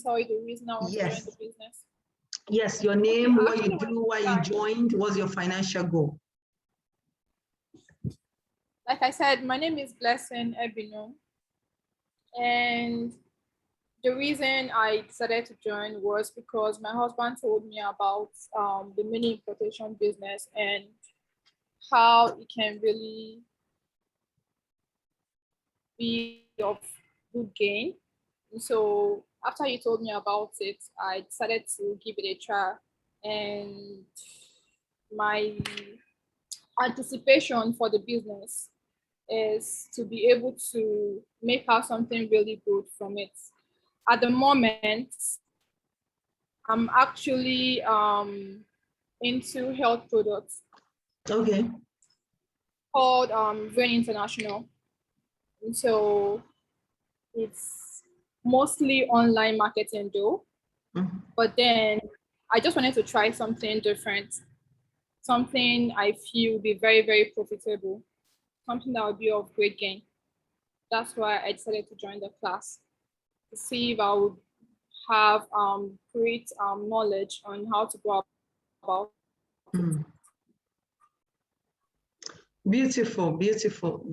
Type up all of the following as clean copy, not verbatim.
tell you the reason I want to join Yes. the business. Yes, your name, Okay, what you do, why you joined, what's your financial goal? Like I said, my name is Blessing Ebino, and the reason I decided to join was because my husband told me about the mini importation business and how it can really be of good gain. And so after he told me about it, I decided to give it a try. And my anticipation for the business is to be able to make out something really good from it. At the moment, I'm actually into health products. Okay. Called Brain International. And so it's mostly online marketing though. Mm-hmm. But then I just wanted to try something different, something I feel will be very, very profitable, something that would be of great gain. That's why I decided to join the class to see if I would have great knowledge on how to go about it. Mm. Beautiful, beautiful.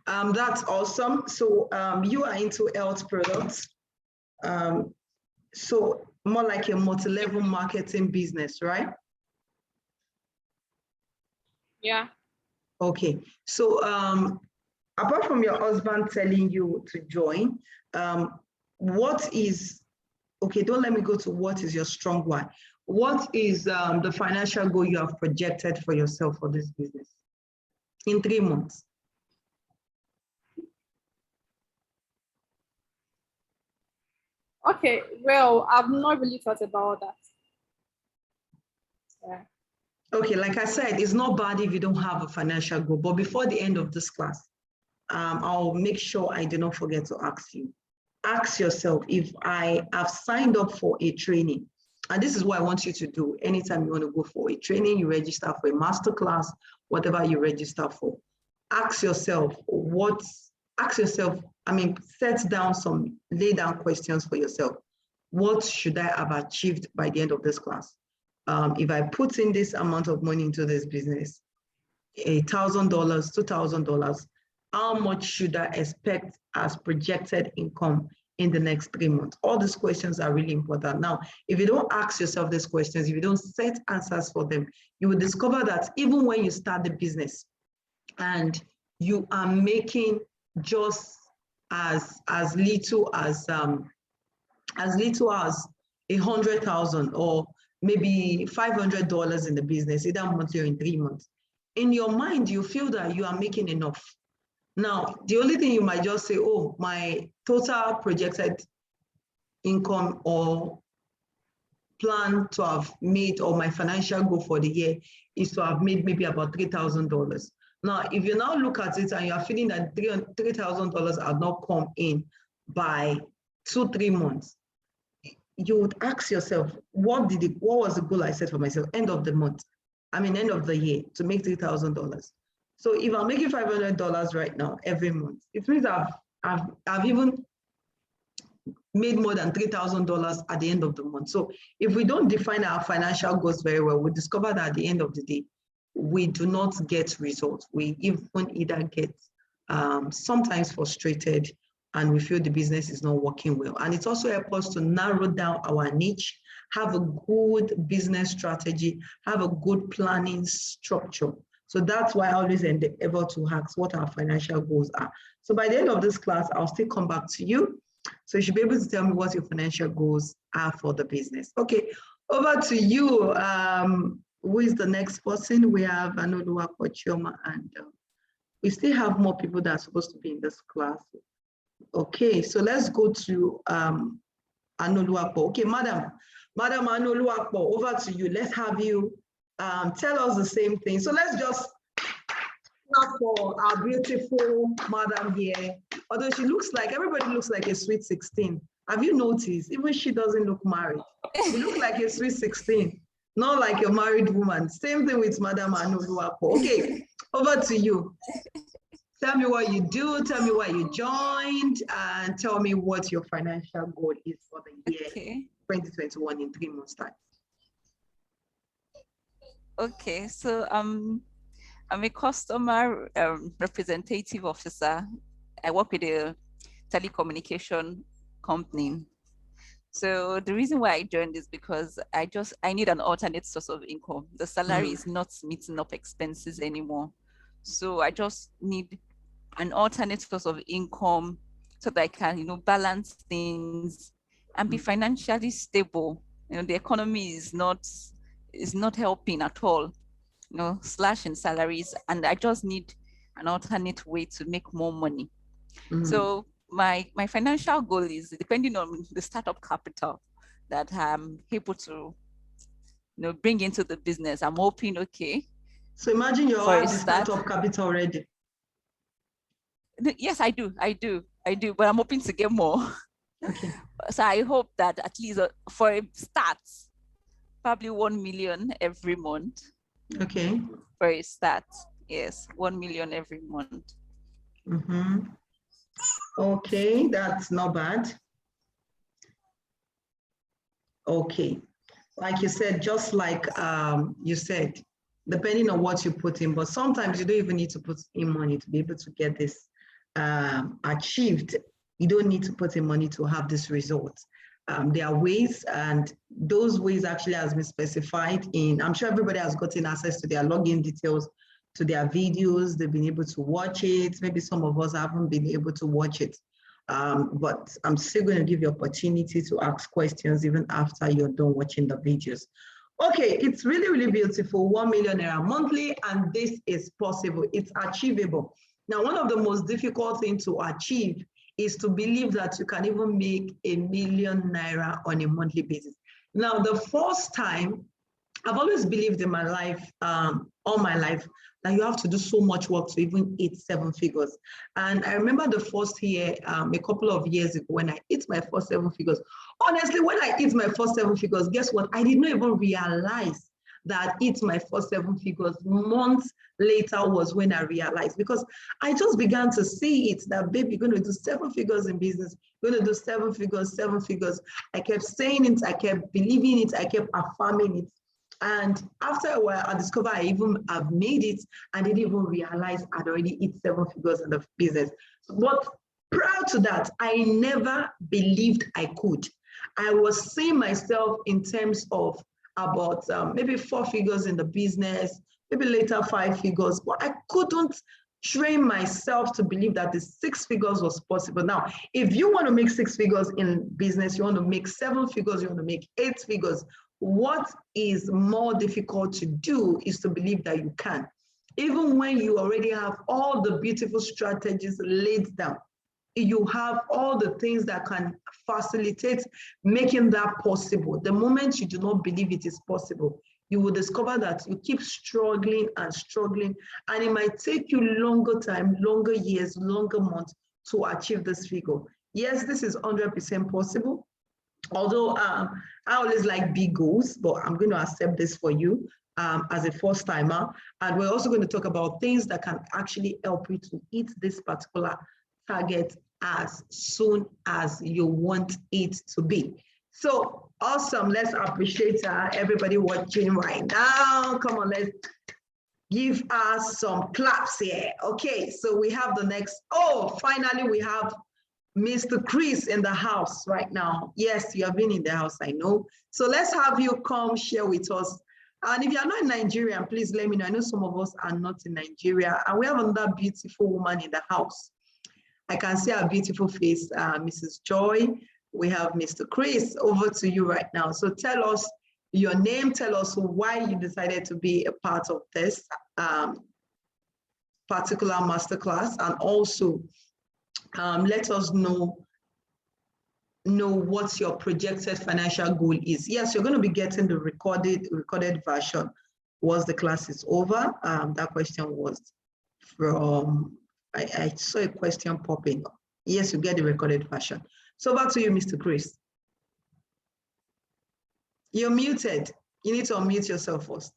That's awesome. So you are into health products. So more like a multi-level marketing business, right? Yeah. Okay. So apart from your husband telling you to join, what is, okay, don't let me go to what is your strong one. What is the financial goal you have projected for yourself for this business in 3 months? Okay, well, I've not really thought about that. Yeah. Okay, like I said, it's not bad if you don't have a financial goal, but before the end of this class, I'll make sure I do not forget to ask you. Ask yourself, if I have signed up for a training, and this is what I want you to do anytime you want to go for a training, you register for a masterclass, whatever you register for. Ask yourself, set down some, lay down questions for yourself. What should I have achieved by the end of this class? If I put in this amount of money into this business, $1,000, $2,000, how much should I expect as projected income in the next 3 months? All these questions are really important. Now, if you don't ask yourself these questions, if you don't set answers for them, you will discover that even when you start the business and you are making just as little as 100,000 or maybe $500 in the business, either monthly or in 3 months. In your mind, you feel that you are making enough. Now, the only thing you might just say, oh, my total projected income or plan to have made, or my financial goal for the year is to have made maybe about $3,000. Now, if you now look at it and you're feeling that $3,000 have not come in by 2-3 months, you would ask yourself, what was the goal I set for myself? End of the month, end of the year, to make $3,000. So if I'm making $500 right now every month, it means I've even made more than $3,000 at the end of the month. So if we don't define our financial goals very well, we discover that at the end of the day, we do not get results. We even either get sometimes frustrated and we feel the business is not working well. And it also helps us to narrow down our niche, have a good business strategy, have a good planning structure. So that's why I always endeavor to ask what our financial goals are. So by the end of this class, I'll still come back to you. So you should be able to tell me what your financial goals are for the business. Okay, over to you. Who is the next person? We have Anoluwapo Chioma, and we still have more people that are supposed to be in this class. Okay, so let's go to Anoluwapo. Okay, Madam Anoluwapo, over to you. Let's have you tell us the same thing. So let's just clap for our beautiful madam here. Although everybody looks like a sweet 16. Have you noticed? Even she doesn't look married. You look like a sweet 16, not like a married woman. Same thing with Madam Anoluwapo. Okay, over to you. Tell me what you do, tell me why you joined, and tell me what your financial goal is for the year 2021 in 3 months' time. Okay, so I'm a customer representative officer. I work with a telecommunication company. So the reason why I joined is because I need an alternate source of income. The salary is not meeting up expenses anymore. So I just need an alternate source of income so that I can, balance things and be financially stable. The economy is not helping at all, slashing salaries, and I just need an alternate way to make more money. So my financial goal is, depending on the startup capital that I'm able to bring into the business, I'm hoping, okay. So imagine you all for a have the start, startup capital already. yes, I do, but I'm hoping to get more. Okay. So I hope that at least for a start, probably 1 million every month. Okay. For a start, yes, 1 million every month. Okay, that's not bad. Okay, like you said, just like you said, depending on what you put in, but sometimes you don't even need to put in money to be able to get this achieved. You don't need to put in money to have this result. There are ways, and those ways actually has been specified in, I'm sure everybody has gotten access to their login details, to their videos. They've been able to watch it. Maybe some of us haven't been able to watch it. But I'm still going to give you opportunity to ask questions even after you're done watching the videos. Okay, it's really, really beautiful. 1 million naira monthly, and this is possible. It's achievable. Now, one of the most difficult things to achieve is to believe that you can even make 1 million naira on a monthly basis. Now, the first time, I've always believed in my life, all my life, that you have to do so much work to even hit 7 figures. And I remember the first year, a couple of years ago, when I hit my first 7 figures. Honestly, when I hit my first 7 figures, guess what? I did not even realize that hit my first 7 figures. Months later was when I realized, because I just began to see it, that, baby, you're going to do 7 figures in business. You're going to do 7 figures, 7 figures. I kept saying it. I kept believing it. I kept affirming it. And after a while, I discovered I even have made it. I didn't even realize I'd already hit 7 figures in the business. But prior to that, I never believed I could. I was seeing myself in terms of about maybe 4 figures in the business, maybe later 5 figures, but I couldn't train myself to believe that the 6 figures was possible. Now, if you want to make 6 figures in business, you want to make 7 figures, you want to make 8 figures, what is more difficult to do is to believe that you can. Even when you already have all the beautiful strategies laid down, you have all the things that can facilitate making that possible. The moment you do not believe it is possible, you will discover that you keep struggling and struggling, and it might take you longer time, longer years, longer months to achieve this figure. Yes, this is 100% possible. Although I always like big goals, but I'm going to accept this for you as a first timer. And we're also going to talk about things that can actually help you to hit this particular target as soon as you want it to be. So awesome. Let's appreciate everybody watching right now. Come on, let's give us some claps here. Okay, so we have the next. Oh, finally, we have Mr. Chris in the house right now. Yes, you have been in the house, I know. So let's have you come share with us. And if you're not in Nigeria, please let me know. I know some of us are not in Nigeria. And we have another beautiful woman in the house. I can see her beautiful face, Mrs. Joy. We have Mr. Chris. Over to you right now. So tell us your name. Tell us why you decided to be a part of this particular masterclass, and also let us know what your projected financial goal is. Yes, you're going to be getting the recorded version once the class is over. That question was from, I saw a question popping up. Yes, you get the recorded version. So back to you, Mr. Chris. You're muted. You need to unmute yourself first.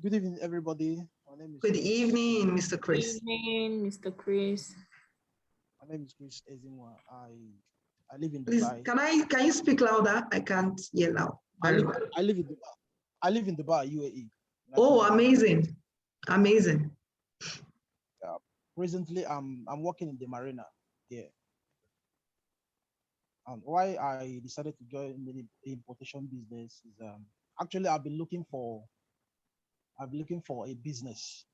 Good evening, everybody. My name is Good Chris. evening, Mr. Good Chris. evening, Mr. Chris. My name is Chris Ezinwa. I live in Please, Dubai. can you speak louder? I can't hear loud. Very well. I live in Dubai. I live in Dubai, UAE. Oh, amazing. Amazing. Presently, I'm working in the marina here. And why I decided to join the importation business is actually I've been looking for a business.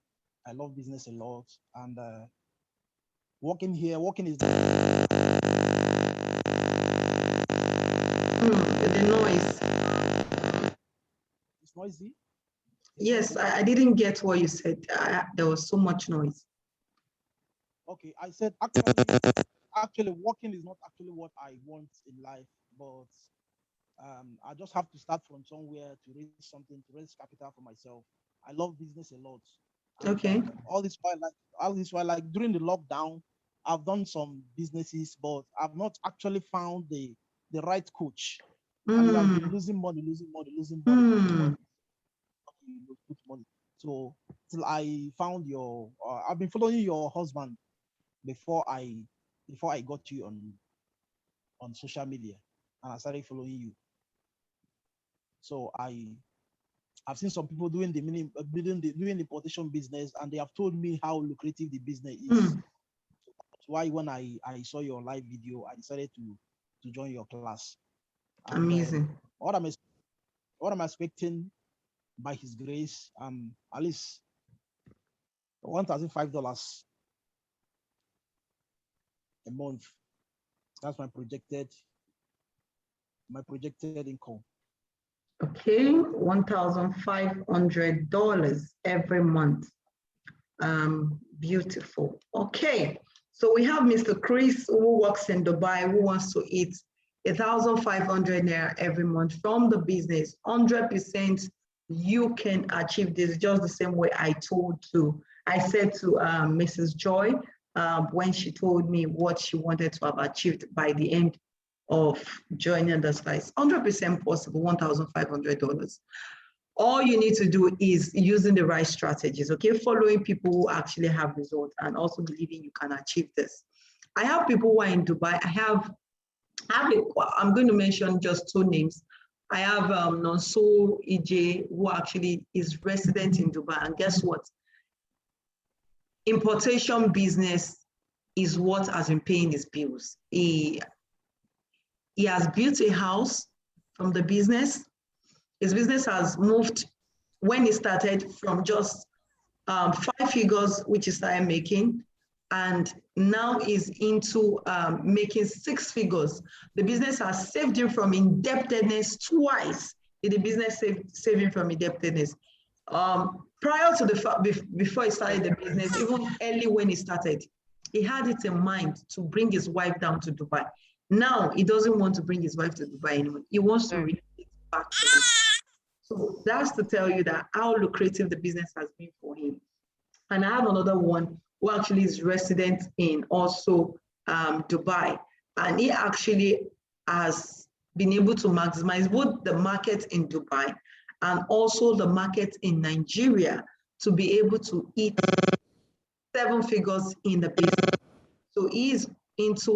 I love business a lot, and working is The noise. it's noisy. Yes, I didn't get what you said. There was so much noise. Okay, I said actually working is not actually what I want in life, but I just have to start from somewhere to raise something, to raise capital for myself. I love business a lot. And, Okay. all this while, like during the lockdown, I've done some businesses, but I've not actually found the right coach. And it has been losing money, losing money, losing money. So till I found your, I've been following your husband before I got you on social media, and I started following you. So I've seen some people doing doing the importation business, and they have told me how lucrative the business is. That's why when I saw your live video, I decided to join your class. And, amazing. What I'm expecting by His grace, at least $1,005 a month. That's my projected income. Okay, $1,500 every month. Beautiful. Okay, so we have Mr. Chris who works in Dubai, who wants to eat 1,500 naira every month from the business. 100% you can achieve this just the same way I said to Mrs. Joy when she told me what she wanted to have achieved by the end of joining the slice. 100% possible, $1,500. All you need to do is using the right strategies, okay? Following people who actually have results and also believing you can achieve this. I have people who are in Dubai. I'm going to mention just two names. I have Nonso EJ, who actually is resident in Dubai. And guess what? Importation business is what has been paying his bills. He has built a house from the business. His business has moved when he started from just 5 figures, which he started making, and now is into making 6 figures. The business has saved him from indebtedness twice. The business saved him from indebtedness. Prior to before he started the business, even early when he started, he had it in mind to bring his wife down to Dubai. Now he doesn't want to bring his wife to Dubai anymore. He wants to relocate back to Dubai. So that's to tell you that how lucrative the business has been for him. And I have another one who actually is resident in also Dubai. And he actually has been able to maximize both the market in Dubai and also the market in Nigeria to be able to eat 7 figures in the business. So he's into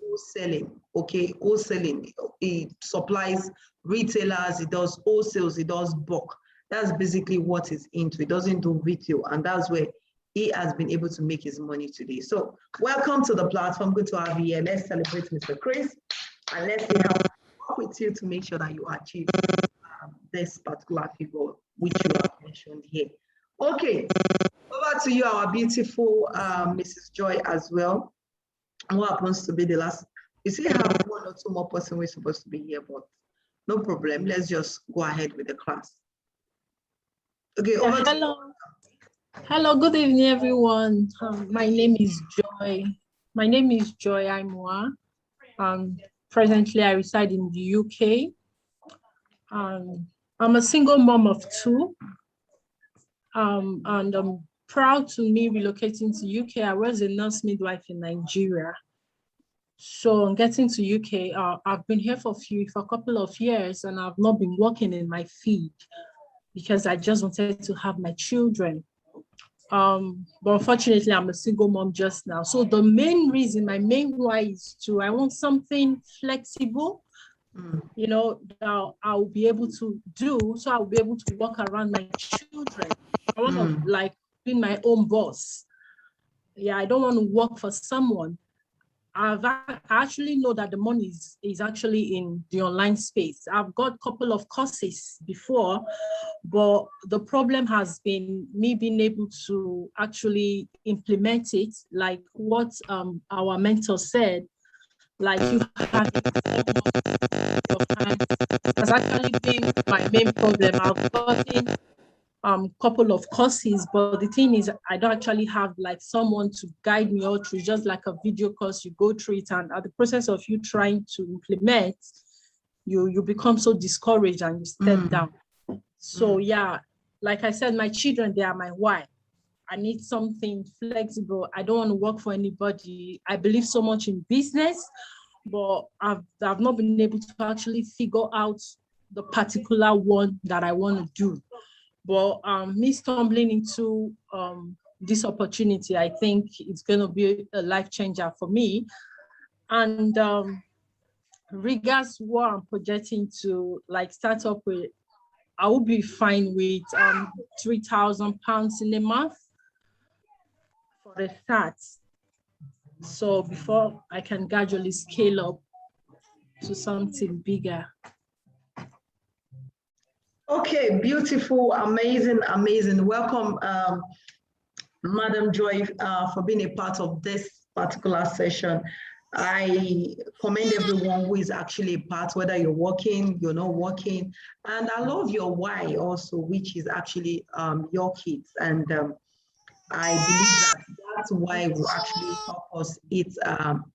wholesaling, okay, wholesaling. He supplies retailers, he does wholesales, he does bulk. That's basically what he's into. He doesn't do retail, and that's where he has been able to make his money today. So welcome to the platform. Good to have you here. Let's celebrate Mr. Chris, and let's see how I work with you to make sure that you achieve this particular figure which you have mentioned here. Okay, over to you, our beautiful Mrs. Joy as well. What happens to be the last? You see, I have 1 or 2 more persons we're supposed to be here, but no problem. Let's just go ahead with the class. Okay, over to Hello. Hello, good evening, everyone. My name is Joy. My name is Joy Aimwa. Presently, I reside in the UK. I'm a single mom of 2. And I'm proud to me relocating to UK. I was a nurse midwife in Nigeria. So I'm getting to UK. I've been here for a couple of years, and I've not been working in my field. because I just wanted to have my children. But unfortunately, I'm a single mom just now. So the main reason, my main why is I want something flexible, you know, that I'll be able to do. So I'll be able to walk around my children. I want to like be my own boss. Yeah, I don't want to work for someone. I actually know that the money is actually in the online space. I've got a couple of courses before, but the problem has been me being able to actually implement it, like what our mentor said, like you have has actually been my main problem. I've gotten couple of courses, but the thing is I don't actually have like someone to guide me all through, just like a video course. You go through it, and at the process of you trying to implement, you become so discouraged and you step down. So yeah, like I said, my children, they are my why. I need something flexible. I don't want to work for anybody. I believe so much in business, but I've not been able to actually figure out the particular one that I want to do. But me stumbling into this opportunity, I think it's going to be a life changer for me. And regards what I'm projecting to like start up with, I will be fine with £3,000 in a month for the start. So before I can gradually scale up to something bigger. Okay, beautiful, amazing, amazing. Welcome, Madam Joy, for being a part of this particular session. I commend everyone who is actually a part, whether you're working, you're not working. And I love your why also, which is actually your kids. And I believe that that's why will actually help us hit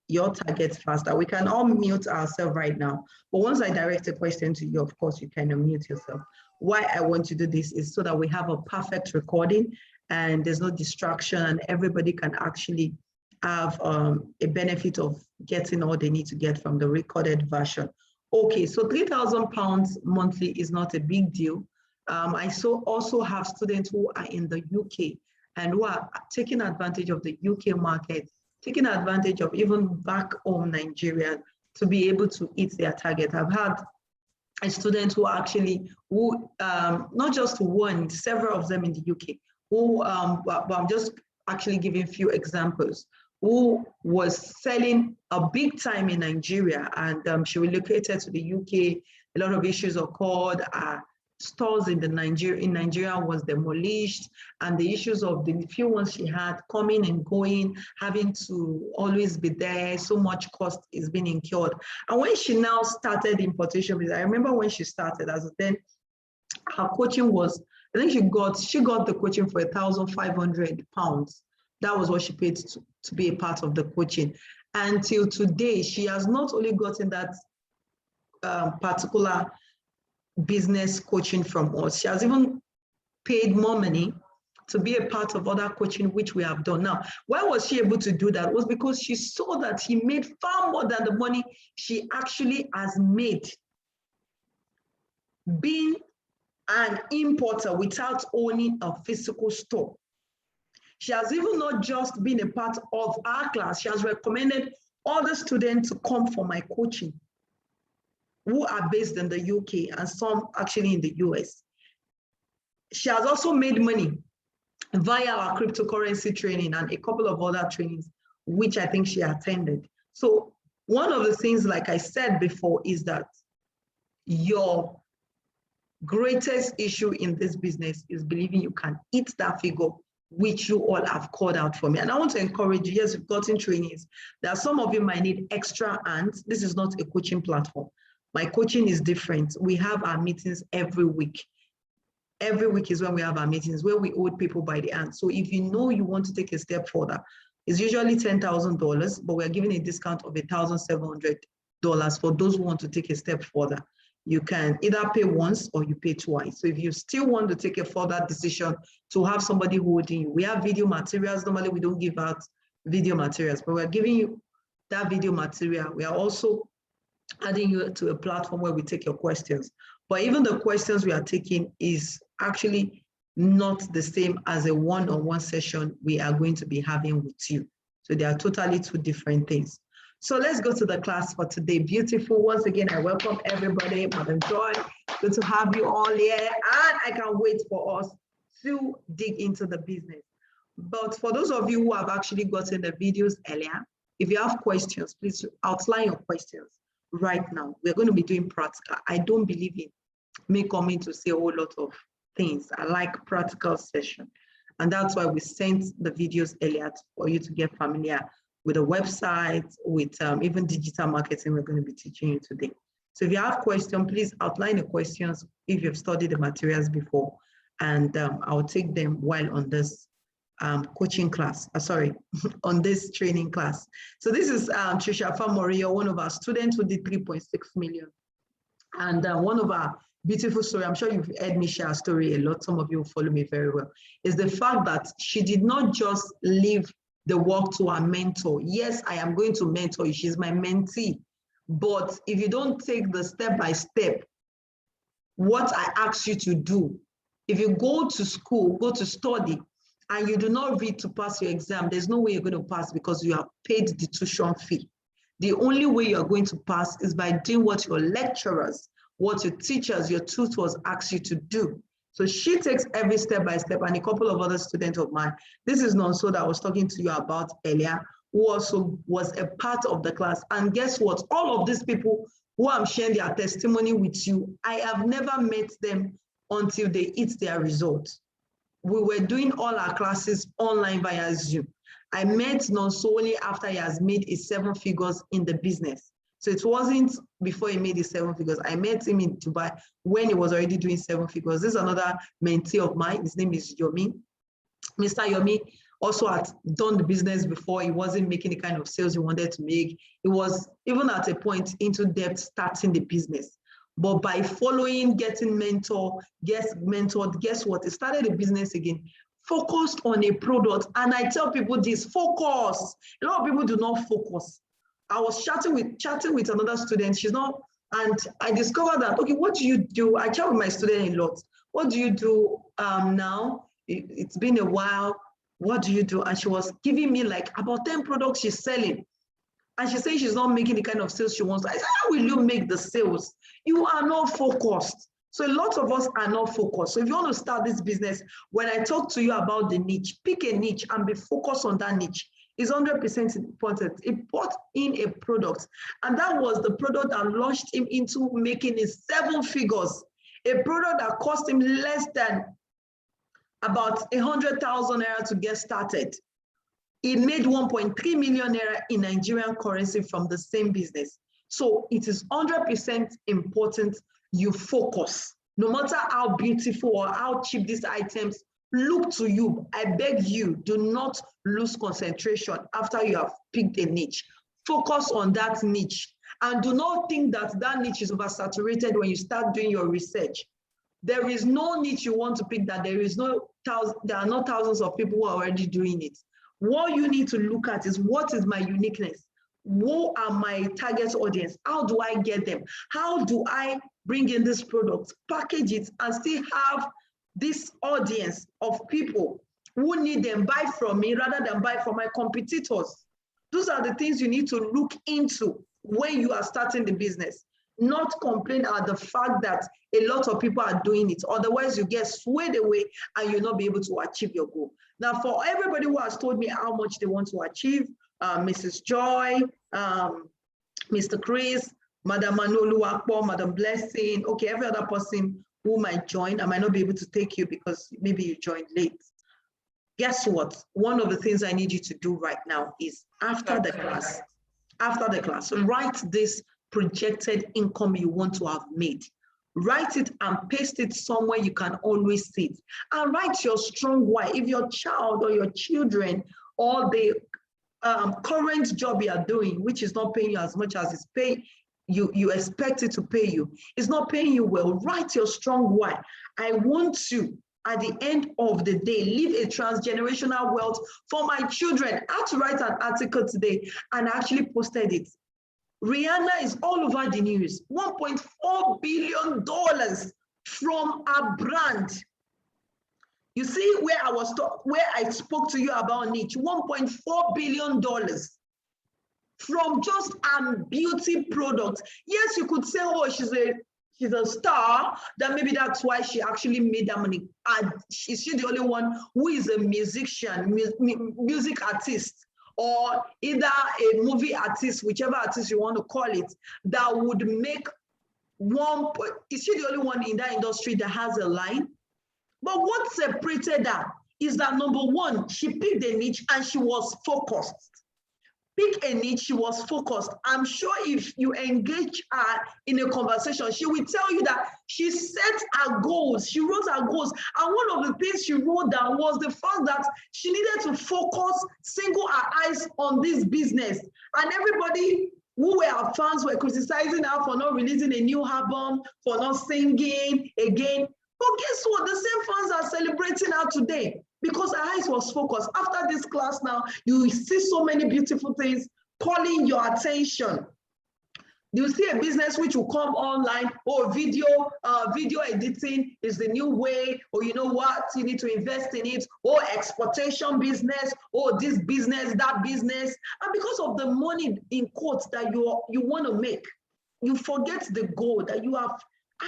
your targets faster. We can all mute ourselves right now. But once I direct a question to you, of course, you can unmute yourself. Why I want to do this is so that we have a perfect recording and there's no distraction and everybody can actually have a benefit of getting all they need to get from the recorded version. Okay, so £3,000 monthly is not a big deal. I also have students who are in the UK and who are taking advantage of the UK market, taking advantage of even back home Nigeria to be able to hit their target. I've had a student who actually, not just one, several of them in the UK, who, but I'm just actually giving a few examples, who was selling a big time in Nigeria and she relocated to the UK. A lot of issues occurred. Stores in Nigeria was demolished, and the issues of the few ones she had coming and going, having to always be there, so much cost is being incurred. And when she now started importation, I remember when she started, as then her coaching was, I think she got the coaching for £1,500. That was what she paid to be a part of the coaching. Until today, she has not only gotten that particular business coaching from us, she has even paid more money to be a part of other coaching, which we have done. Now, why was she able to do that? It was because she saw that he made far more than the money she actually has made being an importer without owning a physical store. She has even not just been a part of our class, she has recommended other students to come for my coaching who are based in the UK and some actually in the US. She has also made money via our cryptocurrency training and a couple of other trainings, which I think she attended. So one of the things, like I said before, is that your greatest issue in this business is believing you can hit that figure, which you all have called out for me. And I want to encourage you, yes, you've gotten trainings. There are some of you might need extra hands. This is not a coaching platform. My coaching is different. We have our meetings every week. Every week is when we have our meetings where we hold people by the hand. So if you know you want to take a step further, it's usually $10,000, but we're giving a discount of $1,700 for those who want to take a step further. You can either pay once or you pay twice. So if you still want to take a further decision to have somebody holding you, we have video materials. Normally we don't give out video materials, but we're giving you that video material. We are also adding you to a platform where we take your questions. But even the questions we are taking is actually not the same as a one-on-one session we are going to be having with you. So they are totally two different things. So let's go to the class for today. Beautiful. Once again, I welcome everybody. Madam Joy, good to have you all here. And I can't wait for us to dig into the business. But for those of you who have actually gotten the videos earlier, if you have questions, please outline your questions right now. We're going to be doing practical. I don't believe in me coming to say a whole lot of things. I like practical session. And that's why we sent the videos earlier for you to get familiar with the website, with even digital marketing we're going to be teaching you today. So if you have questions, please outline the questions if you've studied the materials before, and I'll take them while on this coaching class, on this training class. So this is Trisha Famorio, one of our students who did 3.6 million. And one of our beautiful story, I'm sure you've heard me share a story a lot, some of you follow me very well, is the fact that she did not just leave the work to her mentor. Yes, I am going to mentor you, she's my mentee. But if you don't take the step-by-step, what I ask you to do, if you go to school, go to study, and you do not read to pass your exam, there's no way you're going to pass because you have paid the tuition fee. The only way you're going to pass is by doing what your lecturers, what your teachers, your tutors ask you to do. So she takes every step by step, and a couple of other students of mine. This is Nonso that I was talking to you about earlier, who also was a part of the class. And guess what? All of these people who I'm sharing their testimony with you, I have never met them until they hit their results. We were doing all our classes online via Zoom. I met Nonso only after he has made his 7 figures in the business. So it wasn't before he made his 7 figures. I met him in Dubai when he was already doing 7 figures. This is another mentee of mine. His name is Yomi. Mr. Yomi also had done the business before. He wasn't making the kind of sales he wanted to make. He was even at a point into debt starting the business. But by following, getting mentored, guess what? He started a business again, focused on a product. And I tell people this, focus. A lot of people do not focus. I was chatting with another student. She's not, and I discovered that, okay, what do you do? I chat with my student a lot. What do you do now? It's been a while. What do you do? And she was giving me like about 10 products she's selling. And she says she's not making the kind of sales she wants. I said, how will you make the sales? You are not focused. So a lot of us are not focused. So if you want to start this business, when I talk to you about the niche, pick a niche and be focused on that niche. It's 100% important. He bought in a product, and that was the product that launched him into making his 7 figures. A product that cost him less than about 100,000 naira to get started. He made 1.3 million naira in Nigerian currency from the same business. So it is 100% important you focus. No matter how beautiful or how cheap these items look to you, I beg you, do not lose concentration after you have picked a niche. Focus on that niche, and do not think that that niche is oversaturated when you start doing your research. There is no niche you want to pick that there are not thousands of people who are already doing it. What you need to look at is, what is my uniqueness? Who are my target audience? How do I get them? How do I bring in this product, package it, and still have this audience of people who need them buy from me rather than buy from my competitors? Those are the things you need to look into when you are starting the business. Not complain at the fact that a lot of people are doing it. Otherwise, you get swayed away and you'll not be able to achieve your goal. Now, for everybody who has told me how much they want to achieve, Mrs. Joy, Mr. Chris, Madam Manolu Akpo, Madam Blessing, okay, every other person who might join, I might not be able to take you because maybe you joined late. Guess what? One of the things I need you to do right now is after the class, write this projected income you want to have made. Write it and paste it somewhere you can always see it. And write your strong why. If your child or your children or the current job you are doing, which is not paying you as much as it's paying, you expect it to pay you, it's not paying you well, write your strong why. I want to, at the end of the day, leave a transgenerational wealth for my children. I had to write an article today and I actually posted it. Rihanna is all over the news. $1.4 billion from a brand. You see where where I spoke to you about niche, $1.4 billion from just beauty products. Yes, you could say, oh, she's a star, that maybe that's why she actually made that money. And is she the only one who is a musician, music artist, or either a movie artist, whichever artist you want to call it, that would make is she the only one in that industry that has a line? But what separated her is that, number one, she picked a niche and she was focused. Pick a niche, she was focused. I'm sure if you engage her in a conversation, she will tell you that she set her goals, she wrote her goals. And one of the things she wrote down was the fact that she needed to focus, single her eyes on this business. And everybody who were her fans were criticizing her for not releasing a new album, for not singing again. But guess what? The same fans are celebrating her today because her eyes was focused. After this class now, you see so many beautiful things calling your attention. You see a business which will come online, or video editing is the new way, or you know what, you need to invest in it, or exportation business, or this business, that business. And because of the money in quotes that you want to make, you forget the goal that you have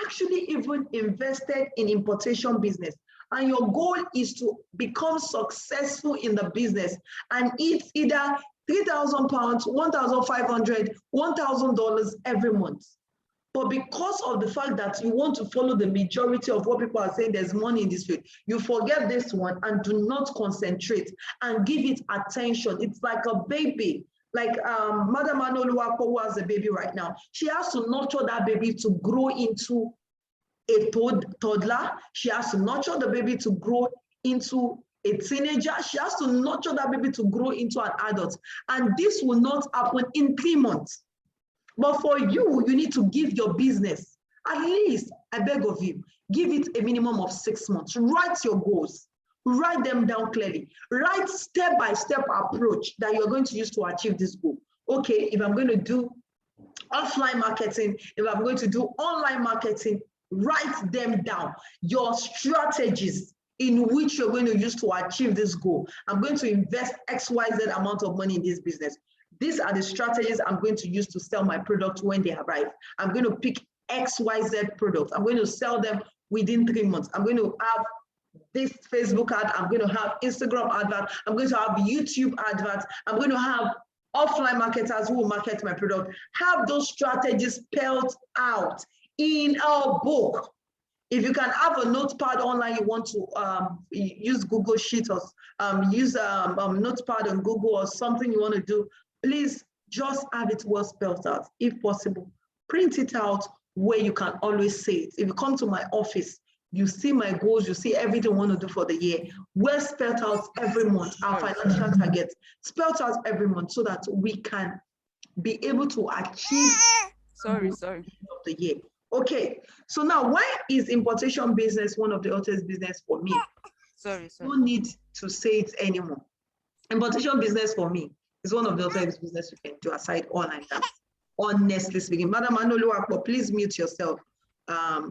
actually even invested in importation business. And your goal is to become successful in the business, and it's either £3,000, $1,500, $1,000 every month. But because of the fact that you want to follow the majority of what people are saying, there's money in this field, you forget this one and do not concentrate and give it attention. It's like a baby. Like Madam Anoluwako, who has a baby right now, she has to nurture that baby to grow into a toddler. She has to nurture the baby to grow into a teenager. She has to nurture that baby to grow into an adult. And this will not happen in 3 months. But for you, you need to give your business, at least, I beg of you, give it a minimum of 6 months. Write your goals. Write them down clearly. Write step-by-step approach that you're going to use to achieve this goal. Okay, if I'm going to do offline marketing, if I'm going to do online marketing, write them down. Your strategies in which you're going to use to achieve this goal. I'm going to invest XYZ amount of money in this business. These are the strategies I'm going to use to sell my product when they arrive. I'm going to pick XYZ products. I'm going to sell them within 3 months. I'm going to have this Facebook ad. I'm going to have Instagram advert. I'm going to have YouTube adverts. I'm going to have offline marketers who will market my product. Have those strategies spelled out in a book. If you can have a notepad online, you want to use Google Sheets or use notepad on Google or something you want to do, please just have it well spelled out. If possible, print it out where you can always see it. If you come to my office, you see my goals, you see everything I want to do for the year, well spelled out every month, our financial targets, spelled out every month so that we can be able to achieve of the year. Okay, so now why is importation business one of the hottest business for me? No need to say it anymore. Importation business for me is one of the hottest business you can do aside online dance. Honestly speaking, Madam Anoluwako, please mute yourself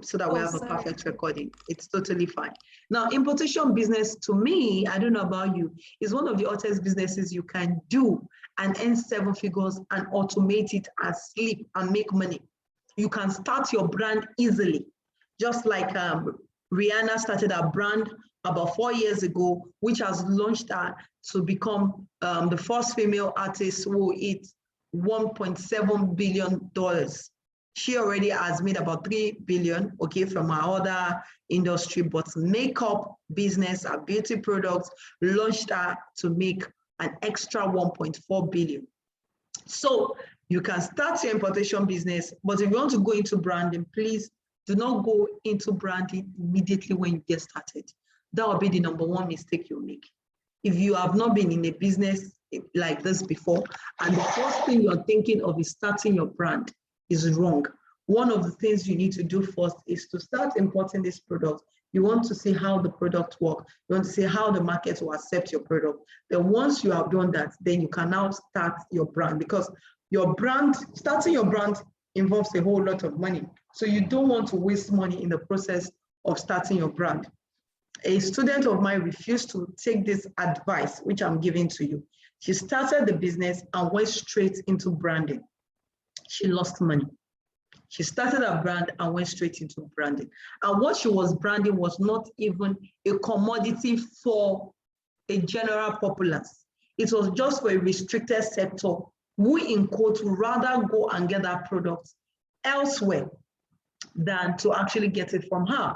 so that we have a perfect recording. It's totally fine. Now, importation business to me, I don't know about you, is one of the hottest businesses you can do and earn 7 figures and automate it and sleep and make money. You can start your brand easily, just like Rihanna started her brand about 4 years ago, which has launched her to become the first female artist who hit $1.7 billion. She already has made about 3 billion, okay, from her other industry, but makeup business, her beauty products, launched her to make an extra 1.4 billion. So you can start your importation business, but if you want to go into branding, please do not go into branding immediately when you get started. That will be the #1 mistake you'll make. If you have not been in a business like this before, and the first thing you're thinking of is starting your brand, is wrong. One of the things you need to do first is to start importing this product. You want to see how the product works. You want to see how the market will accept your product. Then once you have done that, then you can now start your brand, because your brand, starting your brand involves a whole lot of money. So you don't want to waste money in the process of starting your brand. a student of mine refused to take this advice, which I'm giving to you. She started the business and went straight into branding. She lost money. She started a brand and went straight into branding. And what she was branding was not even a commodity for a general populace. It was just for a restricted sector who, in quote, would rather go and get that product elsewhere than to actually get it from her.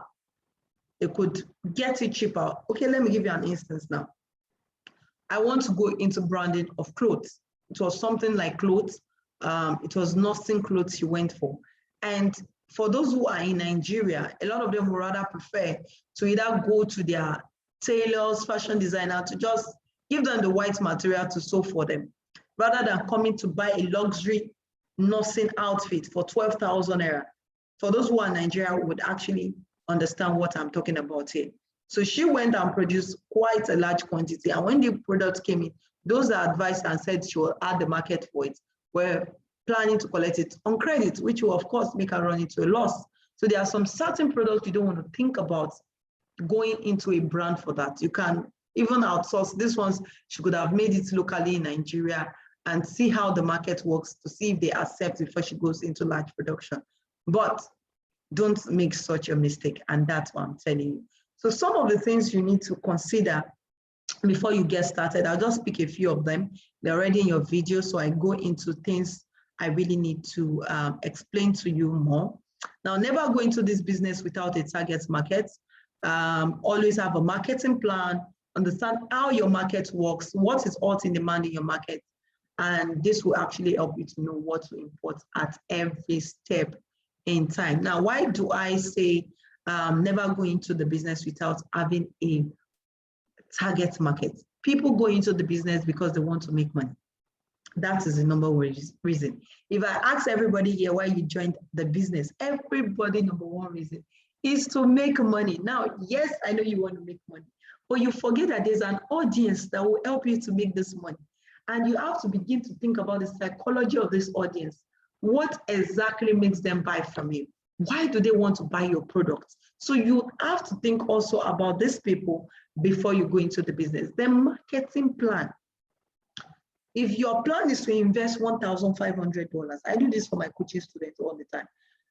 They could get it cheaper. Okay, let me give you an instance now. I want to go into branding of clothes. It was something like clothes. It was nursing clothes she went for. And for those who are in Nigeria, a lot of them would rather prefer to either go to their tailors, fashion designer, to just give them the white material to sew for them, rather than coming to buy a luxury nursing outfit for 12,000 naira. For those who are in Nigeria would actually understand what I'm talking about here. So she went and produced quite a large quantity. And when the product came in, those that advised and said she will add the market for it were planning to collect it on credit, which will of course make her run into a loss. So there are some certain products you don't want to think about going into a brand for that. You can even outsource. This ones, she could have made it locally in Nigeria and see how the market works to see if they accept before she goes into large production. But don't make such a mistake, and that's what I'm telling you. So some of the things you need to consider before you get started, I'll just pick a few of them. They're already in your video, so I go into things I really need to explain to you more. Now, never go into this business without a target market. Always have a marketing plan, understand how your market works, what is alt in demand in your market, and this will actually help you to know what to import at every step in time. Now, why do I say never go into the business without having a target market? People go into the business because they want to make money. That is the number one reason. If I ask everybody here why you joined the business, everybody, number one reason is to make money. Now, yes, I know you want to make money, but you forget that there's an audience that will help you to make this money. And you have to begin to think about the psychology of this audience. What exactly makes them buy from you? Why do they want to buy your products? So you have to think also about these people before you go into the business. The marketing plan. If your plan is to invest $1,500, I do this for my coaching students all the time.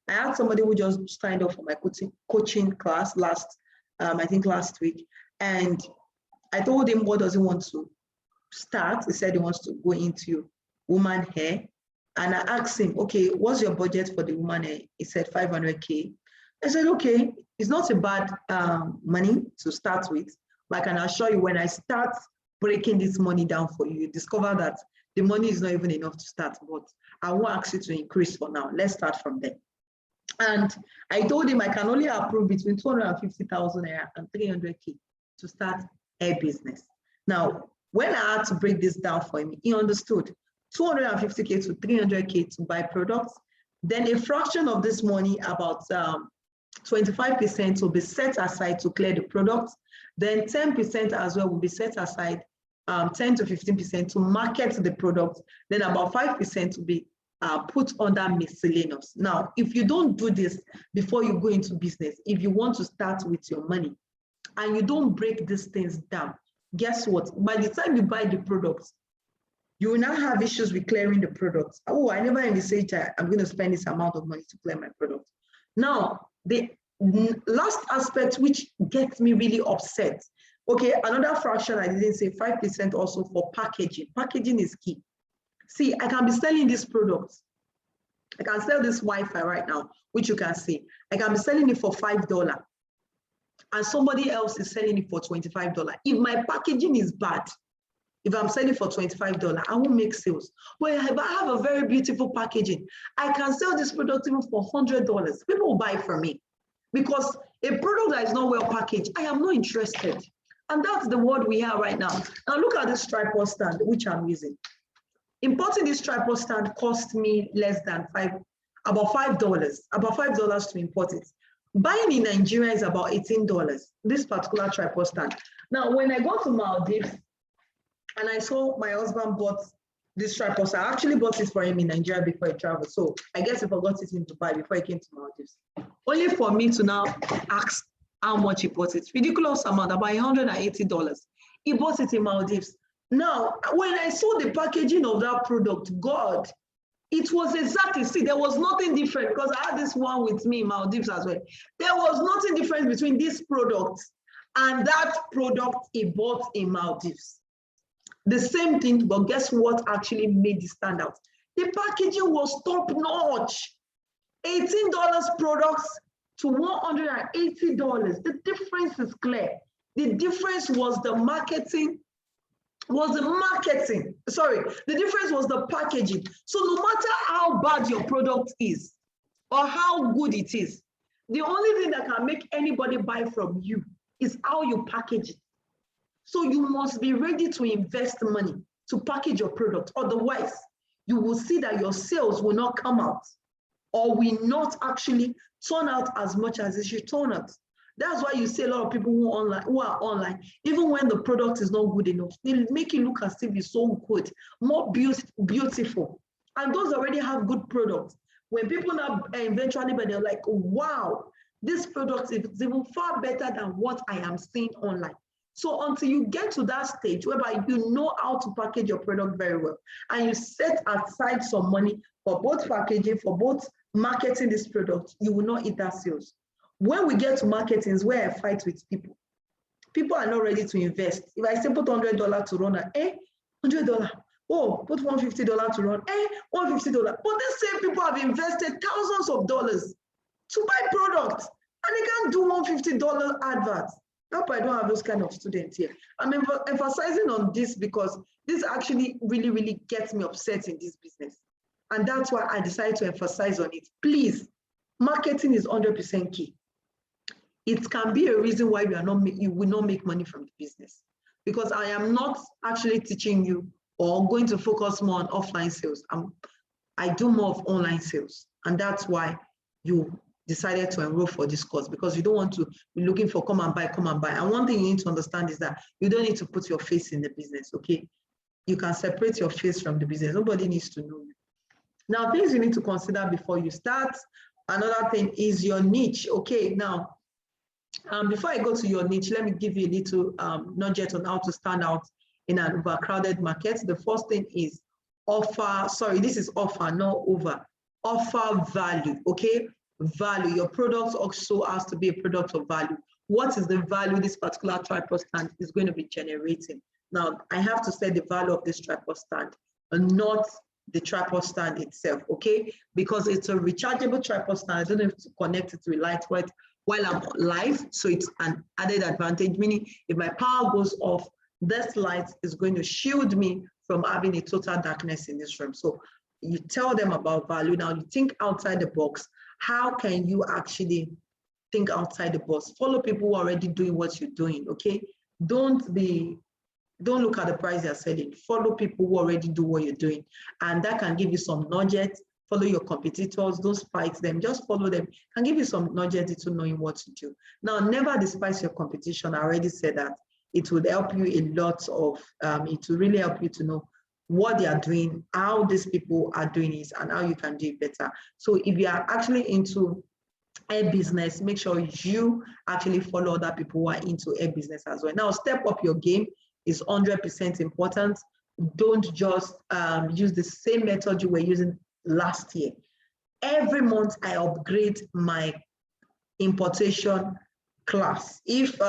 I had somebody who just signed up for my coaching class last week, and I told him what does he want to start. He said he wants to go into woman hair, and I asked him, okay, what's your budget for the woman hair? He said 500K. I said, okay, it's not a bad money to start with, but I can assure you when I start breaking this money down for you, you discover that the money is not even enough to start, but I won't ask you to increase for now. Let's start from there. And I told him I can only approve between 250,000 naira and 300K to start a business. Now, when I had to break this down for him, he understood 250K to 300K to buy products. Then a fraction of this money, about 25% will be set aside to clear the products. Then 10% as well will be set aside, 10 to 15% to market the product. Then about 5% will be put under miscellaneous. Now, if you don't do this before you go into business, if you want to start with your money and you don't break these things down, guess what? By the time you buy the products, you will now have issues with clearing the products. Oh, I never envisaged I'm going to spend this amount of money to clear my product. Now, the last aspect which gets me really upset, okay, another fraction I didn't say, 5% also for packaging. Packaging is key. See, I can be selling this product. I can sell this Wi-Fi right now, which you can see. I can be selling it for $5 and somebody else is selling it for $25. If my packaging is bad, if I'm selling for $25, I won't make sales. But if I have a very beautiful packaging, I can sell this product even for $100. People will buy from me because a product that is not well packaged, I am not interested. And that's the world we have right now. Now look at this tripod stand, which I'm using. Importing this tripod stand cost me less than about $5 to import it. Buying in Nigeria is about $18, this particular tripod stand. Now, when I got to Maldives, and I saw my husband bought this tripod. I actually bought it for him in Nigeria before he traveled. So I guess he forgot it in Dubai before he came to Maldives. Only for me to now ask how much he bought it. Ridiculous amount, about $180. He bought it in Maldives. Now, when I saw the packaging of that product, God, it was exactly, see, there was nothing different because I had this one with me in Maldives as well. There was nothing different between this product and that product he bought in Maldives. The same thing, but guess what actually made it stand out? The packaging was top notch. $18 products to $180. The difference is clear. The difference was the marketing, sorry, the difference was the packaging. So no matter how bad your product is or how good it is, the only thing that can make anybody buy from you is how you package it. So you must be ready to invest money to package your product. Otherwise, you will see that your sales will not come out or will not actually turn out as much as it should turn out. That's why you see a lot of people who are online, even when the product is not good enough, they make it look as if it's so good, more beautiful. And those already have good products. When people now eventually, but they're like, wow, this product is even far better than what I am seeing online. So until you get to that stage whereby you know how to package your product very well, and you set aside some money for both packaging, for both marketing this product, you will not hit that sales. When we get to marketing is where I fight with people. People are not ready to invest. If I say put $100 to run, $100. Oh, put $150 to run, $150. But these same people have invested thousands of dollars to buy products, and they can't do $150 adverts. I hope I don't have those kind of students here. I'm emphasizing on this because this actually really, really gets me upset in this business. And that's why I decided to emphasize on it. Please, marketing is 100% key. It can be a reason why you will not make money from the business, because I am not actually teaching you or going to focus more on offline sales. I do more of online sales, and that's why you decided to enroll for this course, because you don't want to be looking for come and buy. And one thing you need to understand is that you don't need to put your face in the business, okay? You can separate your face from the business. Nobody needs to know you. Now, things you need to consider before you start. Another thing is your niche, okay? Now, before I go to your niche, let me give you a little nugget on how to stand out in an overcrowded market. The first thing is offer, sorry, this is offer, not over. Offer value, okay? Value. Your product also has to be a product of value. What is the value this particular tripod stand is going to be generating? Now, I have to set the value of this tripod stand and not the tripod stand itself, okay? Because it's a rechargeable tripod stand. I don't have to connect it to a light while I'm live, so it's an added advantage, meaning if my power goes off, this light is going to shield me from having a total darkness in this room. So you tell them about value. Now you think outside the box. How can you actually think outside the box? Follow people who are already doing what you're doing, okay? Don't look at the price they're selling. Follow people who already do what you're doing. And that can give you some nuggets. Follow your competitors, don't fight them, just follow them. Can give you some nuggets into knowing what to do. Now, never despise your competition. I already said that. It would help you a lot of, it will really help you to know what they are doing, how these people are doing it, and how you can do it better. So if you are actually into air business, make sure you actually follow other people who are into air business as well. Now, step up your game is 100% important. Don't just use the same method you were using last year. Every month I upgrade my importation class. If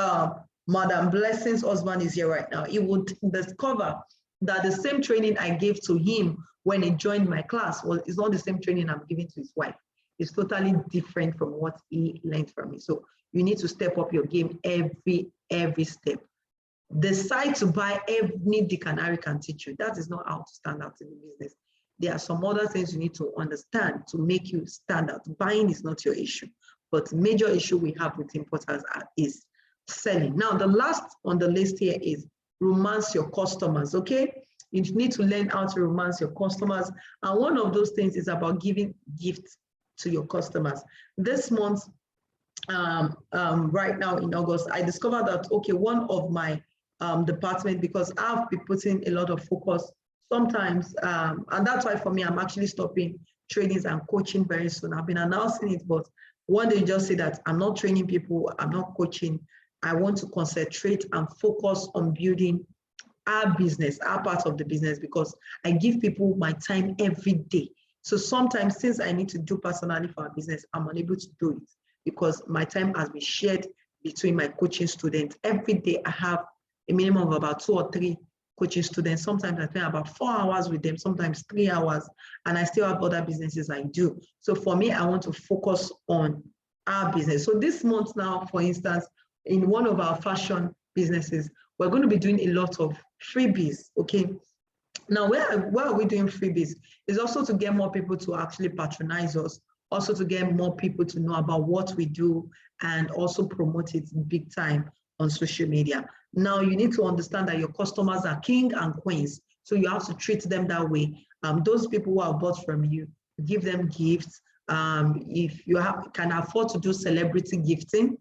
Madam Blessing's husband is here right now, he would discover that the same training I gave to him when he joined my class is not the same training I'm giving to his wife. It's totally different from what he learned from me. So you need to step up your game every step. Decide to buy any Dick and Harry can teach you. That is not how to stand out in the business. There are some other things you need to understand to make you stand out. Buying is not your issue, but major issue we have with importers is selling. Now, the last on the list here is romance your customers, okay? You need to learn how to romance your customers. And one of those things is about giving gifts to your customers. This month, right now in August, I discovered that, okay, one of my department, because I've been putting a lot of focus sometimes, and that's why for me, I'm actually stopping trainings and coaching very soon. I've been announcing it, but one day you just say that I'm not training people, I'm not coaching. I want to concentrate and focus on building our business, our part of the business, because I give people my time every day. So sometimes, since I need to do personally for our business, I'm unable to do it because my time has been shared between my coaching students. Every day I have a minimum of about 2 or 3 coaching students. Sometimes I spend about 4 hours with them, sometimes 3 hours, and I still have other businesses I do. So for me, I want to focus on our business. So this month now, for instance, in one of our fashion businesses, we're going to be doing a lot of freebies, okay? Now, why are we doing freebies? It's also to get more people to actually patronize us, also to get more people to know about what we do, and also promote it big time on social media. Now, you need to understand that your customers are king and queens, so you have to treat them that way. Those people who have bought from you, give them gifts. If you can afford to do celebrity gifting,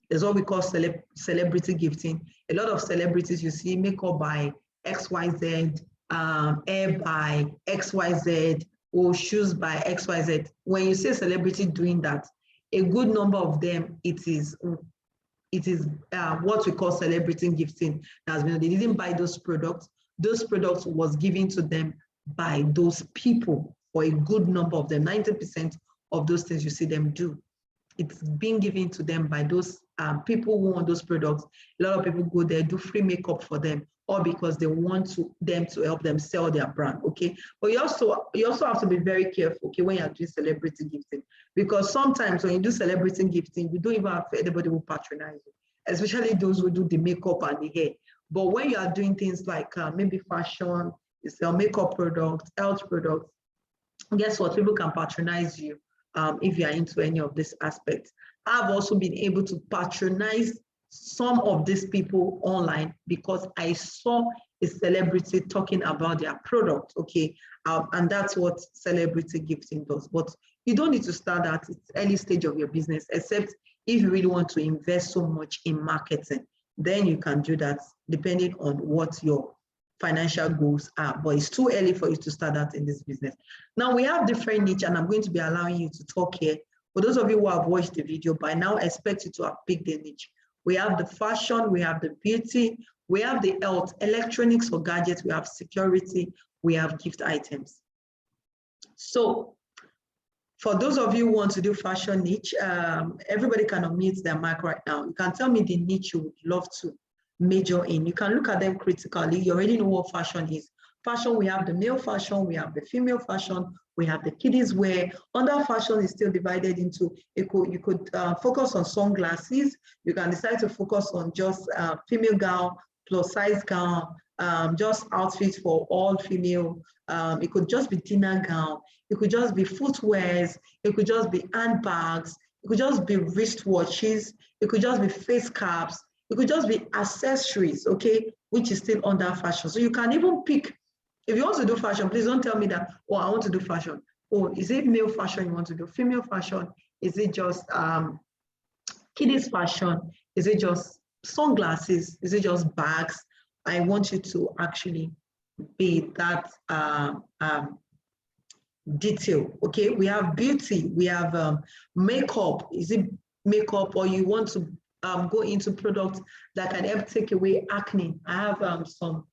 there's what we call celebrity gifting. A lot of celebrities you see, makeup by XYZ, hair by XYZ, or shoes by XYZ. When you say celebrity doing that, a good number of them, it is what we call celebrity gifting. They didn't buy those products. Those products was given to them by those people. For a good number of them, 90% of those things you see them do, it's being given to them by those people who want those products. A lot of people go there, do free makeup for them, or because they want them to help them sell their brand, okay? But you also have to be very careful, okay, when you're doing celebrity gifting, because sometimes when you do celebrity gifting, you don't even have anybody who patronize you, especially those who do the makeup and the hair. But when you are doing things like maybe fashion, you sell makeup products, health products, guess what? People can patronize you if you are into any of these aspects. I've also been able to patronize some of these people online because I saw a celebrity talking about their product, okay? And that's what celebrity gifting does. But you don't need to start at the early stage of your business, except if you really want to invest so much in marketing. Then you can do that depending on what your financial goals are, but it's too early for you to start that in this business. Now we have different niche, and I'm going to be allowing you to talk here. For those of you who have watched the video, by now I expect you to have picked the niche. We have the fashion, we have the beauty, we have the health, electronics or gadgets, we have security, we have gift items. So for those of you who want to do fashion niche, everybody can unmute their mic right now. You can tell me the niche you would love to major in. You can look at them critically. You already know what fashion is. Fashion, we have the male fashion, we have the female fashion, we have the kiddies wear. Under fashion is still divided into, you could focus on sunglasses. You can decide to focus on just female gown, plus size gown, just outfits for all female. It could just be dinner gown. It could just be footwears. It could just be handbags. It could just be wristwatches. It could just be face caps. It could just be accessories, okay, which is still under fashion. So you can even pick, if you want to do fashion, please don't tell me that, oh, I want to do fashion. Oh, is it male fashion you want to do? Female fashion? Is it just kiddies fashion? Is it just sunglasses? Is it just bags? I want you to actually be that detail, okay? We have beauty, we have makeup. Is it makeup, or you want to go into products that can help take away acne? I have some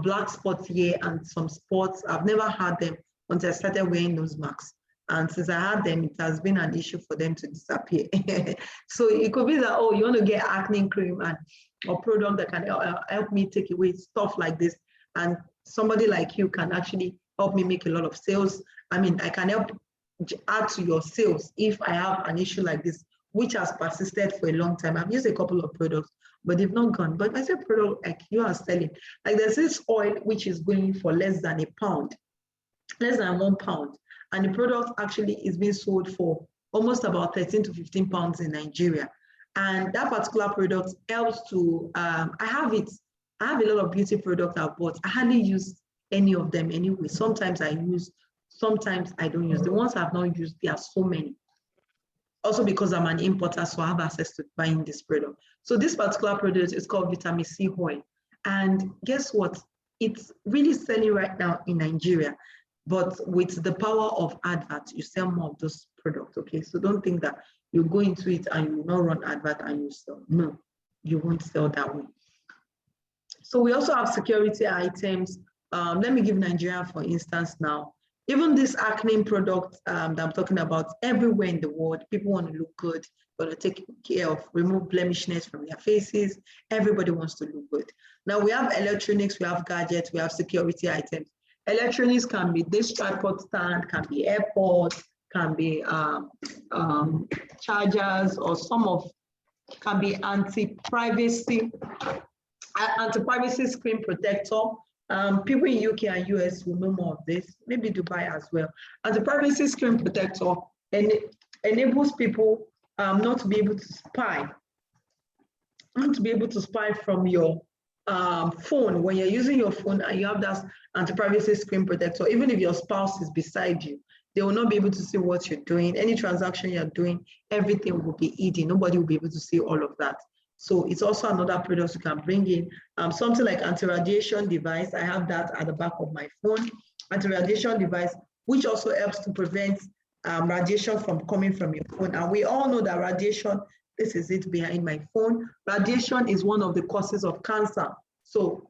black spots here and some spots. I've never had them until I started wearing nose masks. And since I had them, it has been an issue for them to disappear. So it could be that, oh, you want to get acne cream and or product that can help me take away stuff like this. And somebody like you can actually help me make a lot of sales. I mean, I can help add to your sales if I have an issue like this, which has persisted for a long time. I've used a couple of products, but they've not gone. But I say product like you are selling, like there's this oil which is going for less than £1, less than £1. And the product actually is being sold for almost about 13 to 15 pounds in Nigeria. And that particular product helps to, I have it. I have a lot of beauty products I've bought. I hardly use any of them anyway. Sometimes I use, sometimes I don't use. The ones I've not used, there are so many. Also because I'm an importer, so I have access to buying this product. So this particular product is called Vitamin C oil. And guess what? It's really selling right now in Nigeria. But with the power of advert, you sell more of those products, okay? So don't think that you go into it and you will not run advert and you sell. No, you won't sell that way. So we also have security items. Let me give Nigeria, for instance, now. Even this acne product that I'm talking about, everywhere in the world, people want to look good, want to take care of, remove blemishness from their faces. Everybody wants to look good. Now we have electronics, we have gadgets, we have security items. Electronics can be this tripod stand, can be AirPods, can be chargers, or can be anti-privacy screen protector. People in UK and US will know more of this, maybe Dubai as well. Anti-privacy screen protector enables people not to be able to spy, from your phone. When you're using your phone and you have that anti-privacy screen protector, even if your spouse is beside you, they will not be able to see what you're doing. Any transaction you're doing, everything will be hidden. Nobody will be able to see all of that. So it's also another product you can bring in. Something like anti-radiation device. I have that at the back of my phone. Anti-radiation device, which also helps to prevent radiation from coming from your phone. And we all know that radiation, this is it behind my phone. Radiation is one of the causes of cancer. So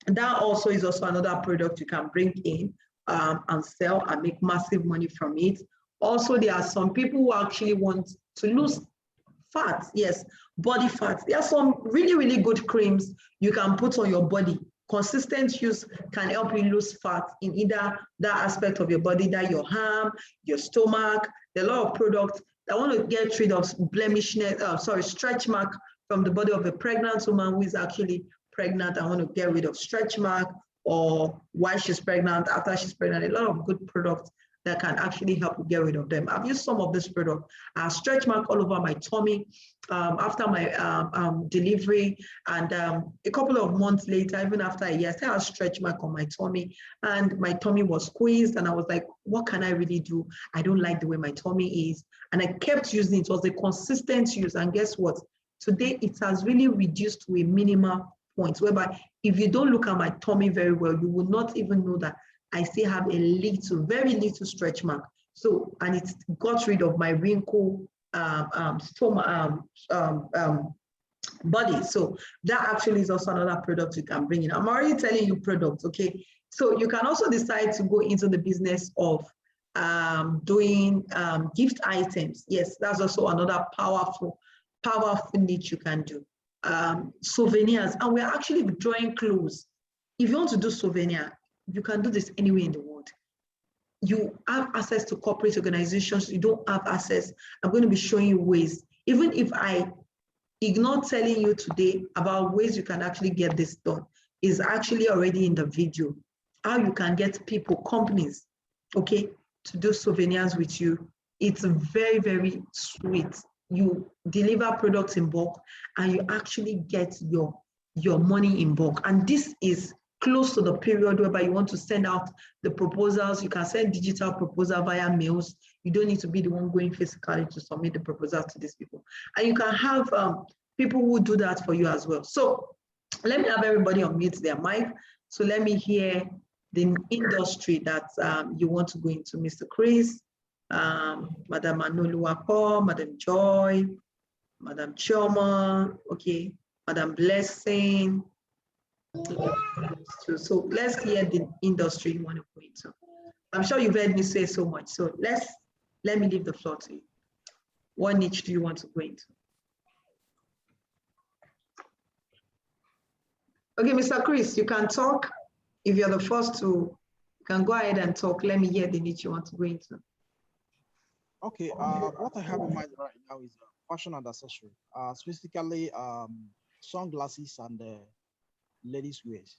that also is also another product you can bring in and sell and make massive money from it. Also, there are some people who actually want to lose fat. Yes, body fat. There are some really, really good creams you can put on your body. Consistent use can help you lose fat in either that aspect of your body, that your arm, your stomach. There are a lot of products that want to get rid of stretch mark from the body of a pregnant woman who is actually pregnant and want to get rid of stretch mark, or while she's pregnant, after she's pregnant. A lot of good products that can actually help you get rid of them. I've used some of this product. Stretch mark all over my tummy after my delivery, and a couple of months later, even after a year, I still had stretch mark on my tummy, and my tummy was squeezed, and I was like, what can I really do? I don't like the way my tummy is. And I kept using it. It was a consistent use, and guess what? Today, it has really reduced to a minimal point, whereby if you don't look at my tummy very well, you will not even know that I still have a little, very little stretch mark. So, and it got rid of my wrinkle body. So that actually is also another product you can bring in. I'm already telling you products, okay? So you can also decide to go into the business of doing gift items. Yes, that's also another powerful niche you can do. Souvenirs, and we're actually drawing close. If you want to do souvenir, you can do this anywhere in the world. You have access to corporate organizations. You don't have access. I'm going to be showing you ways. Even if I ignore telling you today about ways you can actually get this done, is actually already in the video. How you can get people, companies, okay, to do souvenirs with you. It's very, very sweet. You deliver products in bulk and you actually get your money in bulk. And this is close to the period whereby you want to send out the proposals. You can send digital proposal via mails. You don't need to be the one going physically to submit the proposals to these people. And you can have people who do that for you as well. So let me have everybody unmute their mic. So let me hear the industry that you want to go into. Mr. Chris, Madam Anoluwapo, Madam Joy, Madam Chioma, okay, Madam Blessing. So let's hear the industry you want to go into. I'm sure you've heard me say so much. So let me leave the floor to you. What niche do you want to go into? Okay, Mr. Chris, you can talk. If you're the first to, you can go ahead and talk. Let me hear the niche you want to go into. Okay, what I have in mind right now is fashion and accessory, specifically sunglasses and ladies' wears.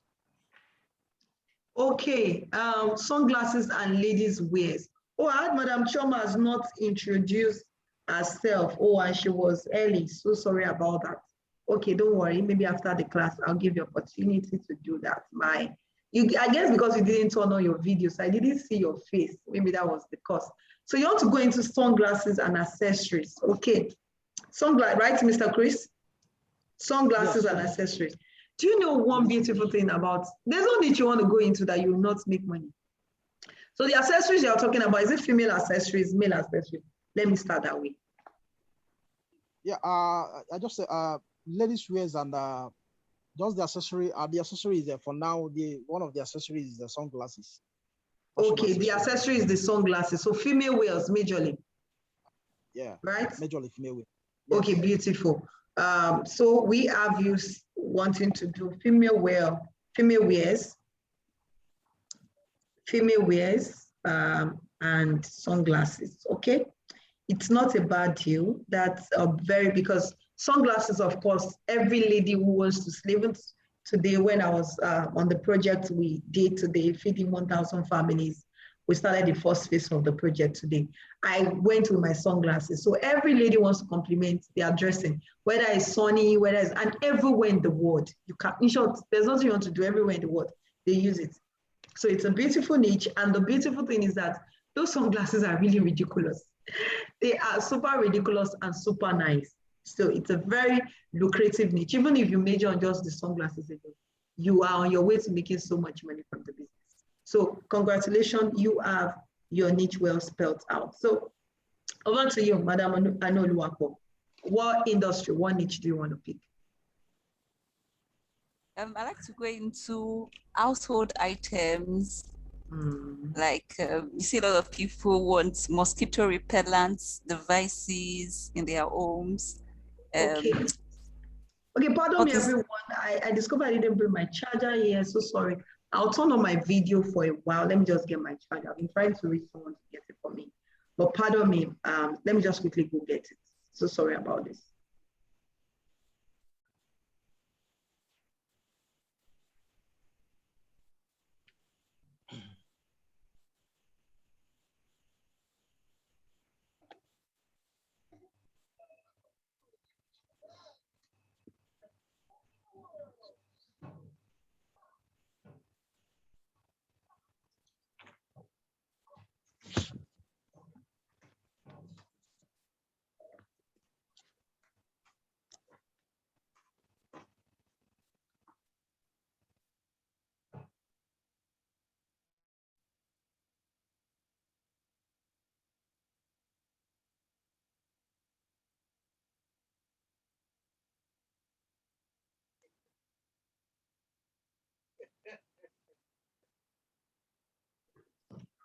Okay, sunglasses and ladies' wears. Oh, I heard Madam Choma has not introduced herself. Oh, and she was early. So sorry about that. Okay, don't worry. Maybe after the class, I'll give you opportunity to do that. I guess because you didn't turn on your videos, I didn't see your face. Maybe that was the cause. So you want to go into sunglasses and accessories. Okay, sunglasses, right, Mr. Chris? Sunglasses and accessories. Do you know one beautiful thing about, there's no niche you want to go into that you will not make money. So the accessories you're talking about, is it female accessories, male accessories? Let me start that way. Yeah, I just say ladies wears and just the accessory. The accessories there for now. One of the accessories is the sunglasses. Okay, the accessory is the sunglasses. So female wears majorly. Yeah. Right. Majorly female wear. Yes. Okay, beautiful. So we have you wanting to do female wears, and sunglasses. Okay, it's not a bad deal. That's because sunglasses, of course, every lady who wants to slave it today. When I was on the project we did today, feeding 1,000 families, we started the first phase of the project today. I went with my sunglasses. So every lady wants to compliment their dressing, whether it's sunny, whether it's, and everywhere in the world. You can, in short, there's nothing you want to do everywhere in the world. They use it. So it's a beautiful niche. And the beautiful thing is that those sunglasses are really ridiculous. They are super ridiculous and super nice. So it's a very lucrative niche. Even if you major on just the sunglasses, you are on your way to making so much money from the business. So congratulations, you have your niche well spelled out. So over to you, Madam Anoluwapo. What industry, what niche do you want to pick? I like to go into household items. Like you see a lot of people want mosquito repellents, devices in their homes. Okay, pardon me, everyone. I discovered I didn't bring my charger here. So sorry. I'll turn on my video for a while. Let me just get my charger. I've been trying to reach someone to get it for me. But pardon me. Let me just quickly go get it. So sorry about this.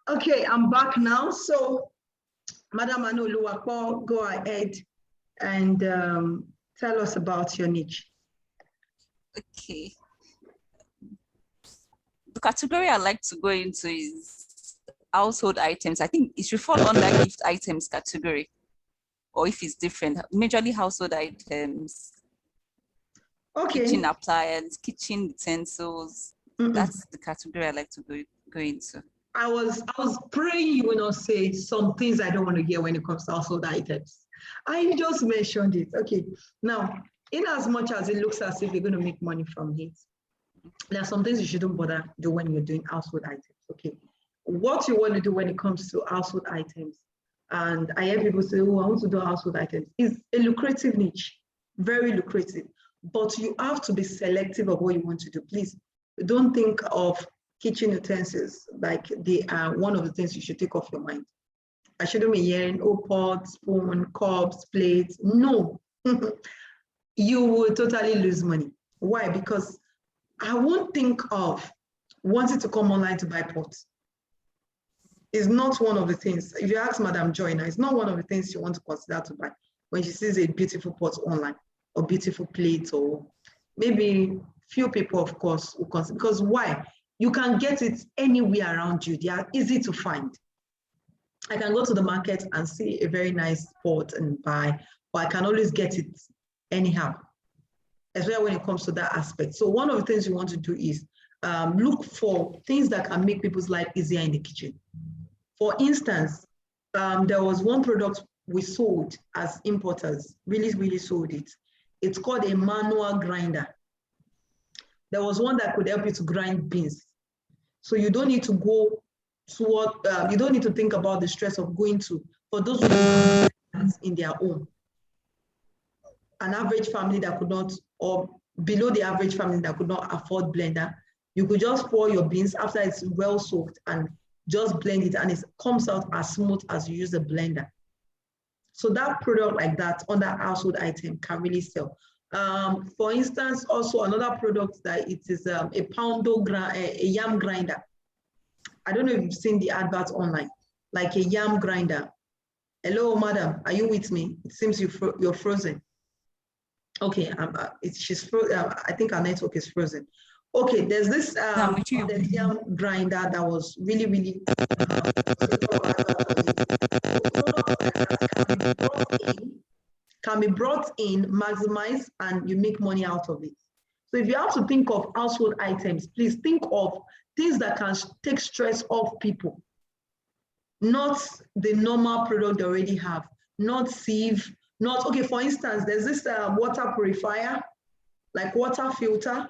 Okay, I'm back now. So, Madam Anoluwapo, go ahead and tell us about your niche. Okay. The category I like to go into is household items. I think it should fall under gift items category, or if it's different, majorly household items. Okay. Kitchen appliance, kitchen utensils. That's the category I like to go into. I was praying you will not say some things I don't want to hear when it comes to household items. I just mentioned it. Okay. Now, in as much as it looks as if you're going to make money from it, there are some things you shouldn't bother do when you're doing household items. Okay. What you want to do when it comes to household items, and I hear people say, oh, I want to do household items, is a lucrative niche, very lucrative. But you have to be selective of what you want to do. Please don't think of kitchen utensils like they are one of the things you should take off your mind. I shouldn't be hearing, oh, pots, spoon, cups, plates. No, you will totally lose money. Why? Because I won't think of wanting to come online to buy pots. It's not one of the things. If you ask Madam Joy now, it's not one of the things she wants to consider to buy when she sees a beautiful pot online or beautiful plates, or maybe few people, of course, will consider. Because why? You can get it anywhere around you. They are easy to find. I can go to the market and see a very nice pot and buy, or I can always get it anyhow, especially when it comes to that aspect. So one of the things you want to do is look for things that can make people's life easier in the kitchen. For instance, there was one product we sold as importers, really sold it. It's called a manual grinder. There was one that could help you to grind beans. So you don't need to go to what, you don't need to think about the stress of going to, for those who do in their home. An average family that could not, or below the average family that could not afford blender, you could just pour your beans after it's well soaked and just blend it and it comes out as smooth as you use a blender. So that product like that on that household item can really sell. For instance, also another product that it is a yam grinder. I don't know if you've seen the advert online, like a yam grinder. Hello, madam, are you with me? It seems you're frozen. Okay, I think our network is frozen. Okay, there's this yam grinder that was really can be brought in, maximized, and you make money out of it. So if you have to think of household items, please think of things that can take stress off people, not the normal product they already have, not sieve, not, okay, for instance, there's this water purifier, like water filter.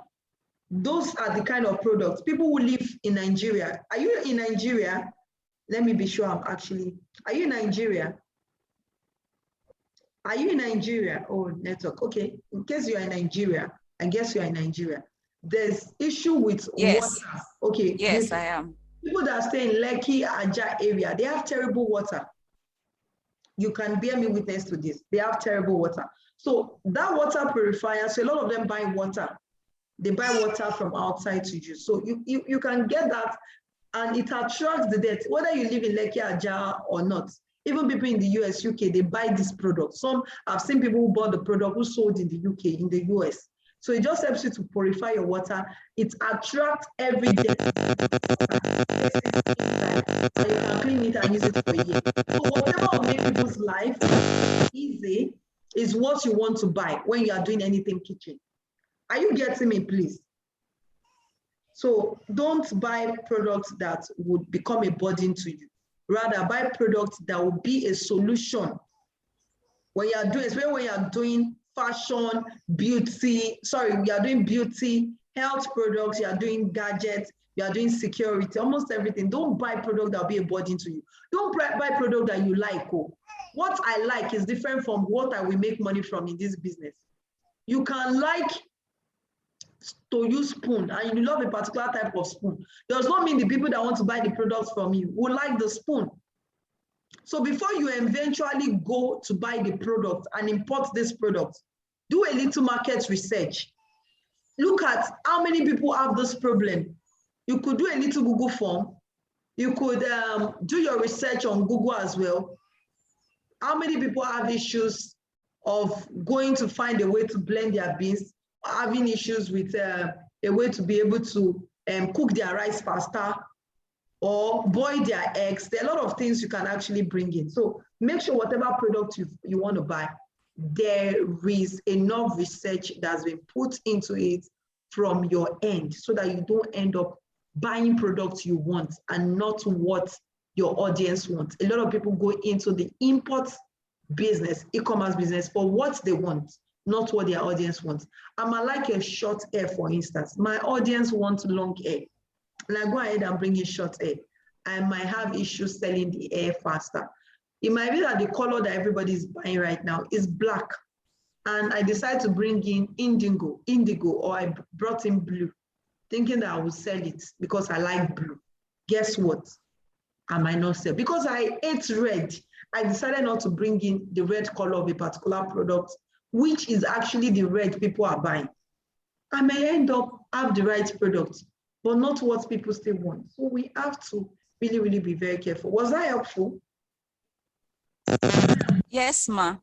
Those are the kind of products. People who live in Nigeria. Are you in Nigeria? Let me be sure are you in Nigeria? Are you in Nigeria? Oh, network. Okay, in case you are in Nigeria, I guess you are in Nigeria. There's issue with water. Okay. Yes, I am. People that stay in Lekki, Aja area, they have terrible water. You can bear me witness to this. They have terrible water. So that water purifier, so a lot of them buy water. They buy water from outside to use. So you can get that, and it attracts the debt, whether you live in Lekki, Aja or not. Even people in the US, UK, they buy this product. Some, I've seen people who bought the product who sold in the UK, in the US. So it just helps you to purify your water. It attracts every debt. And you can clean it and use it for a year. So whatever will make people's life easy is what you want to buy when you are doing anything kitchen. Are you getting me, please? So don't buy products that would become a burden to you. Rather, buy products that will be a solution. When you are doing, especially when you are doing fashion, beauty, we are doing beauty, health products, you are doing gadgets, you are doing security, almost everything. Don't buy product that will be a burden to you. Don't buy product that you like. Oh. What I like is different from what I will make money from in this business. You can like to use spoon and you love a particular type of spoon. Does not mean the people that want to buy the products from you will like the spoon. So before you eventually go to buy the product and import this product, do a little market research. Look at how many people have this problem. You could do a little Google form. You could do your research on Google as well. How many people have issues of going to find a way to blend their beans, having issues with a way to be able to cook their rice faster or boil their eggs. There are a lot of things you can actually bring in. So make sure whatever product you want to buy, there is enough research that's been put into it from your end so that you don't end up buying products you want and not what your audience wants. A lot of people go into the import business, e-commerce business for what they want, not what their audience wants. I might like a short hair, for instance. My audience wants long hair. And I go ahead and bring in short hair. I might have issues selling the hair faster. It might be that the color that everybody is buying right now is black. And I decide to bring in indigo, or I brought in blue, thinking that I would sell it because I like blue. Guess what? I might not sell. Because I hate red, I decided not to bring in the red color of a particular product, which is actually the red people are buying. I may end up have the right product, but not what people still want. So we have to really, really be very careful. Was that helpful? Yes, ma.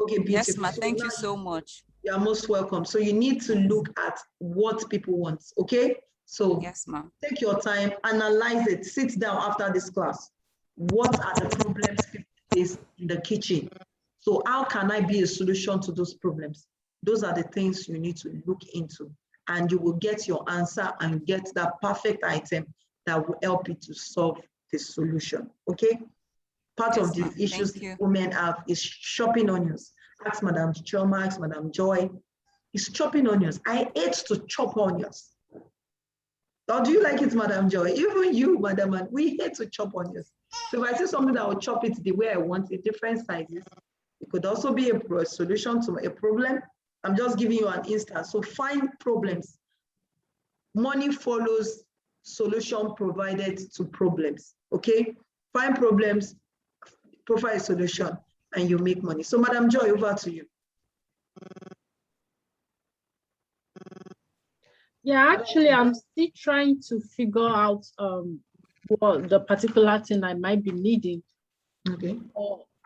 Okay, beautiful. Yes, ma. Thank you so much. You're most welcome. So you need to look at what people want, okay? So yes, ma. Take your time, analyze it, sit down after this class. What are the problems people face in the kitchen? So how can I be a solution to those problems? Those are the things you need to look into, and you will get your answer and get that perfect item that will help you to solve the solution, okay? Part of the issues women have is chopping onions. Ask Madam Choma, ask Madam Joy. It's chopping onions. I hate to chop onions. Or do you like it, Madam Joy? Even you, Madam, we hate to chop onions. So if I see something that will chop it the way I want, in different sizes, it could also be a solution to a problem. I'm just giving you an instance. So find problems. Money follows solution provided to problems. Okay, find problems, provide a solution, and you make money. So, Madam Joy, over to you. Yeah, actually, I'm still trying to figure out what the particular thing I might be needing. Okay.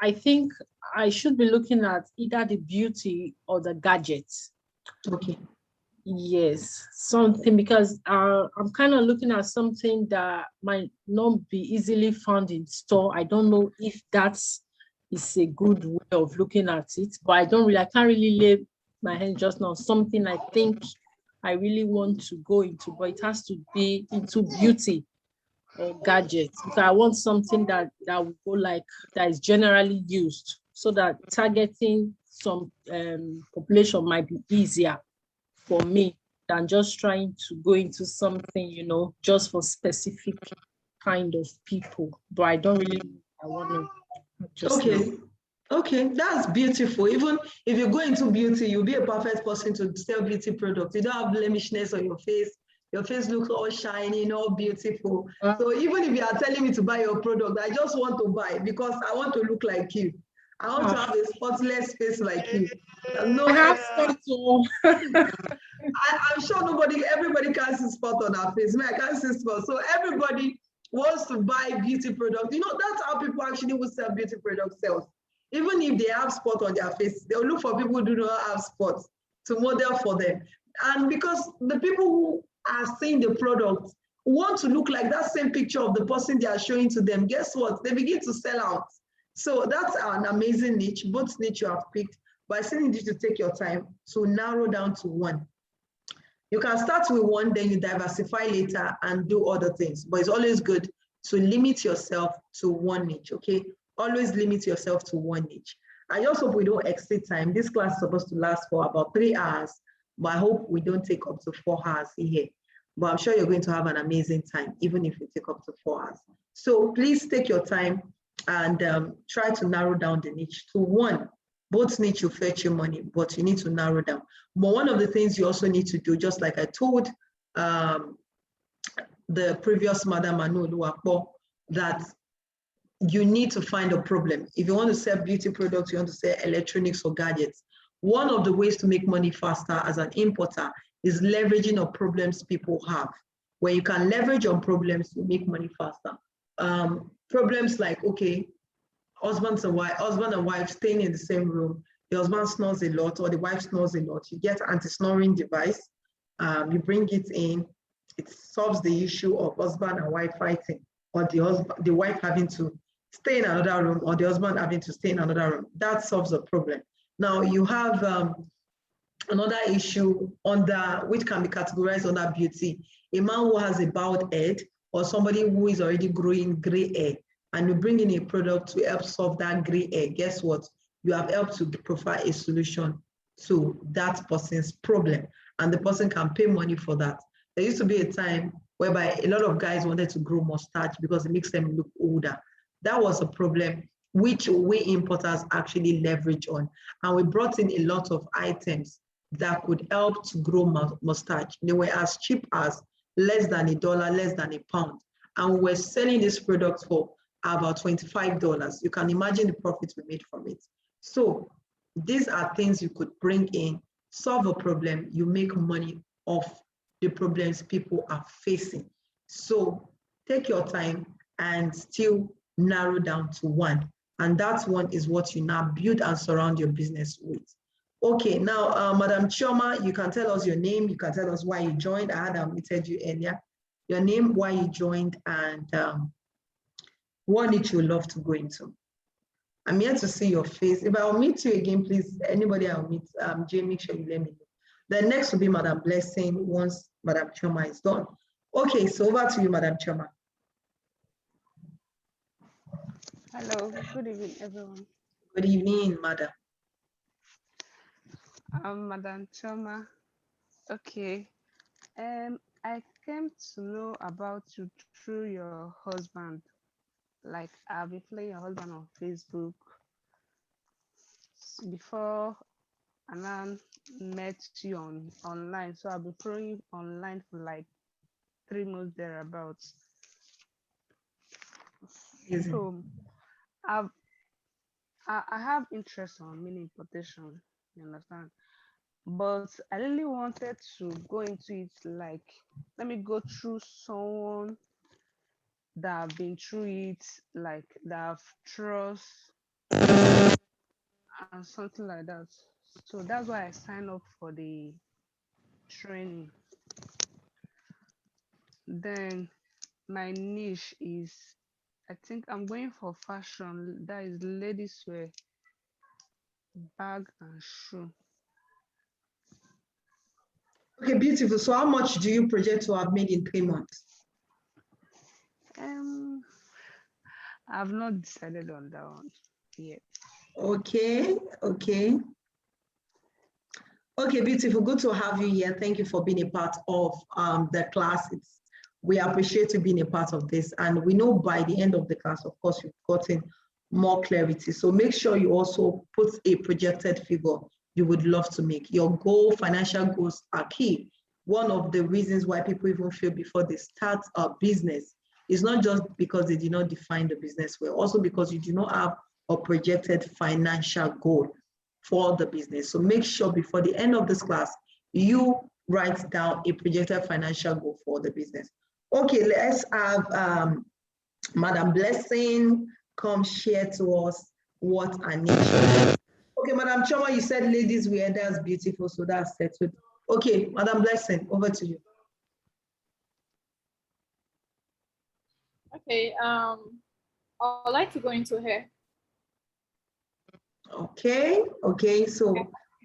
I think I should be looking at either the beauty or the gadgets. Okay. Yes, something, because I'm kind of looking at something that might not be easily found in store. I don't know if that's is a good way of looking at it, but I can't really lay my hand just now. Something I think I really want to go into, but it has to be into beauty or gadgets, because I want something that will go like that is generally used, so that targeting some population might be easier for me than just trying to go into something, just for specific kind of people. But I don't really, I want to just Okay. know. Okay, that's beautiful. Even if you go into beauty, you'll be a perfect person to sell beauty products. You don't have blemishness on your face looks all shiny, all beautiful. So even if you are telling me to buy your product, I just want to buy because I want to look like you. I want to have a spotless face like you. No, I have spots. I'm sure everybody can see spot on our face. I can't see spot. So everybody wants to buy beauty products. That's how people actually will sell beauty product sales. Even if they have spot on their face, they'll look for people who do not have spots to model for them. And because the people who are seeing the product want to look like that same picture of the person they are showing to them, guess what? They begin to sell out. So that's an amazing niche, both niche you have picked, but I still need you to take your time to narrow down to one. You can start with one, then you diversify later and do other things. But it's always good to limit yourself to one niche, okay? Always limit yourself to one niche. I just hope we don't exceed time. This class is supposed to last for about 3 hours, but I hope we don't take up to 4 hours here. But I'm sure you're going to have an amazing time, even if you take up to 4 hours. So please take your time and try to narrow down the niche to one. Both need to fetch you money, but you need to narrow down. But one of the things you also need to do, just like I told the previous Madam Anu Oluwapo, that you need to find a problem. If you want to sell beauty products, you want to sell electronics or gadgets, one of the ways to make money faster as an importer is leveraging on problems people have. When you can leverage on problems, you make money faster. Problems like, okay, husband and wife staying in the same room, the husband snores a lot or the wife snores a lot, you get anti-snoring device, you bring it in, it solves the issue of husband and wife fighting, or the wife having to stay in another room or the husband having to stay in another room. That solves the problem. Now you have another issue which can be categorized under beauty. A man who has a bald head or somebody who is already growing gray hair, and you bring in a product to help solve that gray hair, guess what? You have helped to provide a solution to that person's problem, and the person can pay money for that. There used to be a time whereby a lot of guys wanted to grow mustache because it makes them look older. That was a problem which we importers actually leverage on. And we brought in a lot of items that could help to grow mustache. They were as cheap as less than $1, less than £1. And we were selling this product for about $25. You can imagine the profit we made from it. So these are things you could bring in, solve a problem, you make money off the problems people are facing. So take your time and still narrow down to one. And that one is what you now build and surround your business with. Okay, now, Madam Chioma, you can tell us your name, you can tell us why you joined. I had admitted you earlier. Your name, why you joined, and what niche you would love to go into. I'm here to see your face. If I'll meet you again, please, anybody I'll meet, Jay, make sure you let me know. The next will be Madam Blessing once Madam Chioma is done. Okay, so over to you, Madam Chioma. Hello, good evening, everyone. Good evening, Madam. I'm Madam Choma. Okay. I came to know about you through your husband. Like I've been following your husband on Facebook before, and I met you online. So I've been following you online for like 3 months thereabouts. Amazing. So I've I have interest on mini importation, you understand? But I really wanted to go into it like, let me go through someone that have been through it, like that have trust and something like that. So that's why I signed up for the training. Then my niche is, I think I'm going for fashion, that is ladies wear, bag and shoe. Okay, beautiful. So how much do you project to have made in 3 months? Um, I've not decided on that one yet. Okay, okay. Okay, beautiful. Good to have you here. Thank you for being a part of the class. We appreciate you being a part of this. And we know by the end of the class, of course, you've gotten more clarity. So make sure you also put a projected figure you would love to make. Your goal, financial goals are key. One of the reasons why people even fail before they start a business is not just because they did not define the business well, also because you do not have a projected financial goal for the business. So make sure before the end of this class, you write down a projected financial goal for the business. Okay, let's have Madam Blessing come share to us what her niche is. Okay, Madam Choma, you said ladies wear, that's beautiful, so that's settled. Okay, Madam Blessing, over to you. Okay, I'd like to go into hair. Okay, okay, so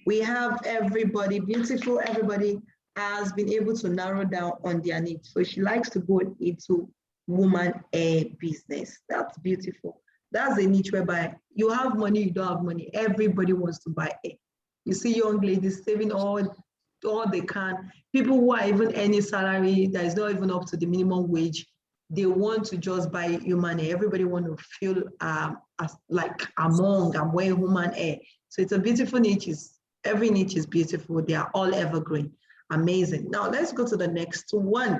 we have everybody, beautiful, everybody has been able to narrow down on their needs. So she likes to go into woman hair business. That's beautiful. That's a niche whereby you have money, you don't have money. Everybody wants to buy hair. You see young ladies saving all they can. People who are even earning salary that is not even up to the minimum wage, they want to just buy human hair. Everybody want to feel like among and wearing human hair. So it's a beautiful niche. Every niche is beautiful. They are all evergreen. Amazing. Now let's go to the next one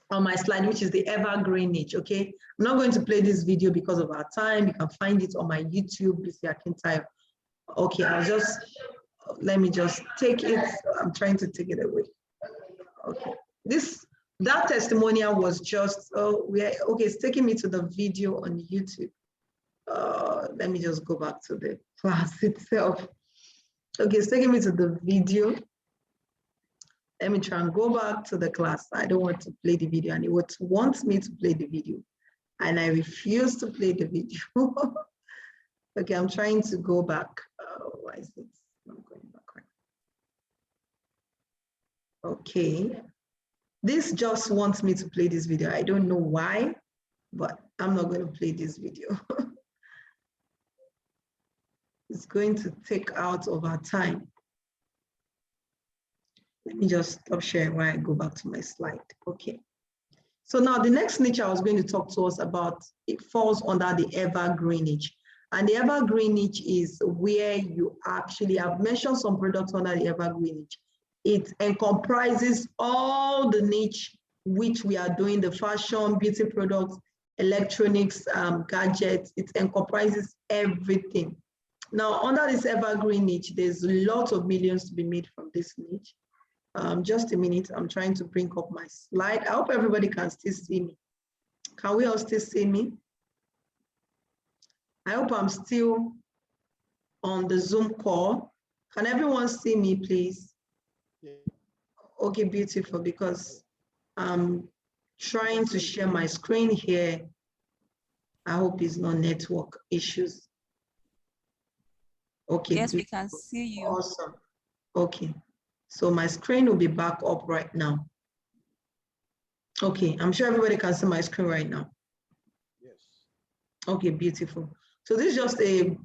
on my slide, which is the evergreen niche. Okay, I'm not going to play this video because of our time. You can find it on my YouTube, BC Akintayo. Okay, let me just take it. I'm trying to take it away. Okay, that testimonial was just, okay, it's taking me to the video on YouTube. Let me just go back to the class itself. Okay, it's taking me to the video. Let me try and go back to the class. I don't want to play the video, and it wants me to play the video, and I refuse to play the video. Okay, I'm trying to go back. Why is it not going back? Okay, this just wants me to play this video. I don't know why, but I'm not going to play this video. It's going to take out of our time. Let me just stop sharing while I go back to my slide. Okay. So now the next niche I was going to talk to us about, it falls under the evergreen niche. And the evergreen niche is where you actually have mentioned some products under the evergreen niche. It encompasses all the niche which we are doing, the fashion, beauty products, electronics, gadgets. It encompasses everything. Now, under this evergreen niche, there's lots of millions to be made from this niche. Just a minute, I'm trying to bring up my slide. I hope everybody can still see me. Can we all still see me? I hope I'm still on the Zoom call. Can everyone see me, please? Yeah. Okay, beautiful, because I'm trying to share my screen here. I hope it's not network issues. Okay. Yes, we can see you. Awesome. Okay. So my screen will be back up right now. Okay, I'm sure everybody can see my screen right now. Yes. Okay, beautiful. So this is just a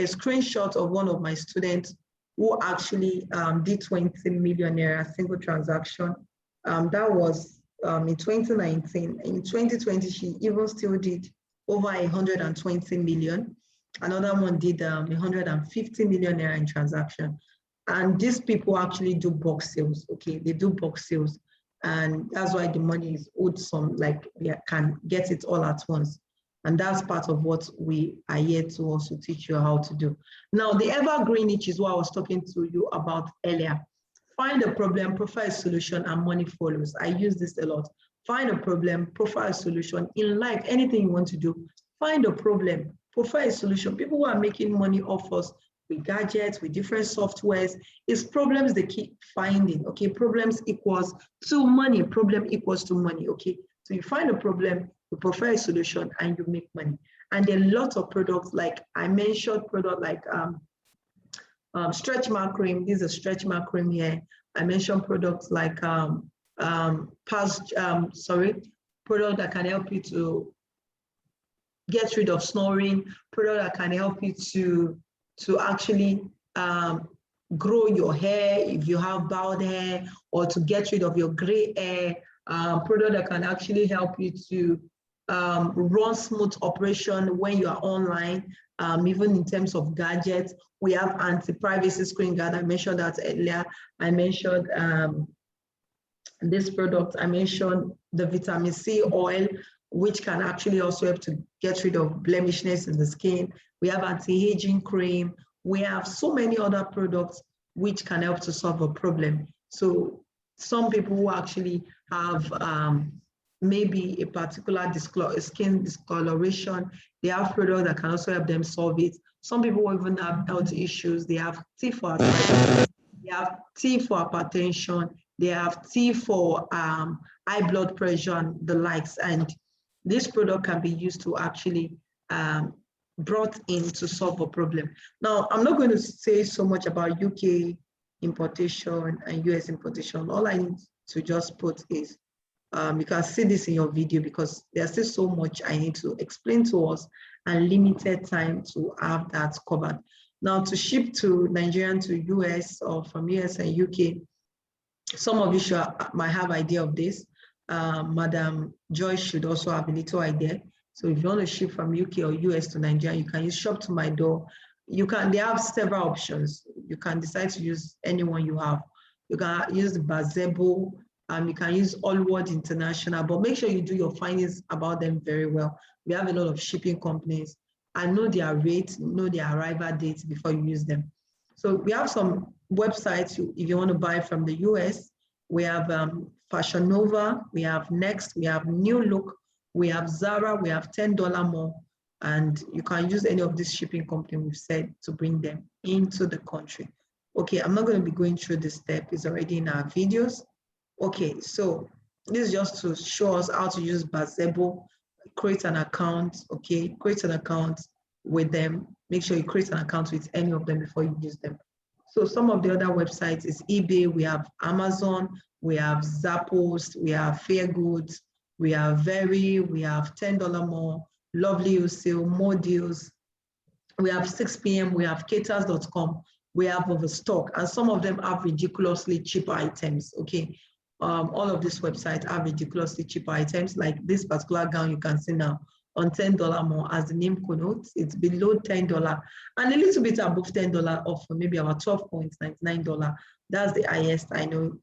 screenshot of one of my students who actually did 20 million naira single transaction. That was in 2019. In 2020, she even still did over 120 million. Another one did 150 million naira in transaction. And these people actually do bulk sales, okay? They do bulk sales. And that's why the money is owed some, like they can get it all at once. And that's part of what we are here to also teach you how to do. Now, the evergreen niche is what I was talking to you about earlier. Find a problem, profile a solution, and money follows. I use this a lot. Find a problem, profile a solution. In life, anything you want to do, find a problem, profile a solution. People who are making money off us with gadgets, with different softwares, it's problems they keep finding, okay? Problems equals to money, problem equals to money, okay? So you find a problem, you profile a solution, and you make money. And there are lots of products, like I mentioned, product like stretch mark cream. This is a stretch mark cream here. I mentioned products like product that can help you to get rid of snoring, product that can help you to actually grow your hair if you have bald hair, or to get rid of your gray hair, product that can actually help you to run smooth operation when you are online, even in terms of gadgets. We have anti-privacy screen guard. I mentioned that earlier. I mentioned this product. I mentioned the vitamin C oil, which can actually also help to get rid of blemishness in the skin. We have anti-aging cream. We have so many other products which can help to solve a problem. So some people who actually have maybe a particular skin discoloration, they have products that can also help them solve it. Some people who even have health issues, they have tea for arthritis, they have tea for hypertension, they have tea for high blood pressure and the likes. And this product can be used to actually brought in to solve a problem. Now, I'm not going to say so much about UK importation and US importation. All I need to just put is, you can see this in your video, because there's still so much I need to explain to us and limited time to have that covered. Now, to ship to Nigeria to US, or from US and UK, some of you might have idea of this. Madam Joyce should also have a little idea. So if you want to ship from UK or US to Nigeria, you can use Shop to My Door. They have several options. You can decide to use anyone you have. You can use the Bazebo, you can use Allward International, but make sure you do your findings about them very well. We have a lot of shipping companies, and know their rates, know their arrival dates before you use them. So we have some websites if you want to buy from the US. We have Fashion Nova, we have Next, we have New Look, we have Zara, we have $10 more, and you can use any of these shipping companies we've said to bring them into the country. Okay, I'm not going to be going through this step, it's already in our videos. Okay, so this is just to show us how to use Bazebo. Create an account, okay? Create an account with them. Make sure you create an account with any of them before you use them. So some of the other websites is eBay, we have Amazon, we have Zappos, we have Fair Goods, we have Very, we have $10 more, Lovely Wholesale, More Deals. We have 6 p.m., we have Caters.com, we have Overstock, and some of them have ridiculously cheap items, okay? All of these websites have ridiculously cheap items, like this particular gown you can see now on $10 more, as the name connotes. It's below $10 and a little bit above $10 off, for maybe about $12.99. That's the highest I know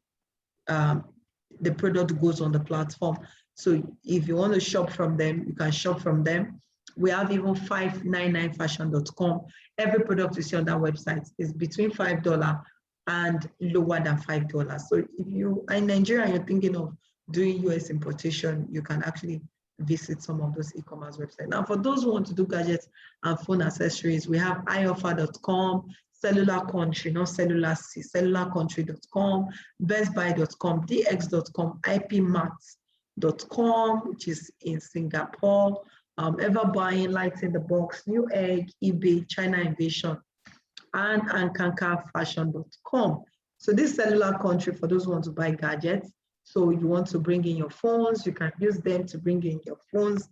the product goes on the platform. So if you want to shop from them, you can shop from them. We have even 599fashion.com. Every product you see on that website is between $5 and lower than $5. So if you are in Nigeria and you're thinking of doing US importation, you can actually visit some of those e-commerce websites. Now, for those who want to do gadgets and phone accessories, we have ioffer.com, Cellular Country, not Cellular C, cellularcountry.com, bestbuy.com, dx.com, ipmart.com, which is in Singapore, Everbuying, Lights in the Box, New Egg, eBay, China Invasion, and ankankafashion.com. So this Cellular Country, for those who want to buy gadgets, so you want to bring in your phones, you can use them to bring in your phones.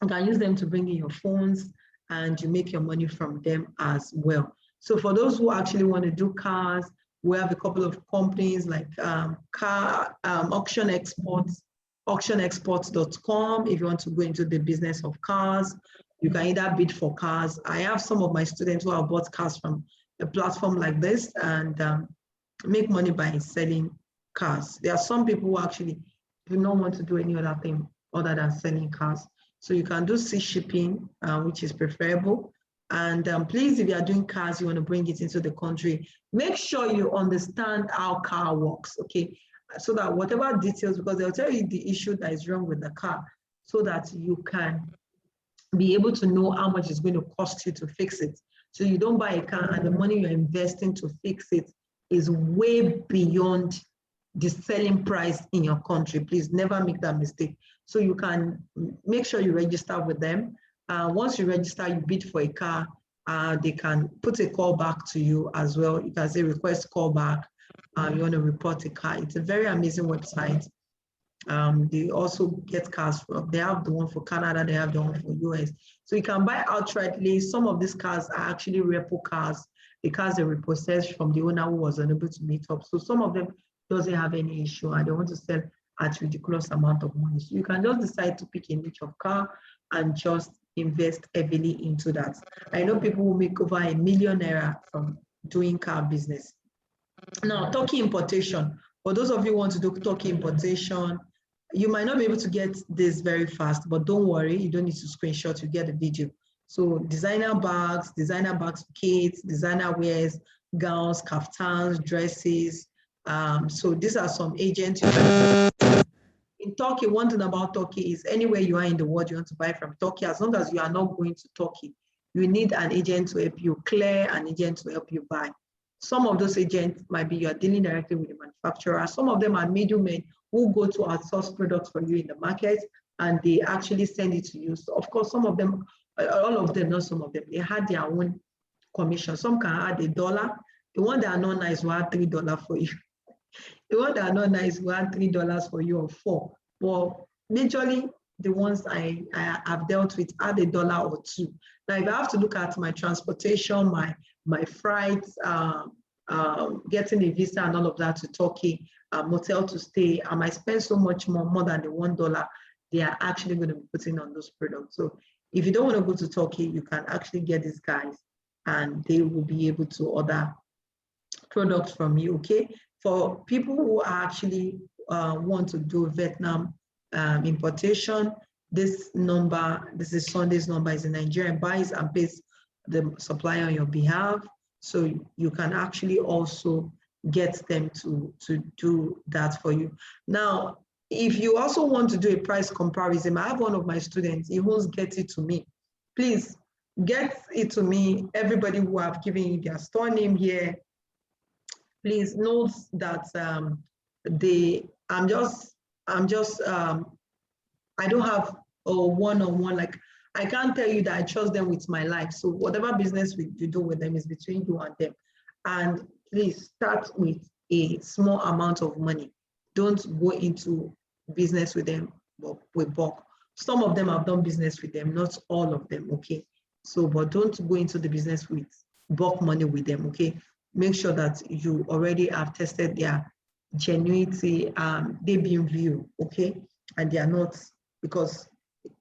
You can use them to bring in your phones, and you make your money from them as well. So for those who actually want to do cars, we have a couple of companies like Auction Exports, auctionexports.com. If you want to go into the business of cars, you can either bid for cars. I have some of my students who have bought cars from a platform like this and make money by selling cars. There are some people who actually do not want to do any other thing other than selling cars. So you can do sea shipping, which is preferable. And please, if you are doing cars, you want to bring it into the country, make sure you understand how car works, okay? So that whatever details, because they'll tell you the issue that is wrong with the car, so that you can be able to know how much it's going to cost you to fix it. So you don't buy a car and the money you're investing to fix it is way beyond the selling price in your country. Please never make that mistake. So you can make sure you register with them. Once you register, you bid for a car, they can put a call back to you as well. You can say request call back. You want to report a car. It's a very amazing website. They also get cars from, they have the one for Canada, they have the one for US. So you can buy outrightly. Some of these cars are actually repo cars, the cars they repossessed from the owner who was unable to meet up. So some of them doesn't have any issue and they want to sell at ridiculous amount of money. So you can just decide to pick a niche of car and just invest heavily into that. I know people who make over $1 million from doing car business. Now, Turkey importation. For those of you who want to do Turkey importation, you might not be able to get this very fast, but don't worry, you don't need to screenshot, you get a video. So designer bags kits, designer wears, gowns, kaftans, dresses. So these are some agents. In Turkey, one thing about Turkey is anywhere you are in the world, you want to buy from Turkey, as long as you are not going to Turkey, you need an agent to help you clear, an agent to help you buy. Some of those agents might be you are dealing directly with the manufacturer. Some of them are middlemen who go to outsource products for you in the market and they actually send it to you. So of course, some of them, all of them, not some of them, they had their own commission. Some can add $1. The one that are not nice will add $3 for you. The one that are not nice will add $3 for you or $4. But majorly, the ones I have dealt with add $1 or $2. Now, if I have to look at my transportation, my flights, getting a visa and all of that to Turkey, motel to stay, I might spend so much more than the $1 they are actually going to be putting on those products. So if you don't want to go to Turkey, you can actually get these guys and they will be able to order products from you, okay? For people who actually want to do Vietnam importation, this is Sunday's number, is a Nigerian, buys and pays the supplier on your behalf. So you can actually also get them to do that for you. Now, if you also want to do a price comparison, I have one of my students, he won't get it to me. Please get it to me. Everybody who have given you their store name here, please note that I don't have a one-on-one, like I can't tell you that I trust them with my life. So whatever business you do with them is between you and them. And please start with a small amount of money. Don't go into business with them with bulk. Some of them have done business with them, not all of them, okay? So, but don't go into the business with bulk money with them, okay? Make sure that you already have tested their genuinity, they being real, okay? And they are not, because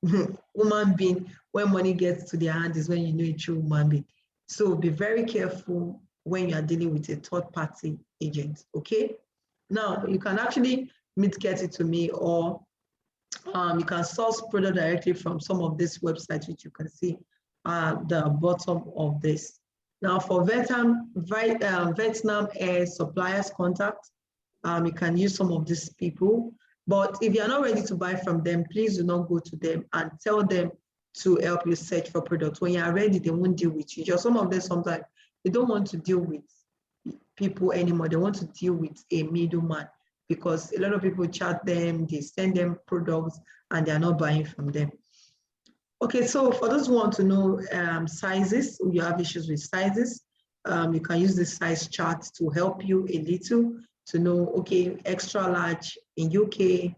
human being, when money gets to their hand is when you know a true human being. So be very careful when you are dealing with a third party agent, okay? Now, you can actually get it to me, or you can source product directly from some of these websites, which you can see at the bottom of this. Now, for Vietnam Air suppliers contact, you can use some of these people. But if you're not ready to buy from them, please do not go to them and tell them to help you search for products. When you are ready, they won't deal with you. Just some of them, sometimes they don't want to deal with people anymore. They want to deal with a middleman, because a lot of people chat them, they send them products, and they're not buying from them. Okay, so for those who want to know sizes, you have issues with sizes, you can use this size chart to help you a little to know, okay, extra large in UK,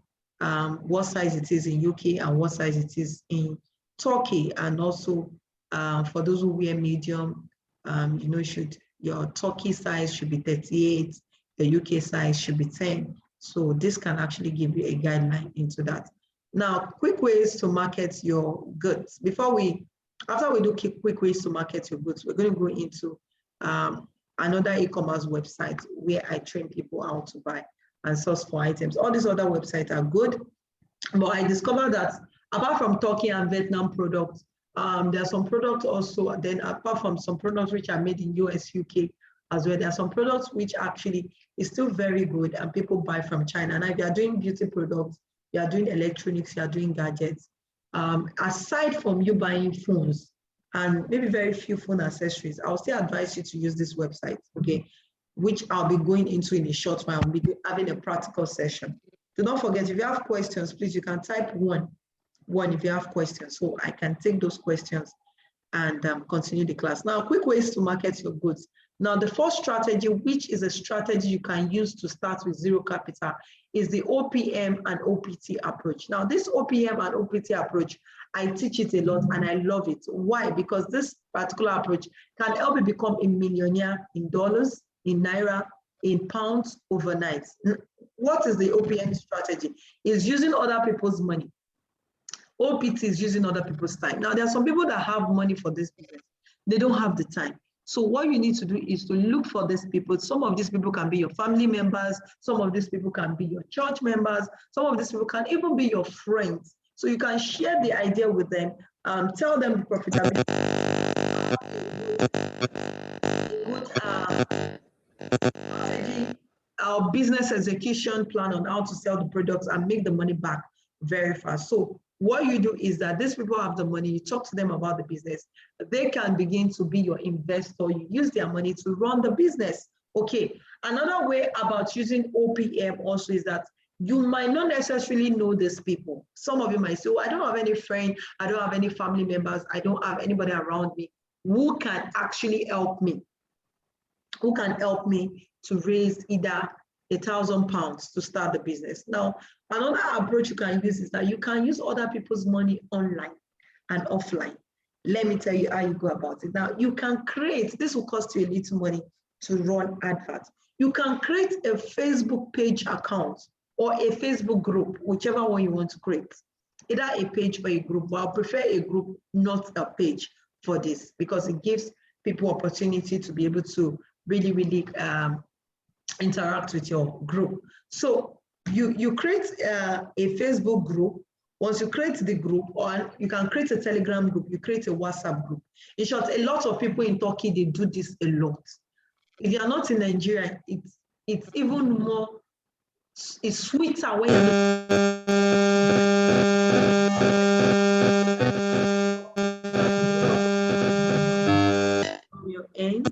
what size it is in UK and what size it is in Turkey. And also for those who wear medium, you know, your Turkey size should be 38, the UK size should be 10. So this can actually give you a guideline into that. Now, quick ways to market your goods. After we do quick ways to market your goods, we're going to go into another e-commerce website where I train people how to buy and source for items. All these other websites are good, but I discovered that Apart from Turkey and Vietnam products, there are some products also, then apart from some products which are made in US, UK as well, there are some products which actually is still very good and people buy from China. Now, if you are doing beauty products, you are doing electronics, you are doing gadgets, aside from you buying phones and maybe very few phone accessories, I'll still advise you to use this website, okay, which I'll be going into in a short while. I'll be having a practical session. Do not forget, if you have questions, please, you can type one if you have questions, so I can take those questions and continue the class. Now, quick ways to market your goods. Now, the first strategy, which is a strategy you can use to start with zero capital, is the OPM and OPT approach. Now, this OPM and OPT approach, I teach it a lot and I love it. Why? Because this particular approach can help you become a millionaire in dollars, in naira, in pounds overnight. What is the OPM strategy? It's using other people's money. OPT is using other people's time. Now, there are some people that have money for this business. They don't have the time. So what you need to do is to look for these people. Some of these people can be your family members. Some of these people can be your church members. Some of these people can even be your friends. So you can share the idea with them, tell them the profitability, good our business execution plan on how to sell the products and make the money back very fast. So what you do is that these people have the money, you talk to them about the business, they can begin to be your investor, you use their money to run the business. Okay, another way about using OPM also is that you might not necessarily know these people. Some of you might say, oh, I don't have any friend, I don't have any family members, I don't have anybody around me who can actually help me, who can help me to raise either £1,000 to start the business. Now, another approach you can use is that you can use other people's money online and offline. Let me tell you how you go about it. Now, you can create, this will cost you a little money to run adverts. You can create a Facebook page account or a Facebook group, whichever one you want to create, either a page or a group. But I prefer a group, not a page for this, because it gives people opportunity to be able to really interact with your group. So you create a Facebook group. Once you create the group, or you can create a Telegram group, you create a WhatsApp group. In short, a lot of people in Turkey, they do this a lot. If you are not in Nigeria, it's even more, it's sweeter when from your end.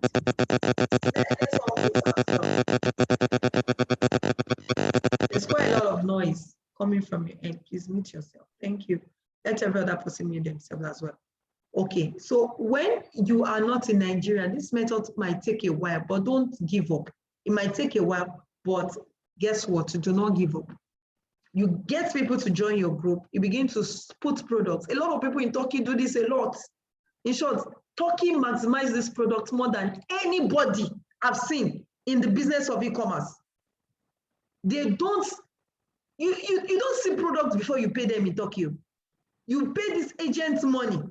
There's quite a lot of noise coming from your end. Please mute yourself. Thank you. Let every other person mute themselves as well. Okay, so when you are not in Nigeria, this method might take a while, but don't give up. It might take a while, but guess what? Do not give up. You get people to join your group. You begin to put products. A lot of people in Turkey do this a lot. In short, Turkey maximizes this product more than anybody I've seen in the business of e-commerce. They don't, you don't see products before you pay them in Turkey. You pay this agent's money,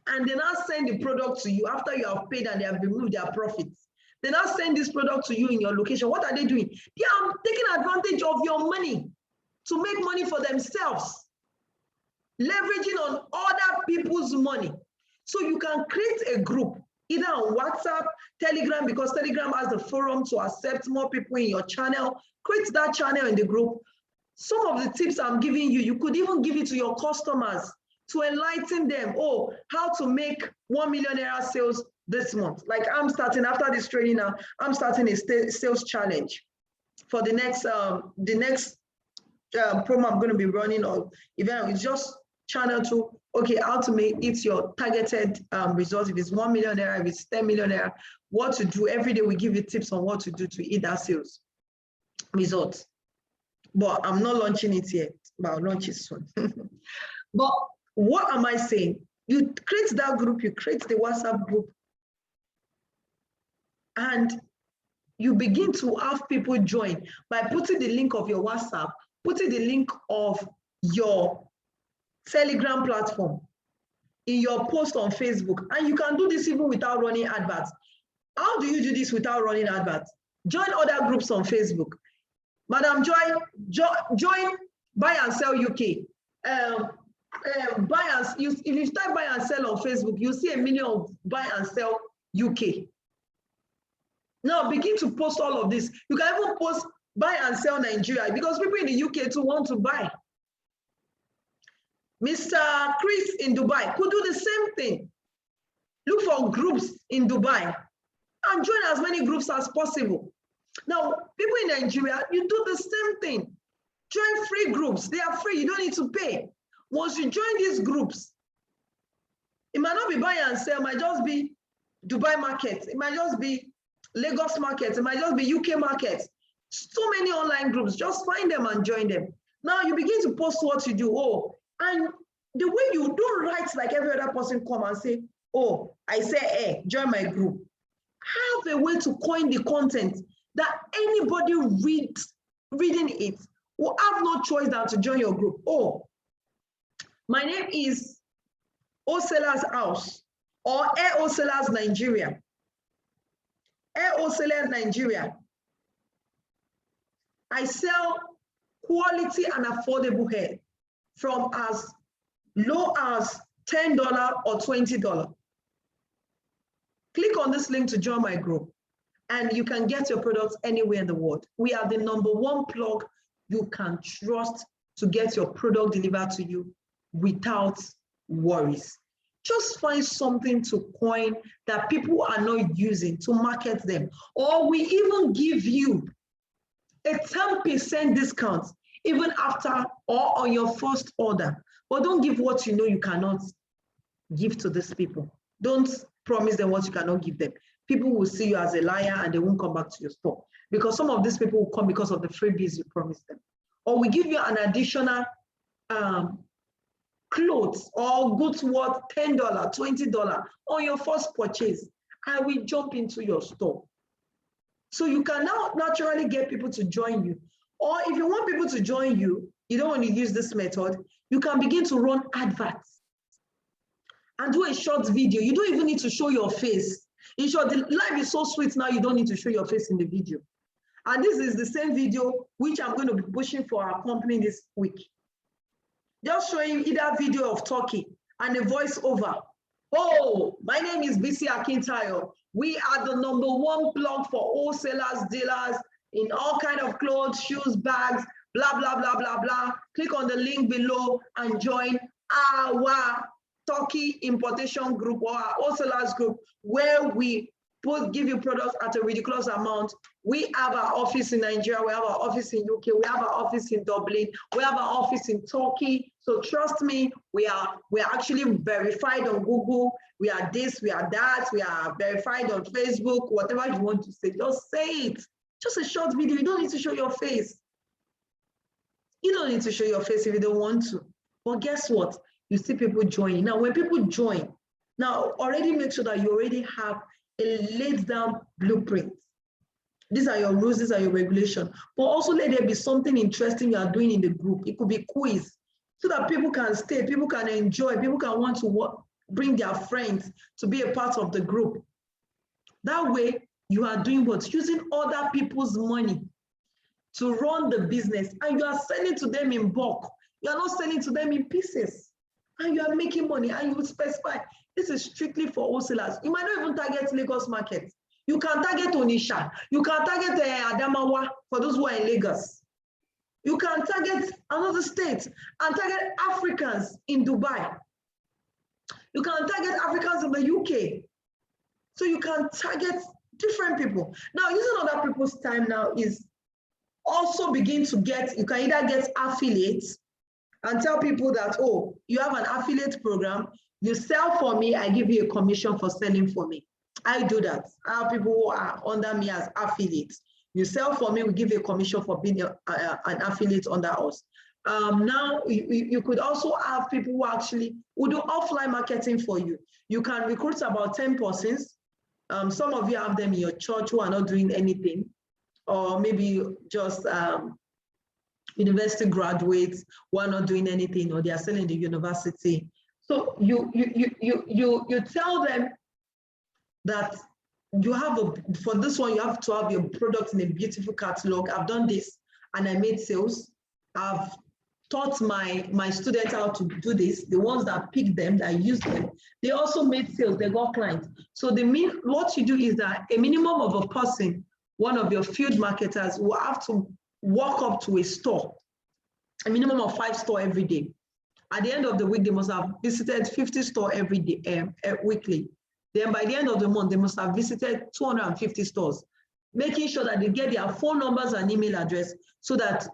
and they now send the product to you after you have paid and they have removed their profits. They now send this product to you in your location. What are they doing? They are taking advantage of your money to make money for themselves, leveraging on other people's money. So you can create a group, either on WhatsApp, Telegram, because Telegram has the forum to accept more people in your channel. Create that channel in the group. Some of the tips I'm giving you, you could even give it to your customers to enlighten them. Oh, how to make 1 million naira sales this month. Like I'm starting, after this training now, I'm starting a sales challenge for the next promo I'm going to be running or event. It's just channel to, okay, how to make it your targeted results. If it's 1 million naira, if it's 10 million naira, what to do. Every day we give you tips on what to do to hit that sales results. But I'm not launching it yet, but I'll launch it soon. But what am I saying? You create that group, you create the WhatsApp group, and you begin to have people join by putting the link of your WhatsApp, putting the link of your Telegram platform in your post on Facebook. And you can do this even without running adverts. How do you do this without running adverts? Join other groups on Facebook. Madam Joy, join Buy and Sell UK. buy and if you type buy and sell on Facebook, you see a million of buy and sell UK. Now begin to post all of this. You can even post buy and sell Nigeria because people in the UK too want to buy. Mr. Chris in Dubai could do the same thing. Look for groups in Dubai and join as many groups as possible. Now, people in Nigeria, you do the same thing. Join free groups. They are free. You don't need to pay. Once you join these groups, it might not be buy and sell. It might just be Dubai market. It might just be Lagos market. It might just be UK market. So many online groups. Just find them and join them. Now you begin to post what you do. Oh, and the way you don't write like every other person come and say, oh, I say, hey, join my group. Have a way to coin the content that anybody reading it will have no choice than to join your group. Oh, my name is Wholesalers House or Air Wholesalers Nigeria. Air Wholesalers Nigeria. I sell quality and affordable hair from as low as $10 or $20. Click on this link to join my group and you can get your products anywhere in the world. We are the #1 plug you can trust to get your product delivered to you without worries. Just find something to coin that people are not using to market them. Or we even give you a 10% discount even after or on your first order. But don't give what you know you cannot give to these people. Don't promise them what you cannot give them. People will see you as a liar and they won't come back to your store because some of these people will come because of the freebies you promised them. Or we give you an additional clothes or goods worth $10, $20 on your first purchase. I will jump into your store. So you can now naturally get people to join you. Or if you want people to join you, you don't want to use this method, you can begin to run adverts and do a short video. You don't even need to show your face. In short, the life is so sweet now, you don't need to show your face in the video. And this is the same video which I'm going to be pushing for our company this week. Just showing either video of Turkey and a voiceover. Oh, my name is BC Akintayo. We are the #1 blog for wholesalers, dealers in all kinds of clothes, shoes, bags, blah, blah, blah, blah, blah. Click on the link below and join our Turkey importation group or our wholesalers group where we give you products at a ridiculous amount. We have our office in Nigeria, we have our office in UK, we have our office in Dublin, we have our office in Turkey. So trust me, we are actually verified on Google. We are this, we are that, we are verified on Facebook, whatever you want to say, just say it. Just a short video, you don't need to show your face. You don't need to show your face if you don't want to. But guess what? You see people join. Now, when people join, now already make sure that you already have a laid down blueprint. These are your rules, these are your regulations. But also let there be something interesting you are doing in the group. It could be quiz, so that people can stay, people can enjoy, people can want to bring their friends to be a part of the group. That way, you are doing what? Using other people's money to run the business, and you are selling to them in bulk. You are not selling to them in pieces. And you are making money, and you will specify, this is strictly for wholesalers. You might not even target Lagos market. You can target Onisha. You can target Adamawa for those who are in Lagos. You can target another state and target Africans in Dubai. You can target Africans in the UK. So you can target different people. Now, using other people's time now is also begin to get, you can either get affiliates and tell people that, oh, you have an affiliate program, you sell for me, I give you a commission for selling for me. I do that. I have people who are under me as affiliates. You sell for me, we give you a commission for being an affiliate under us. Now, you could also have people who actually will do offline marketing for you. You can recruit about 10 persons. Some of you have them in your church who are not doing anything, or maybe just university graduates who are not doing anything, or they are selling the university. So you tell them that you have for this one, you have to have your product in a beautiful catalog. I've done this and I made sales. I've taught my students how to do this, the ones that picked them, that used them, they also made sales, they got clients. So what you do is that a minimum of a person, one of your field marketers, will have to walk up to a store, a minimum of 5 stores every day. At the end of the week, they must have visited 50 stores every day, weekly. Then by the end of the month, they must have visited 250 stores, making sure that they get their phone numbers and email address so that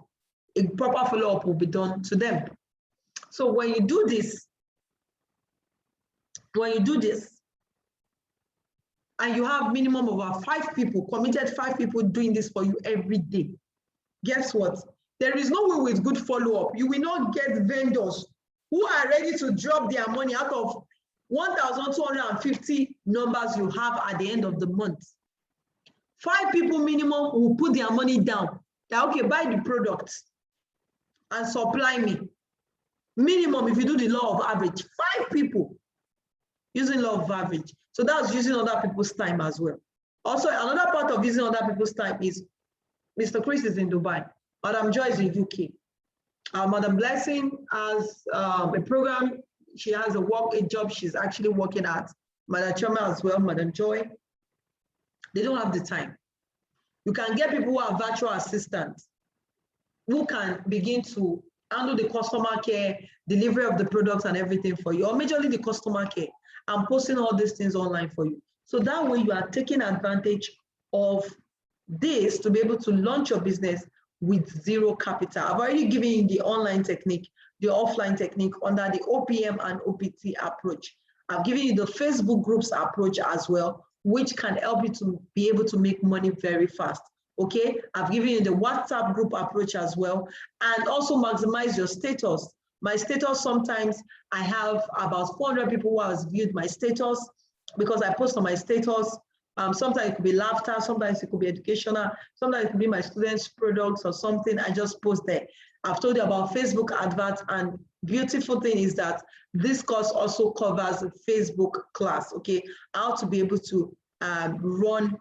a proper follow-up will be done to them. So when you do this, and you have minimum of 5 people, committed 5 people doing this for you every day, guess what? There is no way with good follow-up. You will not get vendors who are ready to drop their money out of 1,250 numbers you have at the end of the month. 5 people minimum will put their money down. That, okay, buy the product and supply me. Minimum, if you do the law of average, 5 people using law of average. So that's using other people's time as well. Also, another part of using other people's time is Mr. Chris is in Dubai. Madam Joy is in UK. Madam Blessing has a program. She has a job she's actually working at. Madam Choma as well, Madam Joy. They don't have the time. You can get people who are virtual assistants who can begin to handle the customer care, delivery of the products and everything for you, or majorly the customer care, and posting all these things online for you. So that way you are taking advantage of this to be able to launch your business with zero capital. I've already given you the online technique, the offline technique under the OPM and OPT approach. I've given you the Facebook groups approach as well, which can help you to be able to make money very fast. Okay, I've given you the WhatsApp group approach as well, and also maximize your status. My status, sometimes I have about 400 people who have viewed my status because I post on my status. Sometimes it could be laughter, sometimes it could be educational, sometimes it could be my students' products or something. I just post there. I've told you about Facebook adverts, and beautiful thing is that this course also covers a Facebook class, okay? How to be able to run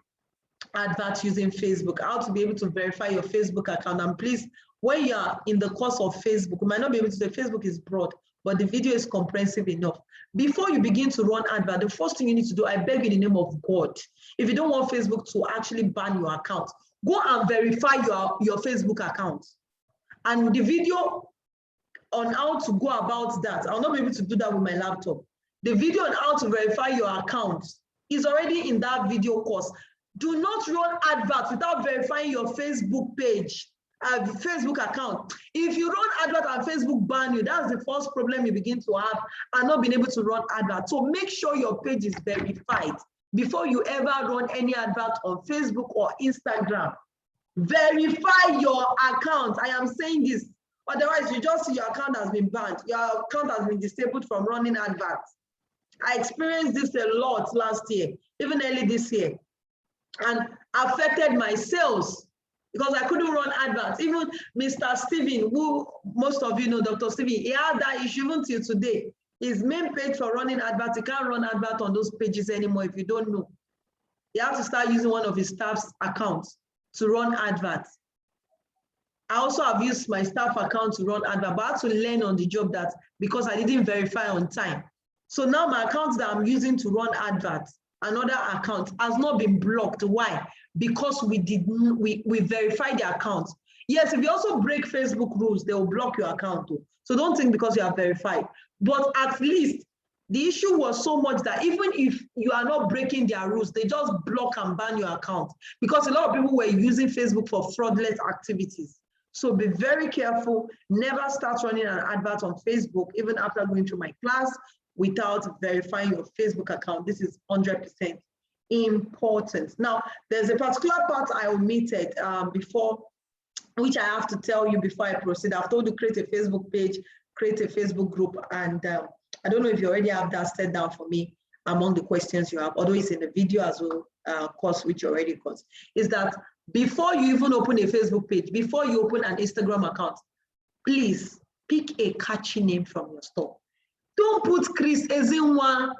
adverts using Facebook, how to be able to verify your Facebook account. And please, when you are in the course of Facebook, you might not be able to say Facebook is broad, but the video is comprehensive enough. Before you begin to run advert, the first thing you need to do, I beg you in the name of God, if you don't want Facebook to actually ban your account, go and verify your Facebook account. And the video on how to go about that, I'll not be able to do that with my laptop. The video on how to verify your account is already in that video course. Do not run adverts without verifying your Facebook page, Facebook account. If you run advert and Facebook ban you, that's the first problem you begin to have, and not being able to run advert. So make sure your page is verified before you ever run any advert on Facebook or Instagram. Verify your account. I am saying this. Otherwise, you just see your account has been banned. Your account has been disabled from running adverts. I experienced this a lot last year, even early this year, and affected my sales because I couldn't run adverts. Even Mr. Steven, who most of you know, Dr. Steven, he had that issue even till today. His main page for running adverts, he can't run adverts on those pages anymore if you don't know. He has to start using one of his staff's accounts to run adverts. I also have used my staff account to run adverts, but I had to learn on the job that because I didn't verify on time. So now my account that I'm using to run adverts, another account, has not been blocked. Why? Because we verified the account. Yes, if you also break Facebook rules, they will block your account too. So don't think because you are verified. But at least the issue was so much that even if you are not breaking their rules, they just block and ban your account because a lot of people were using Facebook for fraudulent activities. So be very careful. Never start running an advert on Facebook, even after going through my class, without verifying your Facebook account. This is 100% important. Now, there's a particular part I omitted before, which I have to tell you before I proceed. I've told you create a Facebook page, create a Facebook group, and I don't know if you already have that set down for me among the questions you have, although it's in the video as well, course which you already got, is that before you even open a Facebook page, before you open an Instagram account, please pick a catchy name from your store. Don't put Chris Ezinwa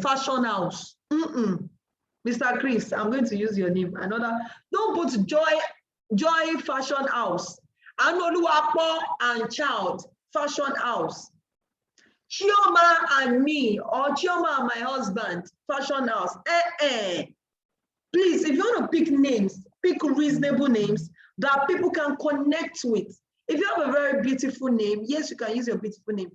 Fashion House. Mr. Chris, I'm going to use your name. Don't put Joy Fashion House. Anoluwapo and Child Fashion House. Chioma and me, or Chioma and my husband, Fashion House. Please, if you want to pick names, pick reasonable names that people can connect with. If you have a very beautiful name, yes, you can use your beautiful name.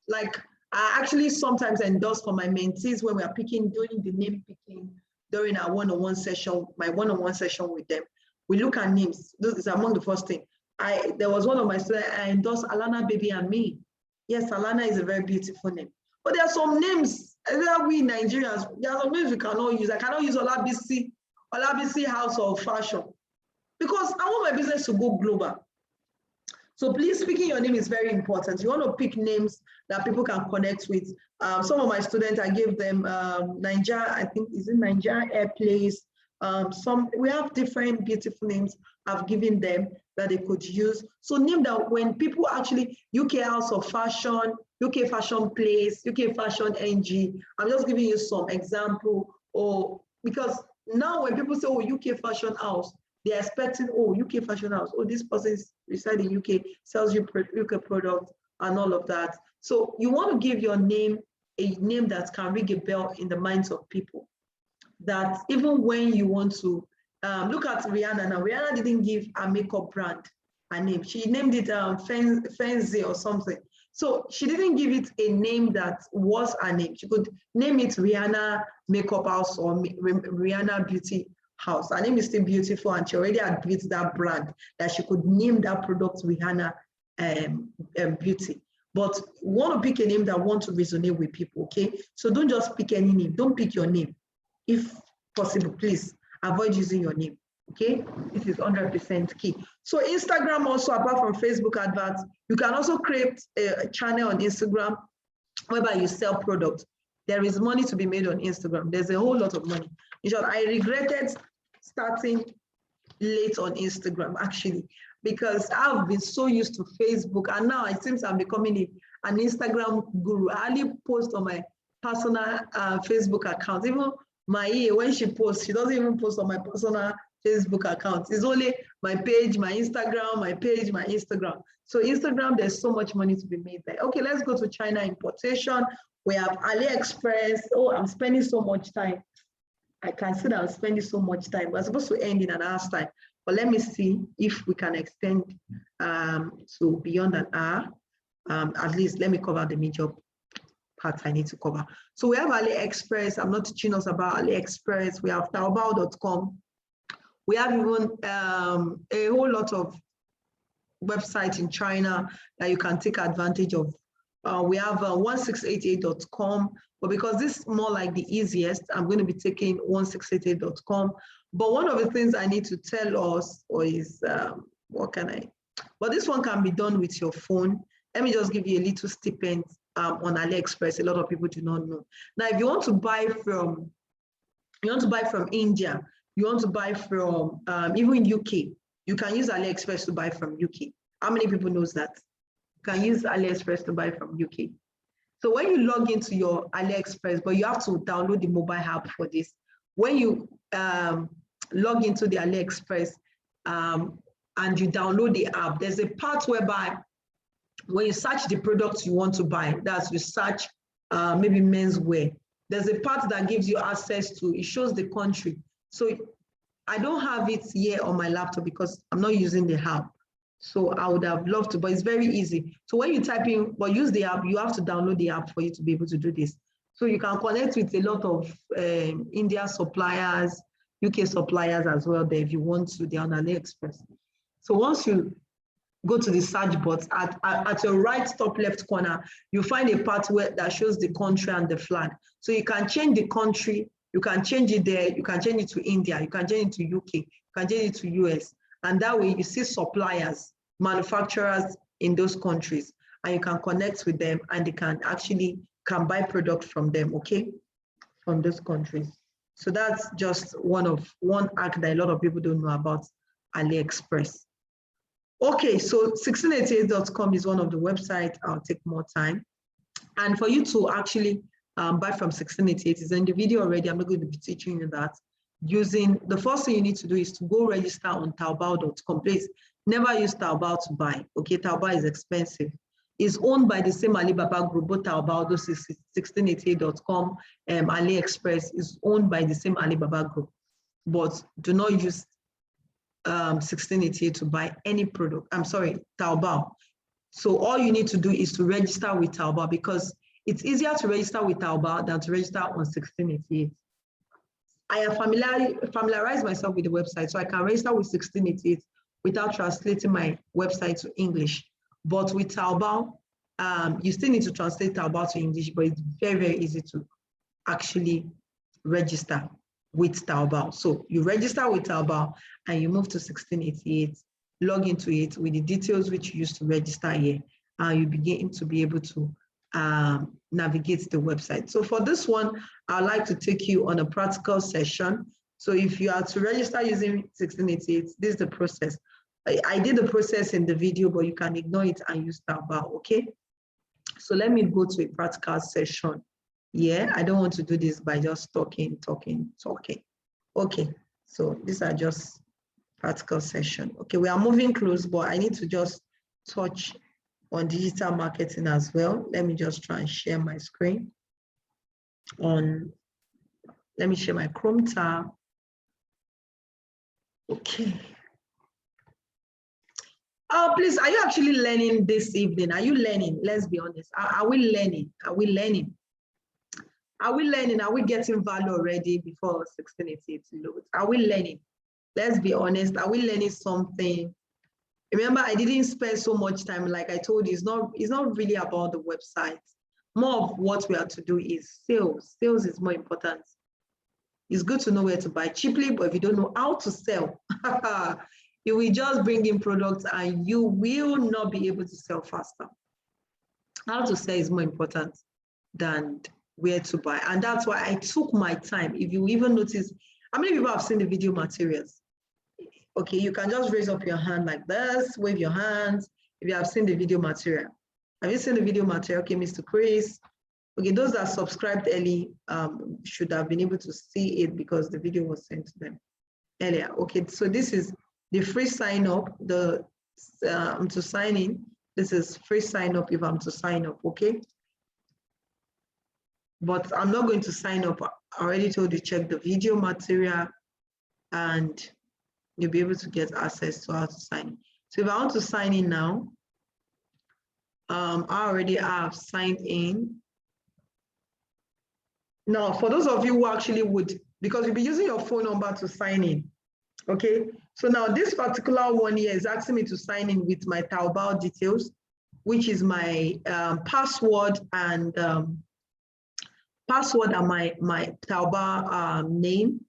Like I actually sometimes endorse for my mentees when we are doing the name picking during our one-on-one session, my one-on-one session with them. We look at names. This is among the first thing. There was one of my students, I endorsed Alana Baby and Me. Yes, Alana is a very beautiful name. But there are some names that we Nigerians, there are some names we cannot use. I cannot use Olabisi House of Fashion because I want my business to go global. So please, picking your name is very important. You want to pick names that people can connect with. Some of my students, I gave them Nigeria, I think, is it Nigeria Airplays? We have different beautiful names I've given them that they could use. So name that when people actually, UK House of Fashion, UK Fashion Place, UK Fashion NG, I'm just giving you some example, or because now when people say, oh, UK Fashion House, they're expecting, oh, UK Fashion House, oh, this person is residing in UK, sells you UK product and all of that. So you want to give your name a name that can ring a bell in the minds of people. That even when you want to, look at Rihanna now, Rihanna didn't give a makeup brand a name. She named it Fenzi or something. So she didn't give it a name that was a name. She could name it Rihanna Makeup House or Rihanna Beauty House. Her name is still beautiful and she already had built that brand that she could name that product Rihanna Beauty. But want to pick a name that wants to resonate with people, okay? So don't just pick any name. Don't pick your name. If possible, please avoid using your name, okay? This is 100% key. So Instagram also, apart from Facebook adverts, you can also create a channel on Instagram whereby you sell products. There is money to be made on Instagram. There's a whole lot of money. In short, I regretted starting late on Instagram, actually, because I've been so used to Facebook, and now it seems I'm becoming an Instagram guru. I only post on my personal Facebook account. Even my EA, when she posts, she doesn't even post on my personal Facebook account. It's only my page, my Instagram, my page, my Instagram. So Instagram, there's so much money to be made there. Okay, let's go to China importation. We have AliExpress. Oh, I'm spending so much time. I can see that I'm spending so much time. We're supposed to end in an hour's time. But let me see if we can extend to beyond an hour. At least let me cover the major parts I need to cover. So we have AliExpress. I'm not teaching us about AliExpress. We have Taobao.com. We have even a whole lot of websites in China that you can take advantage of. We have 1688.com, but because this is more like the easiest, I'm going to be taking 1688.com. But one of the things I need to tell us is, well, this one can be done with your phone. Let me just give you a little stipend on AliExpress. A lot of people do not know. Now, if you want to buy from, India, you want to buy from even UK, you can use AliExpress to buy from UK. How many people knows that? You can use AliExpress to buy from UK. So when you log into your AliExpress, but you have to download the mobile app for this. When you log into the AliExpress and you download the app, there's a part whereby when you search the products you want to buy, that's you search maybe menswear, there's a part that gives you access to, it shows the country. So I don't have it here on my laptop because I'm not using the app. So I would have loved to, but it's very easy. So when you type in, but use the app, you have to download the app for you to be able to do this. So you can connect with a lot of India suppliers, UK suppliers as well there if you want to, they're on AliExpress. So once you go to the search box, at your right top left corner, you find a part where that shows the country and the flag. So you can change the country, you can change it there, you can change it to India, you can change it to UK, you can change it to US. And that way you see suppliers, manufacturers in those countries, and you can connect with them and they can actually buy product from them, okay? From those countries. So that's just one hack that a lot of people don't know about AliExpress. Okay, so 1688.com is one of the websites. I'll take more time. And for you to actually buy from 1688, is in the video already. I'm not going to be teaching you that. The first thing you need to do is to go register on Taobao.com. Please Never use Taobao to buy. Okay, Taobao is expensive. It's owned by the same Alibaba group, both Taobao, 1688.com, AliExpress is owned by the same Alibaba group. But do not use 1688 to buy any product. I'm sorry, Taobao. So all you need to do is to register with Taobao, because it's easier to register with Taobao than to register on 1688. I have familiarized myself with the website, so I can register with 1688 without translating my website to English. But with Taobao, you still need to translate Taobao to English, but it's very, very easy to actually register with Taobao. So you register with Taobao and you move to 1688, log into it with the details which you used to register here, and you begin to be able to navigate the website. So for this one, I'd like to take you on a practical session. So if you are to register using 1688, this is the process. I did the process in the video, but you can ignore it and use Taobao, okay? So let me go to a practical session. Yeah, I don't want to do this by just talking. Okay, so these are just practical session. Okay, we are moving close, but I need to just touch on digital marketing as well. Let me just try and share my screen let me share my Chrome tab. Okay. Oh, please, are you actually learning this evening? Are you learning? Let's be honest. Are we learning? Are we learning? Are we learning? Are we getting value already before 1688 loads? Are we learning? Let's be honest. Are we learning something? Remember, I didn't spend so much time, like I told you, it's not really about the website. More of what we are to do is sales. Sales is more important. It's good to know where to buy cheaply, but if you don't know how to sell, you will just bring in products and you will not be able to sell faster. How to sell is more important than where to buy. And that's why I took my time. If you even notice, how many people have seen the video materials? Okay, you can just raise up your hand like this, wave your hands if you have seen the video material. Have you seen the video material? Okay, Mr. Chris. Okay, those that subscribed early should have been able to see it because the video was sent to them earlier. Okay, so this is the free sign up, to sign in. This is free sign up if I'm to sign up, okay? But I'm not going to sign up. I already told you, check the video material and you'll be able to get access to how to sign in. So if I want to sign in now, I already have signed in. Now, for those of you who actually would, because you'll be using your phone number to sign in, okay? So now this particular one here is asking me to sign in with my Taobao details, which is my password and my Taobao name.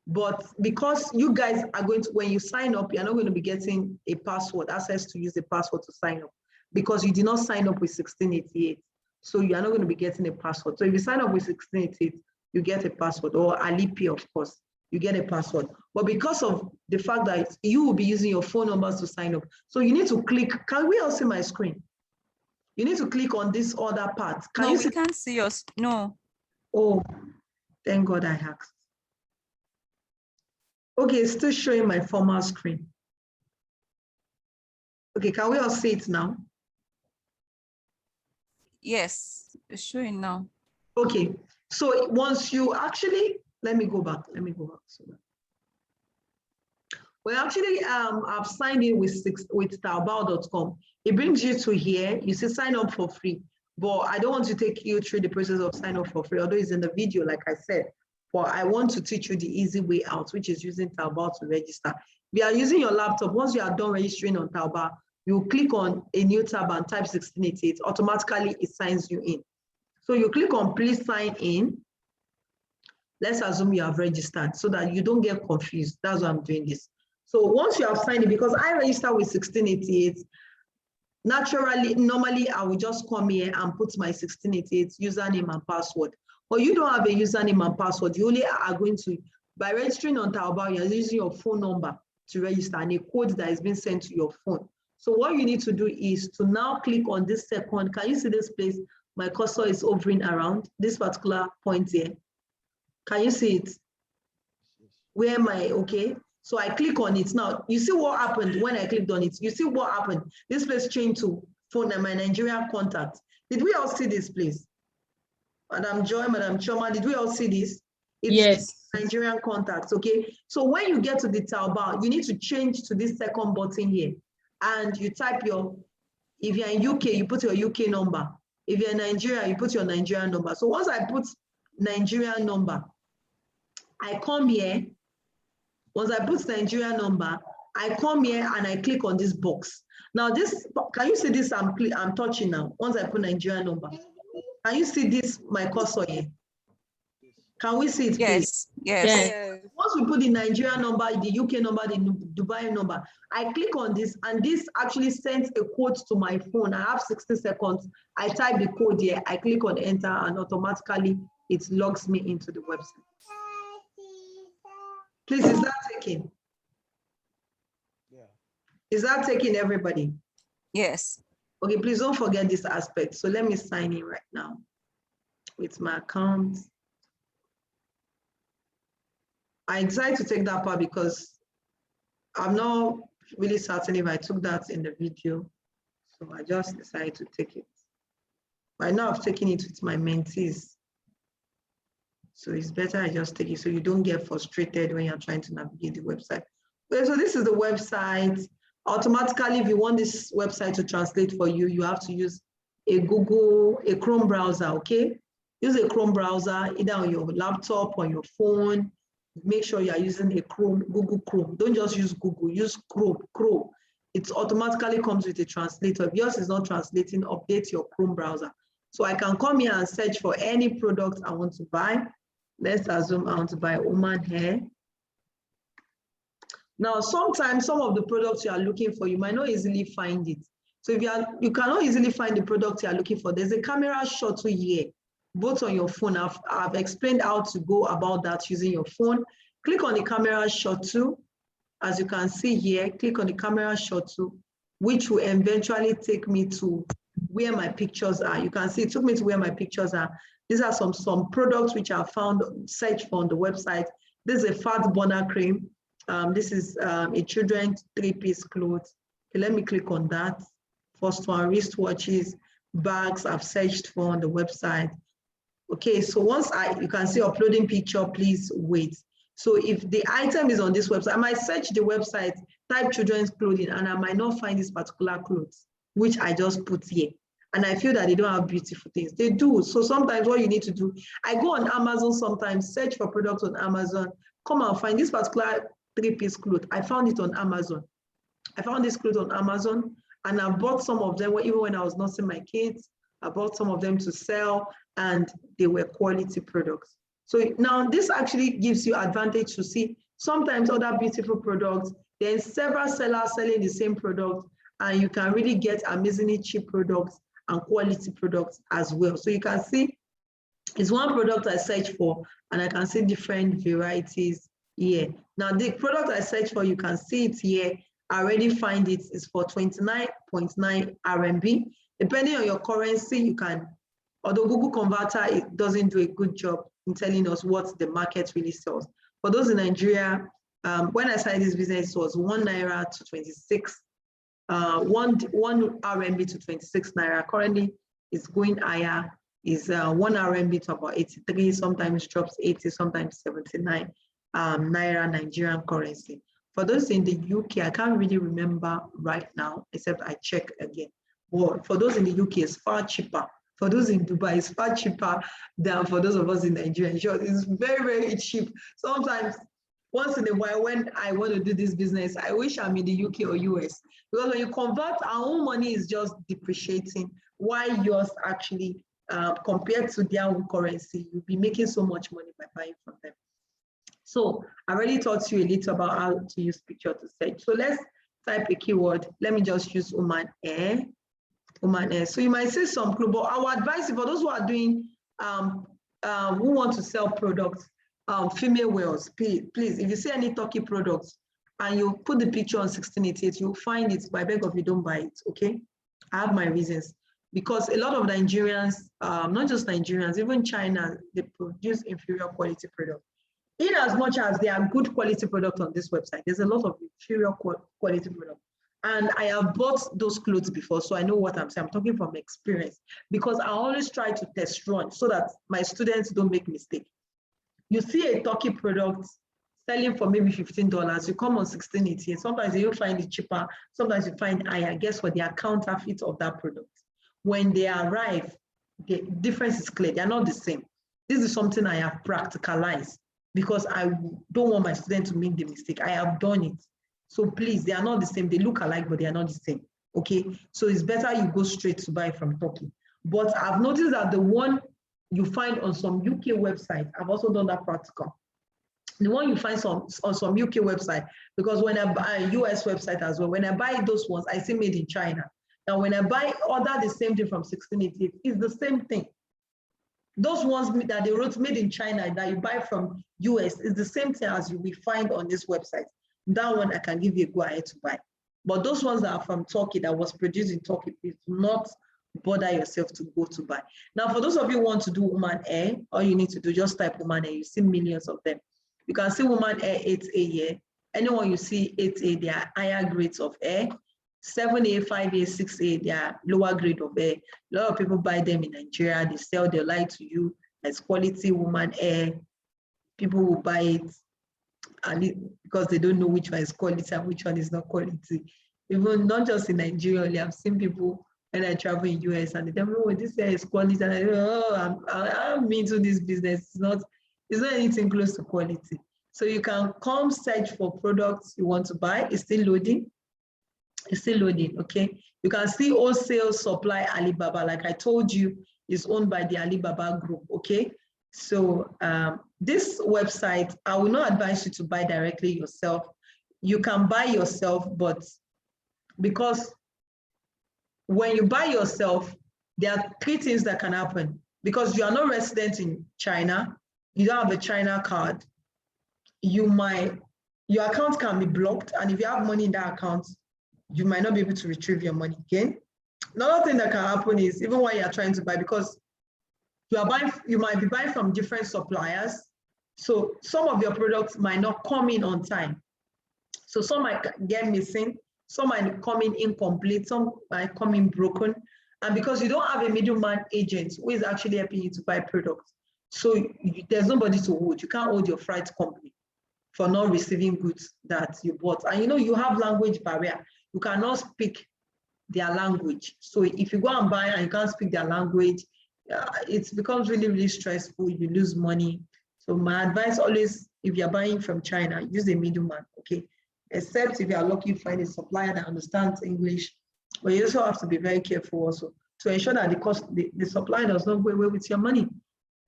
But because you guys are going to, when you sign up, you're not going to be getting a password, access to use a password to sign up, because you did not sign up with 1688. So you are not going to be getting a password. So if you sign up with 1688, you get a password, or Alipay, of course, you get a password. But because of the fact that you will be using your phone numbers to sign up, so you need to click. Can we all see my screen? You need to click on this other part. No, we can't see us. No. Oh, thank God I asked. Okay, it's still showing my former screen. Okay, can we all see it now? Yes, it's showing now. Okay, so once you actually, let me go back. Well, actually, I've signed in with Taobao.com. It brings you to here. You say sign up for free, but I don't want to take you through the process of sign up for free, although it's in the video, like I said. But I want to teach you the easy way out, which is using Taobao to register. If you are using your laptop, once you are done registering on Taobao, you click on a new tab and type 1688. Automatically, it signs you in. So you click on please sign in. Let's assume you have registered so that you don't get confused. That's why I'm doing this. So once you have signed in, because I register with 1688, normally I will just come here and put my 1688 username and password. But you don't have a username and password. You only are going to, by registering on Taobao, you're using your phone number to register and a code that is being sent to your phone. So what you need to do is to now click on this second. Can you see this place? My cursor is hovering around this particular point here. Can you see it? Where am I? Okay. So I click on it. Now, you see what happened when I clicked on it. You see what happened. This place changed to phone and my Nigerian contact. Did we all see this, please? Madam Joy, Madam Choma, did we all see this? It's Yes. Nigerian contacts, okay? So when you get to the toolbar, you need to change to this second button here. And you type your, if you're in UK, you put your UK number. If you're in Nigeria, you put your Nigerian number. So once I put Nigerian number, I come here. Once I put Nigerian number, I come here and I click on this box. Now this, can you see this? I'm touching now. Once I put Nigerian number, can you see this, my cursor here? Can we see it, please? Yes, yes. Yes. Once we put the Nigerian number, the UK number, the Dubai number, I click on this and this actually sends a code to my phone. I have 60 seconds. I type the code here, I click on enter and automatically it logs me into the website. Please, is that taking? Yeah. Is that taking, everybody? Yes. Okay, please don't forget this aspect. So let me sign in right now with my account. I decided to take that part because I'm not really certain if I took that in the video. So I just decided to take it. Right now I've taken it with my mentees. So it's better I just take it so you don't get frustrated when you're trying to navigate the website. Okay, so this is the website. Automatically, if you want this website to translate for you, you have to use a Chrome browser, okay? Use a Chrome browser, either on your laptop or your phone. Make sure you are using a Google Chrome. Don't just use Google, use Chrome. It automatically comes with a translator. If yours is not translating, update your Chrome browser. So I can come here and search for any product I want to buy. Let's assume I want to buy woman hair. Now, sometimes some of the products you are looking for, you might not easily find it. So if you cannot easily find the product you are looking for, there's a camera shuttle here, both on your phone. I've explained how to go about that using your phone. Click on the camera shuttle. As you can see here, click on the camera shuttle, which will eventually take me to where my pictures are. You can see it took me to where my pictures are. These are some products which I found, search for on the website. This is a fat burner cream. This is a children's 3-piece clothes. Okay, let me click on that. First one, wristwatches, bags I've searched for on the website. Okay, so once you can see uploading picture, please wait. So if the item is on this website, I might search the website, type children's clothing, and I might not find this particular clothes, which I just put here. And I feel that they don't have beautiful things. They do. So sometimes what you need to do, I go on Amazon sometimes, search for products on Amazon, come and find this particular 3-piece cloth. I found it on Amazon. I found this cloth on Amazon and I bought some of them even when I was nursing my kids. I bought some of them to sell and they were quality products. So now this actually gives you advantage to see sometimes other beautiful products, then several sellers selling the same product, and you can really get amazingly cheap products and quality products as well. So you can see it's one product I search for and I can see different varieties here. Now the product I search for, you can see it here. I already find it is for 29.9 RMB. Depending on your currency, you can, although Google Converter, it doesn't do a good job in telling us what the market really sells. For those in Nigeria, when I started this business, it was 1 naira to 26, 1 RMB to 26 naira. Currently, it's going higher. Is 1 RMB to about 83, sometimes drops 80, sometimes 79 naira Nigerian currency. For those in the UK, I can't really remember right now, except I check again. But for those in the UK, it's far cheaper. For those in Dubai, it's far cheaper than for those of us in Nigeria. It's very, very cheap. Sometimes, once in a while, when I want to do this business, I wish I'm in the UK or US. Because when you convert, our own money is just depreciating, while yours actually, compared to their own currency, you'll be making so much money by buying from them. So I already taught you a little about how to use picture to search. So let's type a keyword. Let me just use woman hair. Woman hair. So you might see some clue, but our advice for those who are doing, who want to sell products, female wears, please, if you see any Turkey products and you put the picture on 1688, you'll find it, but I beg of you, don't buy it, okay? I have my reasons. Because a lot of Nigerians, not just Nigerians, even China, they produce inferior quality products. in as much as there are good quality products on this website, there's a lot of inferior quality products. And I have bought those clothes before, so I know what I'm saying. I'm talking from experience, because I always try to test run so that my students don't make mistakes. You see a Turkey product selling for maybe $15, you come on 1688. Sometimes you find it cheaper, sometimes you find higher. Guess what? They are counterfeit of that product. When they arrive, the difference is clear. They are not the same. This is something I have practicalized because I don't want my students to make the mistake. I have done it. So please, they are not the same. They look alike, but they are not the same. Okay, so it's better you go straight to buy from Turkey. But I've noticed that the one you find on some UK website, I've also done that practical. The one you find on some UK website, because when I buy a US website as well, when I buy those ones, I see made in China. Now, when I order the same thing from 1688, it's the same thing. Those ones that they wrote made in China that you buy from US is the same thing as you will find on this website. That one I can give you a go ahead to buy. But those ones that are from Turkey, that was produced in Turkey, please do not bother yourself to go to buy. Now, for those of you who want to do woman hair, all you need to do, just type woman hair. You see millions of them. You can see woman hair 8A here. Anyone you see 8A, they are higher grades of hair. 7A, 5A, 6A, they are lower grade of hair. A lot of people buy them in Nigeria. They sell, they lie to you as quality woman hair. People will buy it and because they don't know which one is quality and which one is not quality. Even not just in Nigeria only, I've seen people when I travel in US and they tell me, oh, this hair is quality. And I go, oh, I'm into this business. It's not anything close to quality. So you can come search for products you want to buy. It's still loading. It's still loading, okay? You can see wholesale supply Alibaba, like I told you, is owned by the Alibaba group, okay? So this website, I will not advise you to buy directly yourself. You can buy yourself, but because when you buy yourself, there are three things that can happen. Because you are not resident in China, you don't have a China card, your account can be blocked, and if you have money in that account, you might not be able to retrieve your money again. Another thing that can happen is, even while you're trying to buy, because you might be buying from different suppliers, so some of your products might not come in on time. So some might get missing, some might come in incomplete, some might come in broken. And because you don't have a middleman agent who is actually helping you to buy products, so there's nobody to hold. You can't hold your freight company for not receiving goods that you bought. And you have language barrier. You cannot speak their language. So if you go and buy and you can't speak their language, it becomes really, really stressful. You lose money. So my advice always, if you're buying from China, use a middleman, okay? Except if you are lucky, find a supplier that understands English. But you also have to be very careful also to ensure that the supplier does not go away with your money.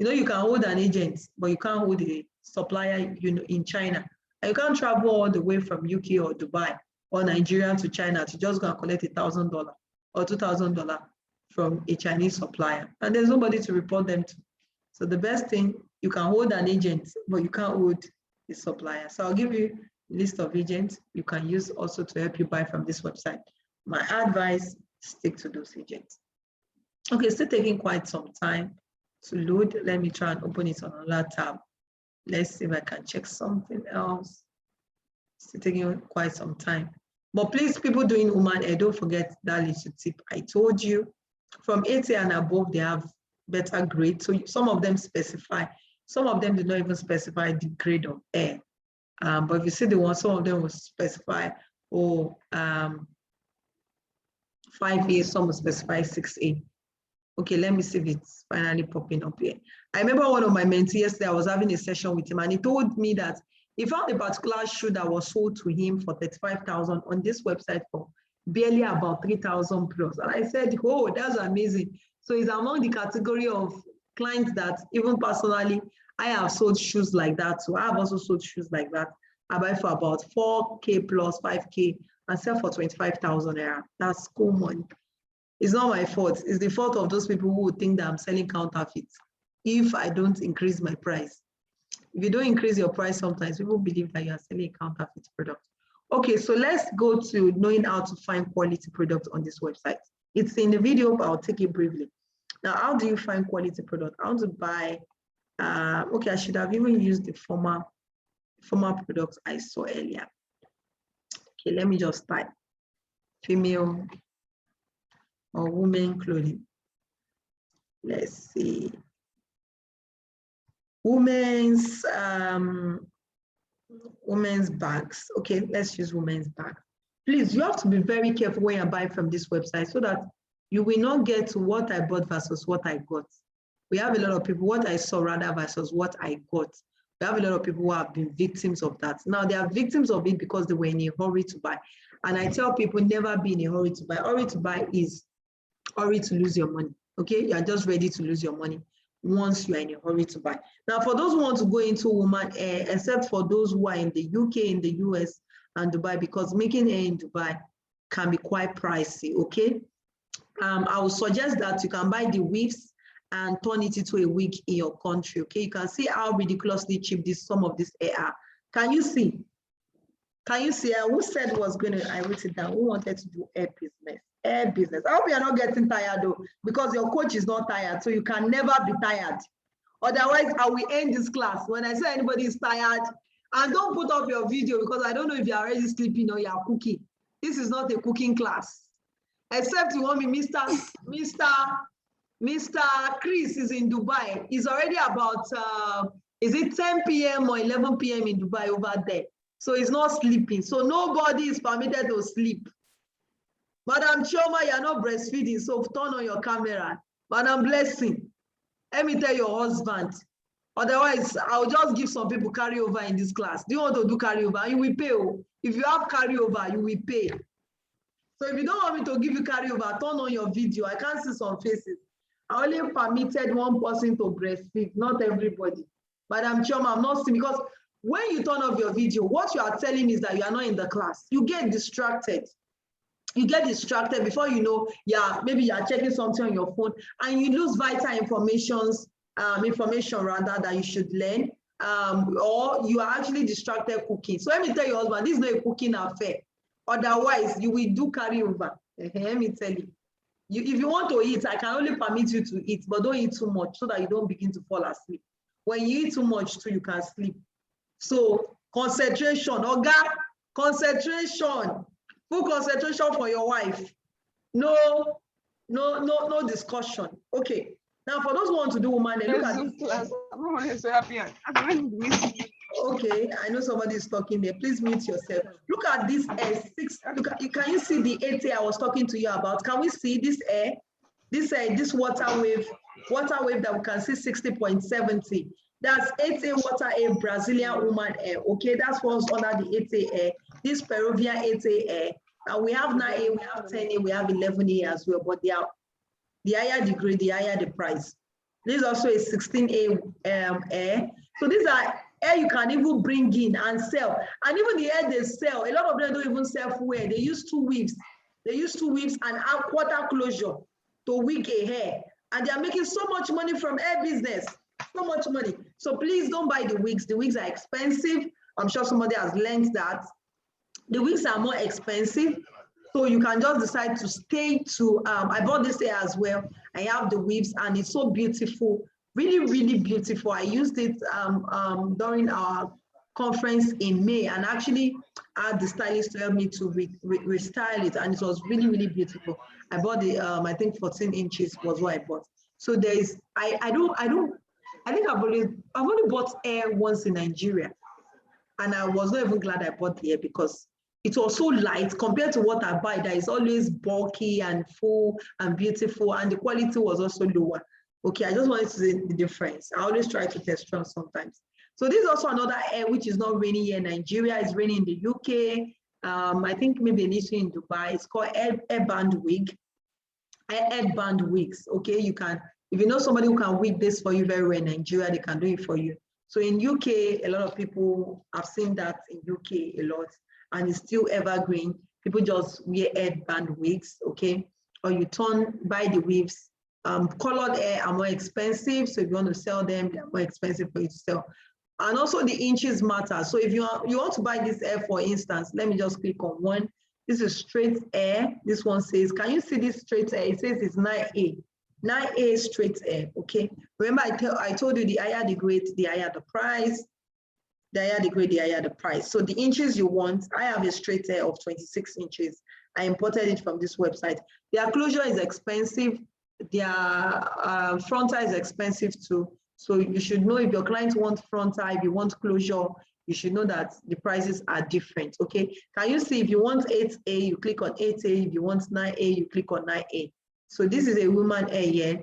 You can hold an agent, but you can't hold a supplier, in China. And you can't travel all the way from UK or Dubai or Nigeria to China to just go and collect $1,000 or $2,000 from a Chinese supplier. And there's nobody to report them to. So the best thing, you can hold an agent, but you can't hold a supplier. So I'll give you a list of agents you can use also to help you buy from this website. My advice, stick to those agents. Okay, still taking quite some time to load. Let me try and open it on another tab. Let's see if I can check something else. Still taking quite some time. But please, people doing woman hair, don't forget that little tip I told you. From 8A and above, they have better grade. So some of them specify. Some of them do not even specify the grade of hair. But if you see the one, some of them will specify, 5A, some will specify 6A. Okay, let me see if it's finally popping up here. I remember one of my mentees yesterday, I was having a session with him, and he told me that he found a particular shoe that was sold to him for 35,000 on this website for barely about 3,000 plus. And I said, oh, that's amazing. So it's among the category of clients that even personally, I have sold shoes like that. So I have also sold shoes like that. I buy for about 4K plus 5K and sell for 25,000 naira. That's cool money. It's not my fault. It's the fault of those people who would think that I'm selling counterfeits if I don't increase my price. If you don't increase your price, sometimes people believe that you are selling a counterfeit product. Okay, so let's go to knowing how to find quality products on this website. It's in the video, but I'll take it briefly. Now, how do you find quality product? I want to buy, okay, I should have even used the former formal products I saw earlier. Okay, let me just type female or women clothing. Let's see. Women's bags. Okay, let's use women's bags. Please, you have to be very careful when you buy from this website so that you will not get to what I bought versus what I got. We have a lot of people, what I saw rather versus what I got. We have a lot of people who have been victims of that. Now, they are victims of it because they were in a hurry to buy. And I tell people, never be in a hurry to buy. Hurry to buy is hurry to lose your money. Okay, you are just ready to lose your money once you are in a hurry to buy. Now, for those who want to go into woman hair, except for those who are in the UK, in the US, and Dubai, because making hair in Dubai can be quite pricey. Okay, I would suggest that you can buy the weaves and turn it into a wig in your country. Okay, you can see how ridiculously cheap some of these hair are. Can you see? Can you see? Who said was going to? I wrote it down. Who wanted to do hair business? Hair business. I hope you are not getting tired though, because your coach is not tired, so you can never be tired. Otherwise, I will end this class. When I say anybody is tired, and don't put up your video because I don't know if you're already sleeping or you're cooking. This is not a cooking class. Except you want me, Mr. Chris is in Dubai. It's already about, is it 10 p.m. or 11 p.m. in Dubai over there? So he's not sleeping. So nobody is permitted to sleep. Madam Chioma, you're not breastfeeding, so turn on your camera. Madam Blessing, let me tell your husband. Otherwise, I'll just give some people carryover in this class. Do you want to do carryover? You will pay. If you have carryover, you will pay. So if you don't want me to give you carryover, turn on your video. I can't see some faces. I only permitted one person to breastfeed, not everybody. Madam Chioma, I'm not seeing, because when you turn off your video, what you are telling me is that you are not in the class. You get distracted. You get distracted before you know, maybe you are checking something on your phone and you lose vital information rather that you should learn, or you are actually distracted cooking. So let me tell your husband, this is not a cooking affair. Otherwise, you will do carryover. Let me tell you. If you want to eat, I can only permit you to eat, but don't eat too much so that you don't begin to fall asleep. When you eat too much too, you can sleep. So concentration, Oga, concentration, full concentration for your wife. No discussion. Okay. Now, for those who want to do woman, look at this. Class. I'm so happy. Okay, I know somebody is talking there. Please mute yourself. Look at this six. Look at, can you see the 8A I was talking to you about? Can we see this air? This water wave that we can see 60.70. That's 8A water air, Brazilian woman air. Okay, that falls under the 8A air. This Peruvian 8A air. And we have 9A, we have 10A, we have 11A as well, but they are the higher the grade, the higher the price. This is also a 16A air. So these are air you can even bring in and sell. And even the air they sell, a lot of them don't even sell full hair. They use 2 weaves. They use 2 weaves and a quarter closure to wig a hair. And they are making so much money from hair business. So much money. So please don't buy the wigs. The wigs are expensive. I'm sure somebody has learned that. The wigs are more expensive. So you can just decide to stay to, I bought this hair as well. I have the weaves and it's so beautiful, really, really beautiful. I used it during our conference in May and actually had the stylist to help me to restyle it, and it was really, really beautiful. I bought the, I think 14 inches was what I bought. So there is, I think I've only bought hair once in Nigeria, and I was not even glad I bought the hair because it was so light compared to what I buy that is always bulky and full and beautiful, and the quality was also lower. Okay, I just wanted to see the difference. I always try to test run sometimes. So this is also another air which is not raining here in Nigeria. It's raining in the UK. I think maybe initially in Dubai. It's called airband wig. Airband wigs. Okay, you can, if you know somebody who can wig this for you very well in Nigeria, they can do it for you. So in UK, a lot of people have seen that in UK a lot, and it's still evergreen. People just wear airband wigs, okay? Or you buy the weaves. Colored hair are more expensive, so if you want to sell them, they're more expensive for you to sell. And also the inches matter. So if you want to buy this hair, for instance, let me just click on one. This is straight hair. This one says, can you see this straight hair? It says it's 9A. 9A straight hair, okay? Remember I told you the higher the grade, the higher the price. the higher the grade, the higher the price. So the inches you want, I have a straight hair of 26 inches. I imported it from this website. Their closure is expensive. Their frontal is expensive too. So you should know if your client wants frontal, if you want closure, you should know that the prices are different, okay? Can you see if you want 8A, you click on 8A. If you want 9A, you click on 9A. So this is a woman hair here.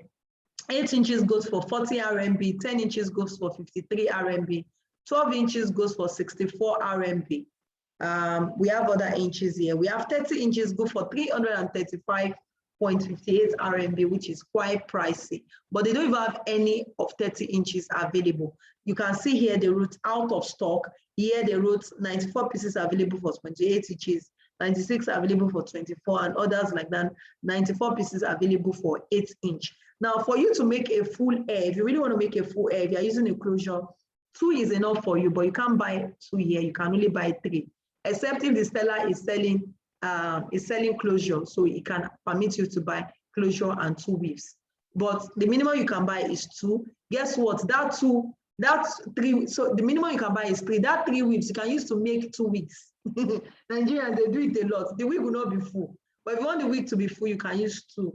8 inches goes for 40 RMB, 10 inches goes for 53 RMB, 12 inches goes for 64 RMB. We have other inches here. We have 30 inches go for 335.58 RMB, which is quite pricey, but they don't even have any of 30 inches available. You can see here they wrote out of stock. Here they wrote 94 pieces available for 28 inches, 96 available for 24, and others like that, 94 pieces available for 8 inch. Now, for you to make a full hair, if you really want to make a full hair, if you're using a closure, 2 is enough for you, but you can't buy 2 here. You can only buy 3, except if the seller is selling closure, so it can permit you to buy closure and 2 weaves. But the minimum you can buy is 2. Guess what? That's 3. So the minimum you can buy is 3. That 3 weaves you can use to make 2 weeks. Nigerians, they do it a lot. The wig will not be full, but if you want the wig to be full, you can use 2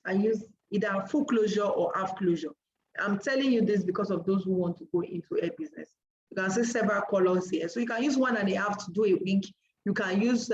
and use either full closure or half closure. I'm telling you this because of those who want to go into hair business. You can see several colors here. So you can use 1.5 to do a wig. You can use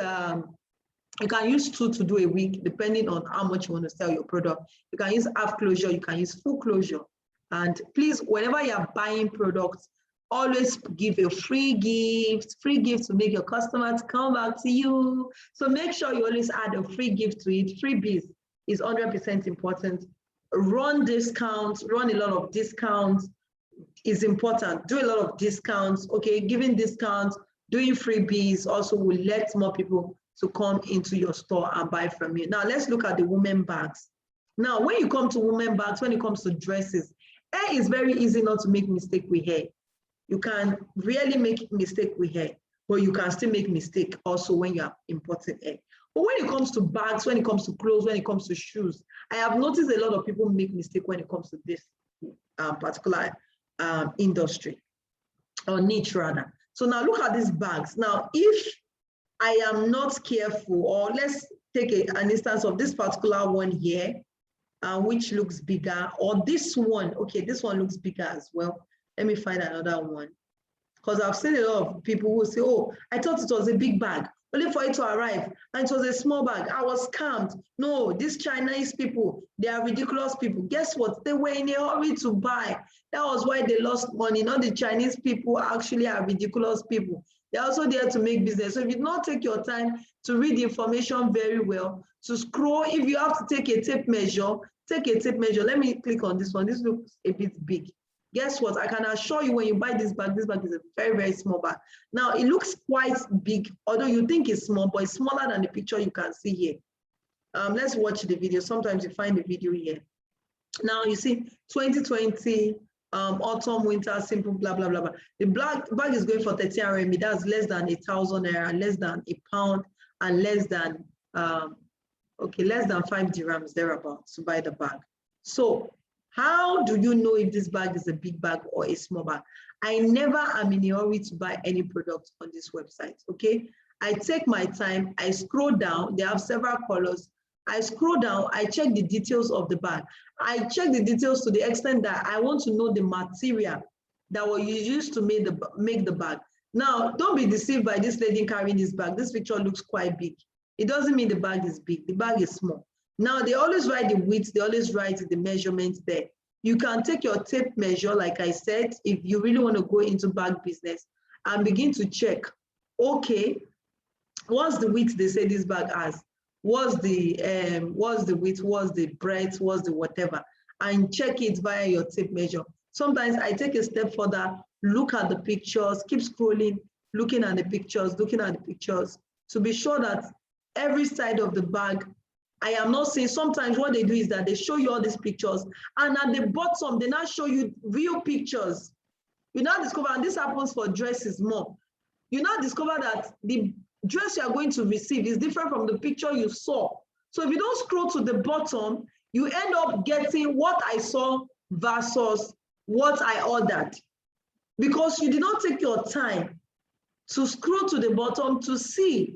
2 to do a wig, depending on how much you want to sell your product. You can use half closure, you can use full closure. And please, whenever you're buying products, always give a free gift to make your customers come back to you. So make sure you always add a free gift to it. Freebies is 100% important. Run discounts, run a lot of discounts is important. Do a lot of discounts, okay? Giving discounts, doing freebies also will let more people to come into your store and buy from you. Now let's look at the women bags. Now, when you come to women bags, when it comes to dresses, hair is very easy not to make mistake with hair. You can really make mistake with hair, but you can still make mistake also when you are importing hair. But when it comes to bags, when it comes to clothes, when it comes to shoes, I have noticed a lot of people make mistake when it comes to this particular industry or niche rather. So now look at these bags. Now, if I am not careful, or let's take an instance of this particular one here, which looks bigger, or this one, okay, this one looks bigger as well. Let me find another one. Because I've seen a lot of people who say, oh, I thought it was a big bag, only for it to arrive, and it was a small bag. I was scammed. No, these Chinese people, they are ridiculous people. Guess what? They were in a hurry to buy. That was why they lost money. Not the Chinese people actually are ridiculous people. They're also there to make business. So if you not take your time to read the information very well, to scroll, if you have to take a tape measure, take a tape measure. Let me click on this one. This looks a bit big. Guess what? I can assure you when you buy this bag is a very, very small bag. Now, it looks quite big, although you think it's small, but it's smaller than the picture you can see here. Let's watch the video. Sometimes you find the video here. Now, you see 2020, autumn, winter, simple, blah, blah, blah, blah. The black bag is going for 30 RMB. That's less than 1,000 naira, less than £1, and less than, less than 5 dirhams thereabouts to buy the bag. So, how do you know if this bag is a big bag or a small bag? I never am in a hurry to buy any product on this website, okay? I take my time, I scroll down, they have several colors. I scroll down, I check the details of the bag. I check the details to the extent that I want to know the material that was used to make the bag. Now, don't be deceived by this lady carrying this bag. This picture looks quite big. It doesn't mean the bag is big, the bag is small. Now, they always write the width, they always write the measurements there. You can take your tape measure, like I said, if you really want to go into bag business and begin to check, okay, what's the width they say this bag has? What's the width, what's the breadth, what's the whatever, and check it via your tape measure. Sometimes I take a step further, look at the pictures, keep scrolling, looking at the pictures to be sure that every side of the bag, I am not saying, sometimes what they do is that they show you all these pictures and at the bottom, they now show you real pictures. You now discover, and this happens for dresses more, you now discover that the dress you are going to receive is different from the picture you saw. So if you don't scroll to the bottom, you end up getting what I saw versus what I ordered. because you did not take your time to scroll to the bottom to see.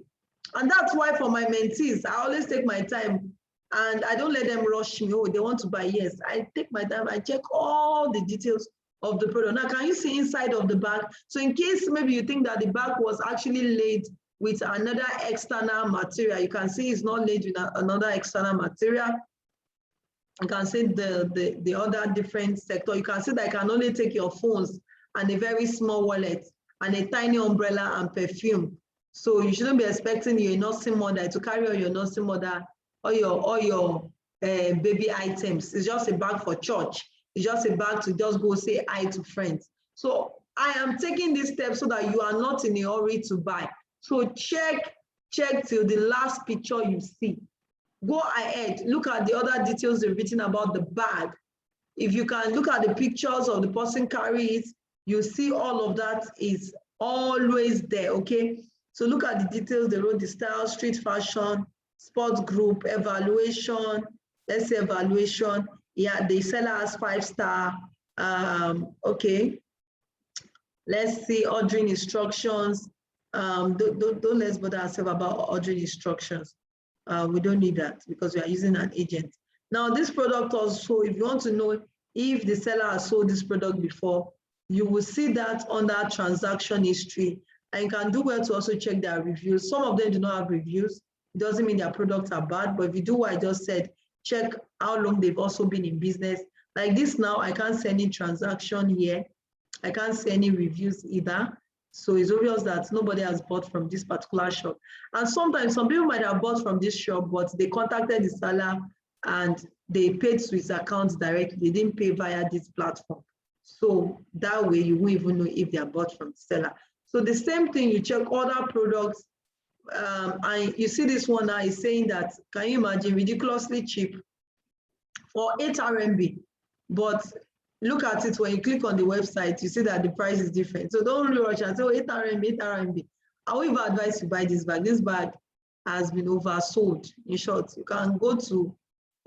And that's why for my mentees, I always take my time and I don't let them rush me. Oh, they want to buy. Yes, I take my time. I check all the details of the product. Now, can you see inside of the bag? So in case maybe you think that the bag was actually laid with another external material, you can see it's not laid with another external material. You can see the other different sector. You can see that I can only take your phones and a very small wallet and a tiny umbrella and perfume. So you shouldn't be expecting your nursing mother to carry all your nursing mother or your baby items. It's just a bag for church. It's just a bag to just go say hi to friends. So I am taking this step so that you are not in a hurry to buy. So check till the last picture you see. Go ahead, look at the other details they've written about the bag. If you can look at the pictures of the person carrying it, you see all of that is always there, okay? So look at the details, they wrote the style, street fashion, sports group, evaluation, let's say evaluation. Yeah, the seller has 5-star, okay. Let's see, ordering instructions. Don't let's bother ourselves about ordering instructions. We don't need that because we are using an agent. Now, this product also, if you want to know if the seller has sold this product before, you will see that under transaction history. And you can do well to also check their reviews. Some of them do not have reviews. It doesn't mean their products are bad, but if you do what I just said, check how long they've also been in business. Like this now, I can't see any transaction here. I can't see any reviews either. So it's obvious that nobody has bought from this particular shop. And sometimes some people might have bought from this shop, but they contacted the seller and they paid to his account directly. They didn't pay via this platform. So that way you won't even know if they are bought from the seller. So the same thing, you check other products. And you see this one now is saying that, can you imagine, ridiculously cheap for 8 RMB. But look at it, when you click on the website, you see that the price is different. So don't really rush and say, oh, 8 RMB, 8 RMB. I will even advise you buy this bag. This bag has been oversold. In short, you can go to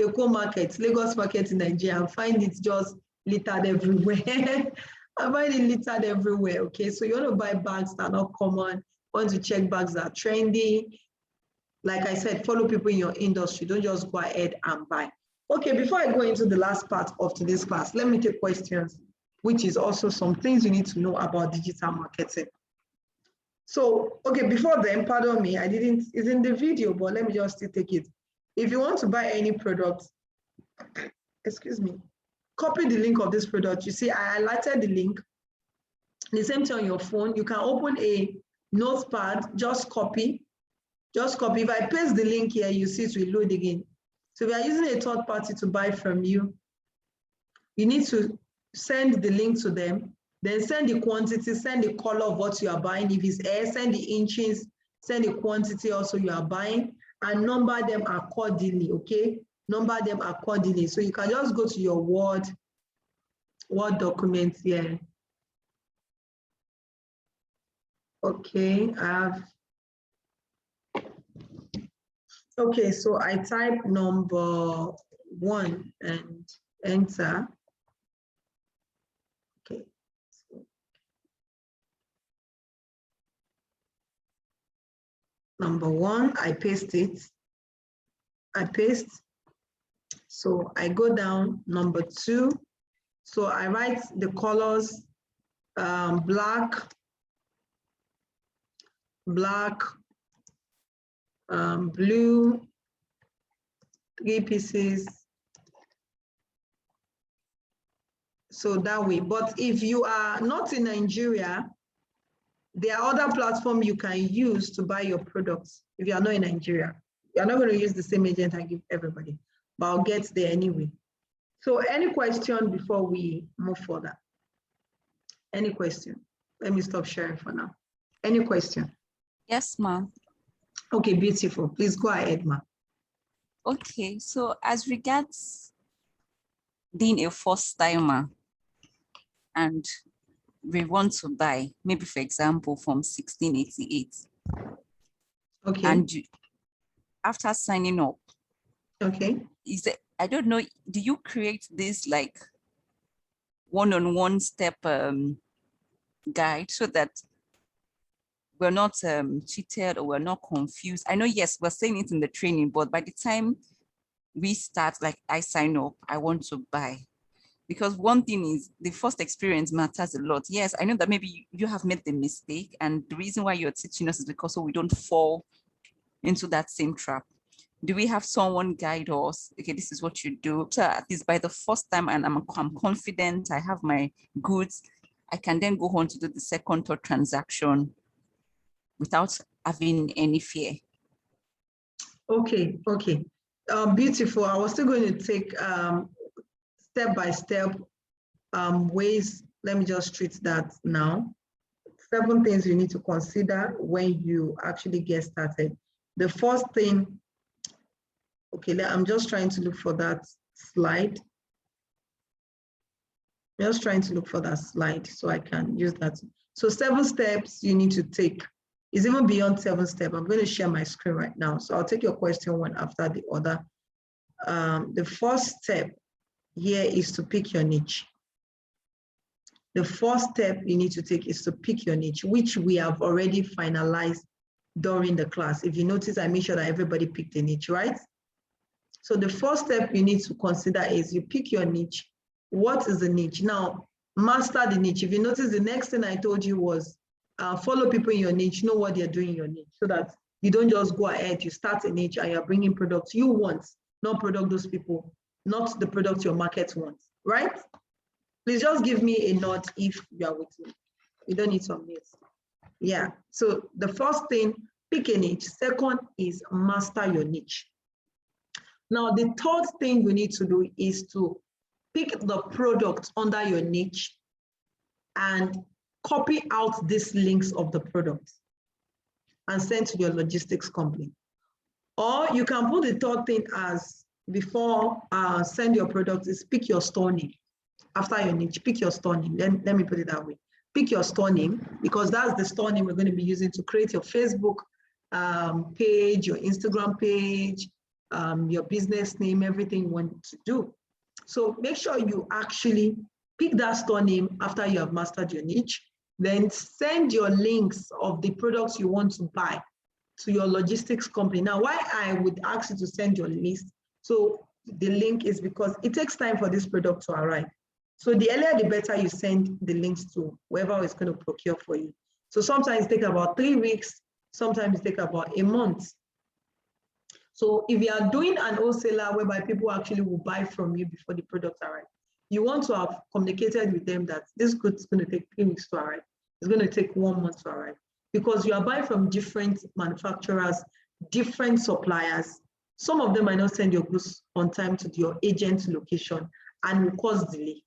Eco Market, Lagos Market in Nigeria, and find it just littered everywhere. I find it littered everywhere, okay? So you want to buy bags that are not common, want to check bags that are trendy. Like I said, follow people in your industry. Don't just go ahead and buy. Okay, before I go into the last part of today's class, let me take questions, which is also some things you need to know about digital marketing. So, okay, before then, pardon me, it's in the video, but let me just still take it. If you want to buy any product, excuse me, copy the link of this product. You see, I highlighted the link. The same thing on your phone. You can open a notepad, just copy. Just copy. If I paste the link here, you see it will load again. So we are using a third party to buy from you. You need to send the link to them, then send the quantity, send the color of what you are buying. If it's air, send the inches, send the quantity also you are buying, and number them accordingly, okay? Number them accordingly. So you can just go to your Word document here. Okay, I have. Okay, so I type number 1 and enter. Okay. Number 1, I paste it. I paste. So I go down, number 2. So I write the colors, black, blue, 3 pieces. So that way, but if you are not in Nigeria, there are other platforms you can use to buy your products. If you are not in Nigeria, you're not going to use the same agent I give everybody, but I'll get there anyway. So any question before we move further? Any question? Let me stop sharing for now. Any question? Yes, ma'am. Okay, beautiful. Please go ahead, ma'am. Okay, so as regards being a first timer and we want to buy, maybe for example, from 1688. Okay. And after signing up, okay, is it, I don't know, do you create this like one-on-one step guide so that we're not cheated or we're not confused? I know, yes, we're saying it in the training, but by the time we start, like I sign up, I want to buy. Because one thing is the first experience matters a lot. Yes, I know that maybe you have made the mistake, and the reason why you're teaching us is because so we don't fall into that same trap. Do we have someone guide us? Okay, this is what you do. So at least by the first time, and I'm confident, I have my goods, I can then go on to do the second, third transaction without having any fear. Okay. Beautiful. I was still going to take step-by-step ways. Let me just treat that now. 7 things you need to consider when you actually get started. The first thing, okay, I'm just trying to look for that slide. Just trying to look for that slide so I can use that. So 7 steps you need to take. It's even beyond 7 steps. I'm going to share my screen right now. So I'll take your question one after the other. The first step here is to pick your niche. The first step you need to take is to pick your niche, which we have already finalized during the class. If you notice, I made sure that everybody picked a niche, right? So the first step you need to consider is you pick your niche. What is the niche? Now, master the niche. If you notice, the next thing I told you was follow people in your niche, know what they're doing in your niche, so that you don't just go ahead, you start a niche and you're bringing products you want, not product those people, not the product your market wants, right? Please just give me a nod if you are with me. You don't need some names. Yeah, so the first thing, pick a niche. Second is master your niche. Now, the third thing you need to do is to pick the product under your niche and copy out these links of the product and send to your logistics company. Or you can put the third thing as before send your product is pick your store name. After your niche, pick your store name. Let me put it that way. Pick your store name, because that's the store name we're going to be using to create your Facebook page, your Instagram page, your business name, everything you want to do. So make sure you actually pick that store name after you have mastered your niche. Then send your links of the products you want to buy to your logistics company. Now, why I would ask you to send your list, so the link is because it takes time for this product to arrive. So the earlier, the better you send the links to whoever is going to procure for you. So sometimes it takes about 3 weeks, sometimes it takes about a month. So if you are doing an wholesaler whereby people actually will buy from you before the product arrives, you want to have communicated with them that this good is going to take 3 weeks to arrive. It's going to take 1 month to arrive, because you are buying from different manufacturers, different suppliers. Some of them might not send your goods on time to your agent's location and will cause delay.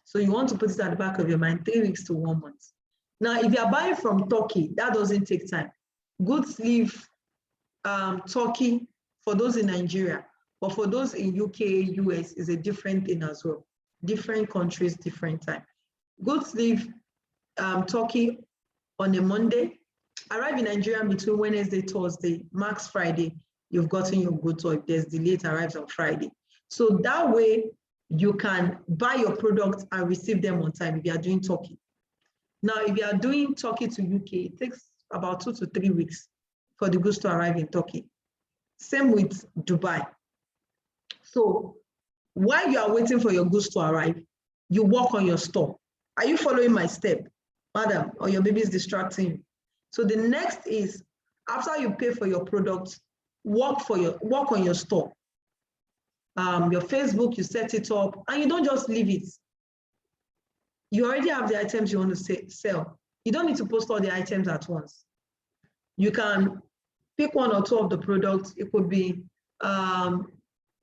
So you want to put it at the back of your mind, 3 weeks to 1 month. Now, if you are buying from Turkey, that doesn't take time. Goods leave Turkey for those in Nigeria, but for those in UK, US is a different thing as well. Different countries, different time. Goods leave Turkey on a Monday, arrive in Nigeria between Wednesday, Thursday, max Friday, you've gotten your goods, or if there's delay, it arrives on Friday. So that way, you can buy your product and receive them on time if you are doing Turkey. Now, if you are doing Turkey to UK, it takes about 2 to 3 weeks for the goods to arrive in Turkey. Same with Dubai. So while you are waiting for your goods to arrive, you work on your store. Are you following my step, madam, or your baby is distracting you? So the next is, after you pay for your product, work on your store. Your Facebook, you set it up, and you don't just leave it. You already have the items you want to sell. You don't need to post all the items at once. You can pick 1 or 2 of the products. It could be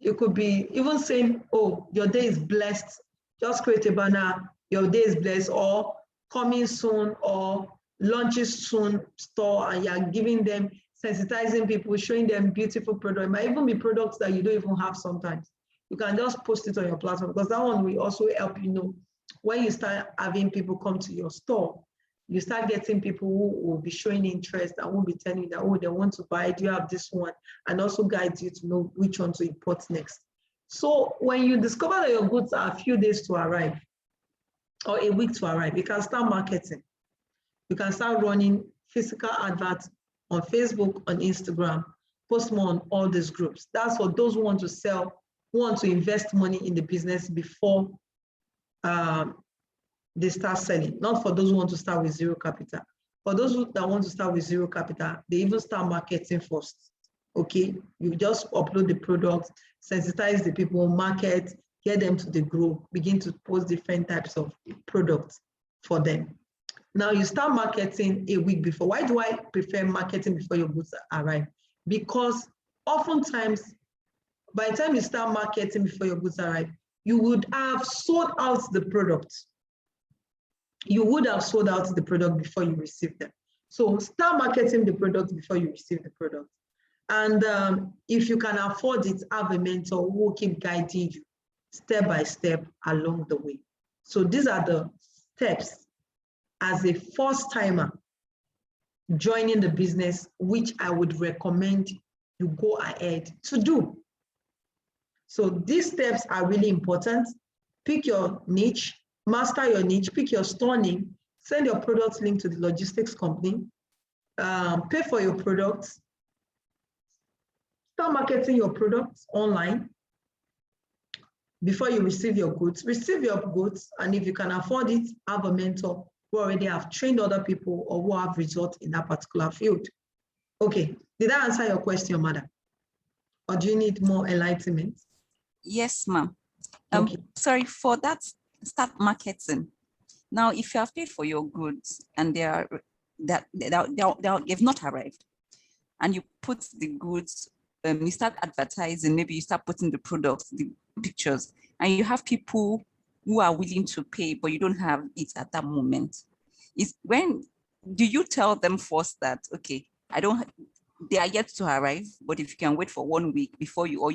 even saying, oh, your day is blessed. Just create a banner, your day is blessed, or coming soon, or launches soon store, and you're giving them, sensitizing people, showing them beautiful products. It might even be products that you don't even have sometimes. You can just post it on your platform, because that one will also help you know when you start having people come to your store, you start getting people who will be showing interest and will be telling you that, oh, they want to buy, do you have this one? And also guide you to know which one to import next. So when you discover that your goods are a few days to arrive, or a week to arrive. You can start marketing. You can start running physical adverts on Facebook, on Instagram, post more on all these groups. That's for those who want to sell, who want to invest money in the business before they start selling, not for those who want to start with zero capital. For those that want to start with zero capital, they even start marketing first. Okay, you just upload the product, sensitize the people, market, get them to the group, begin to post different types of products for them. Now you start marketing a week before. Why do I prefer marketing before your goods arrive? Because oftentimes, by the time you start marketing before your goods arrive, you would have sold out the product. You would have sold out the product before you receive them. So start marketing the product before you receive the product. And if you can afford it, have a mentor who will keep guiding you step by step along the way. So these are the steps as a first timer joining the business, which I would recommend you go ahead to do. So these steps are really important. Pick your niche, master your niche, pick your store name, send your product link to the logistics company, pay for your products, start marketing your products online before you receive your goods. Receive your goods, and if you can afford it, have a mentor who already have trained other people or who have results in that particular field. Okay, did I answer your question, madam? Or do you need more enlightenment? Yes, ma'am. Okay. Sorry, for that, start marketing. Now, if you have paid for your goods and they've not arrived, and you put the goods, you start advertising, maybe you start putting the products, the pictures, and you have people who are willing to pay, but you don't have it at that moment. Do you tell them first that, okay, they are yet to arrive, but if you can wait for 1 week before you, or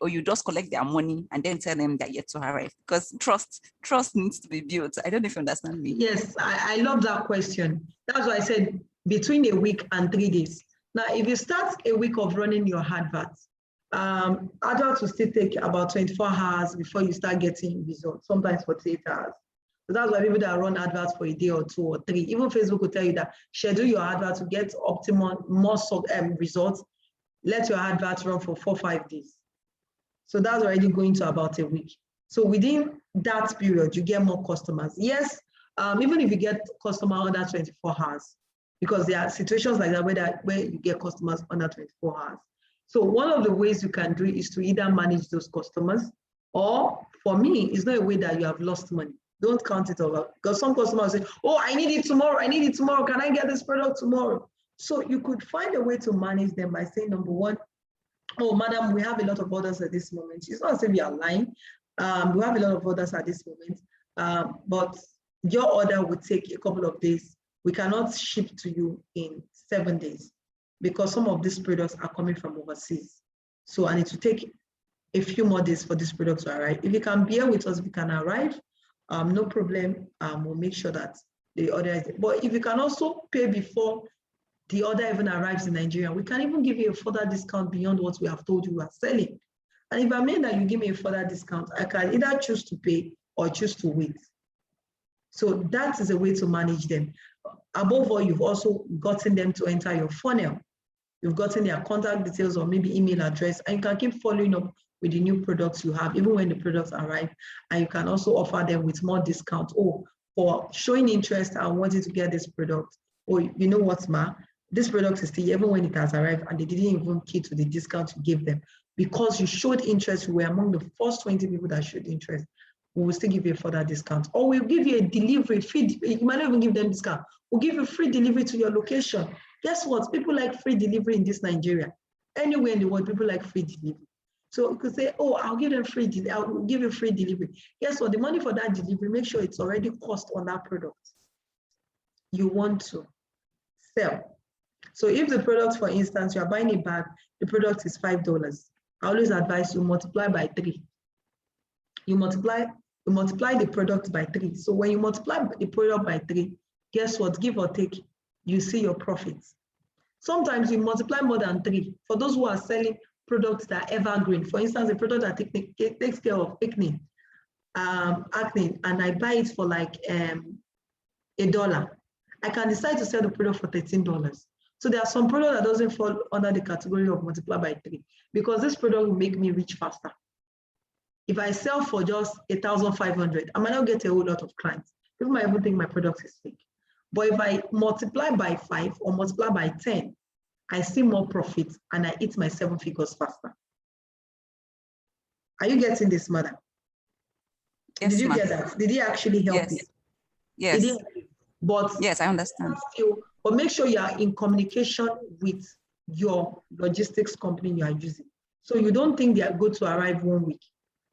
you just collect their money and then tell them they're yet to arrive? Because trust needs to be built. I don't know if you understand me. Yes, I love that question. That's why I said between a week and 3 days. Now, if you start a week of running your adverts, adverts will still take about 24 hours before you start getting results, sometimes 48 hours. So that's why people that run adverts for a day or 2 or 3, even Facebook will tell you that schedule your advert to get optimal, most results. Let your advert run for 4 or 5 days. So that's already going to about a week. So within that period, you get more customers. Yes, even if you get customer under 24 hours, because there are situations like that where you get customers under 24 hours. So one of the ways you can do it is to either manage those customers, or for me, it's not a way that you have lost money. Don't count it over, because some customers say, oh, I need it tomorrow. I need it tomorrow. Can I get this product tomorrow? So you could find a way to manage them by saying, number one, oh, madam, we have a lot of orders at this moment. It's not saying we are lying. We have a lot of orders at this moment, but your order would take a couple of days. We cannot ship to you in 7 days because some of these products are coming from overseas. So I need to take a few more days for this product to arrive. If you can bear with us, we can arrive. No problem. We'll make sure that the order is there. But if you can also pay before the order even arrives in Nigeria, we can even give you a further discount beyond what we have told you we are selling. And if I mean that you give me a further discount, I can either choose to pay or choose to wait. So that is a way to manage them. Above all, you've also gotten them to enter your funnel. You've gotten their contact details or maybe email address, and you can keep following up with the new products you have, even when the products arrive. And you can also offer them with more discount. Oh, for showing interest, I wanted to get this product. Oh, you know what, ma? This product is still, even when it has arrived, and they didn't even key to the discount you gave them. Because you showed interest, you were among the first 20 people that showed interest, we will still give you a further discount. Or we'll give you a delivery fee. You might not even give them discount. We'll give you free delivery to your location. Guess what? People like free delivery in this Nigeria. Anywhere in the world, people like free delivery. So you could say, oh, I'll give them I'll give you free delivery. Guess what? The money for that delivery, make sure it's already cost on that product you want to sell. So if the product, for instance, you are buying a bag, the product is $5. I always advise you multiply by 3. You multiply the product by 3. So when you multiply the product by 3, guess what? Give or take, you see your profits. Sometimes you multiply more than 3. For those who are selling products that are evergreen, for instance, a product that takes care of picnic, acne and I buy it for like $1, I can decide to sell the product for $13. So there are some products that doesn't fall under the category of multiply by 3 because this product will make me rich faster. If I sell for just 1,500, I might not get a whole lot of clients. People might even think my product is fake. But if I multiply by 5 or multiply by 10, I see more profit and I hit my 7 figures faster. Are you getting this, madam? Yes, Did you ma'am. get that? Did he actually help Yes. you? Yes. Did he? But yes, I understand. But make sure you are in communication with your logistics company you are using. So you don't think they are going to arrive 1 week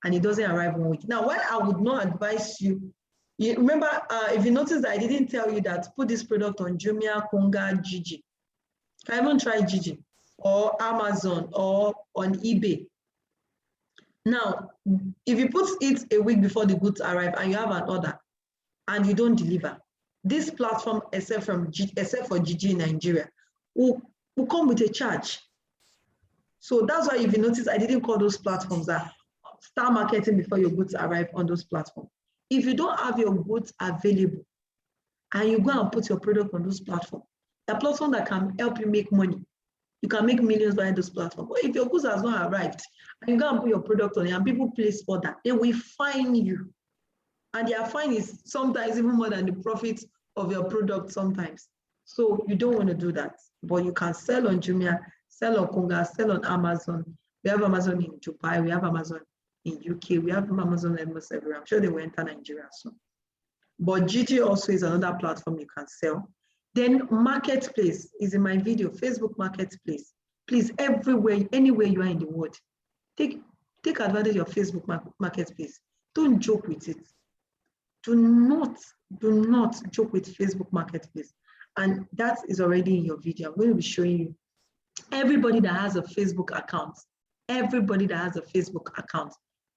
and it doesn't arrive 1 week. Now, why I would not advise you, remember, if you notice that I didn't tell you that put this product on Jumia, Konga, Gigi. I haven't tried Gigi or Amazon or on eBay. Now, if you put it a week before the goods arrive and you have an order and you don't deliver, this platform, except for Gigi in Nigeria, will come with a charge. So that's why if you notice, I didn't call those platforms that start marketing before your goods arrive on those platforms. If you don't have your goods available and you go and put your product on those platforms, the platform that can help you make money, you can make millions by those platforms. But if your goods has not arrived and you go and put your product on it and people place order, they will fine you. And their fine is sometimes even more than the profit of your product sometimes. So you don't want to do that. But you can sell on Jumia, sell on Konga, sell on Amazon. We have Amazon in Dubai, we have Amazon in UK, we have Amazon almost everywhere. I'm sure they will enter Nigeria soon. But GG also is another platform you can sell. Then Marketplace is in my video, Facebook Marketplace. Please, everywhere, anywhere you are in the world, take advantage of Facebook Marketplace. Don't joke with it. Do not joke with Facebook Marketplace. And that is already in your video. I'm going to be showing you. Everybody that has a Facebook account,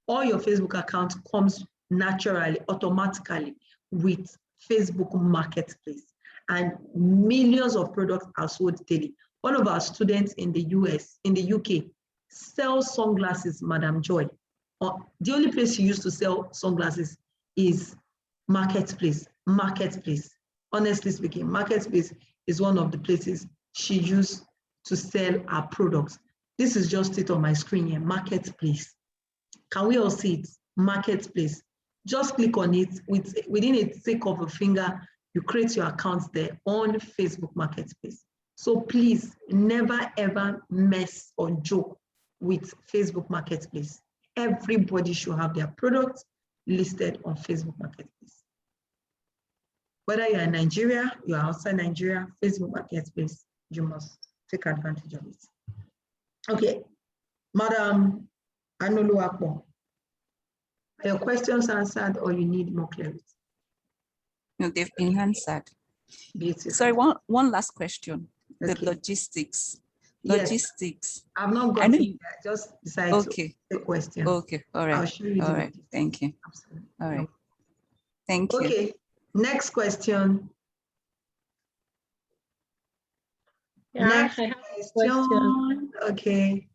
all your Facebook account comes naturally, automatically with Facebook Marketplace. And millions of products are sold daily. One of our students in the US, in the UK, sells sunglasses, Madam Joy. The only place she used to sell sunglasses is Marketplace. Honestly speaking, Marketplace is one of the places she used to sell her products. This is just it on my screen here, Marketplace. Can we all see it? Marketplace. Just click on it. Within a tick of a finger, you create your account there on Facebook Marketplace. So please never ever mess or joke with Facebook Marketplace. Everybody should have their products listed on Facebook Marketplace. Whether you're in Nigeria, you're outside Nigeria, Facebook Marketplace, you must take advantage of it. Okay, Madam Anoluwapo, are your questions answered or you need more clarity? No, they've been answered. Beautiful. Sorry, one last question. Okay. The logistics. Yes. Logistics. I've not gotten it. I just decided to take a question. Okay, all right. I'll show you all right, thank you. Absolutely. All right. Thank you. Okay, next question. Yeah, Next I have a question. Okay.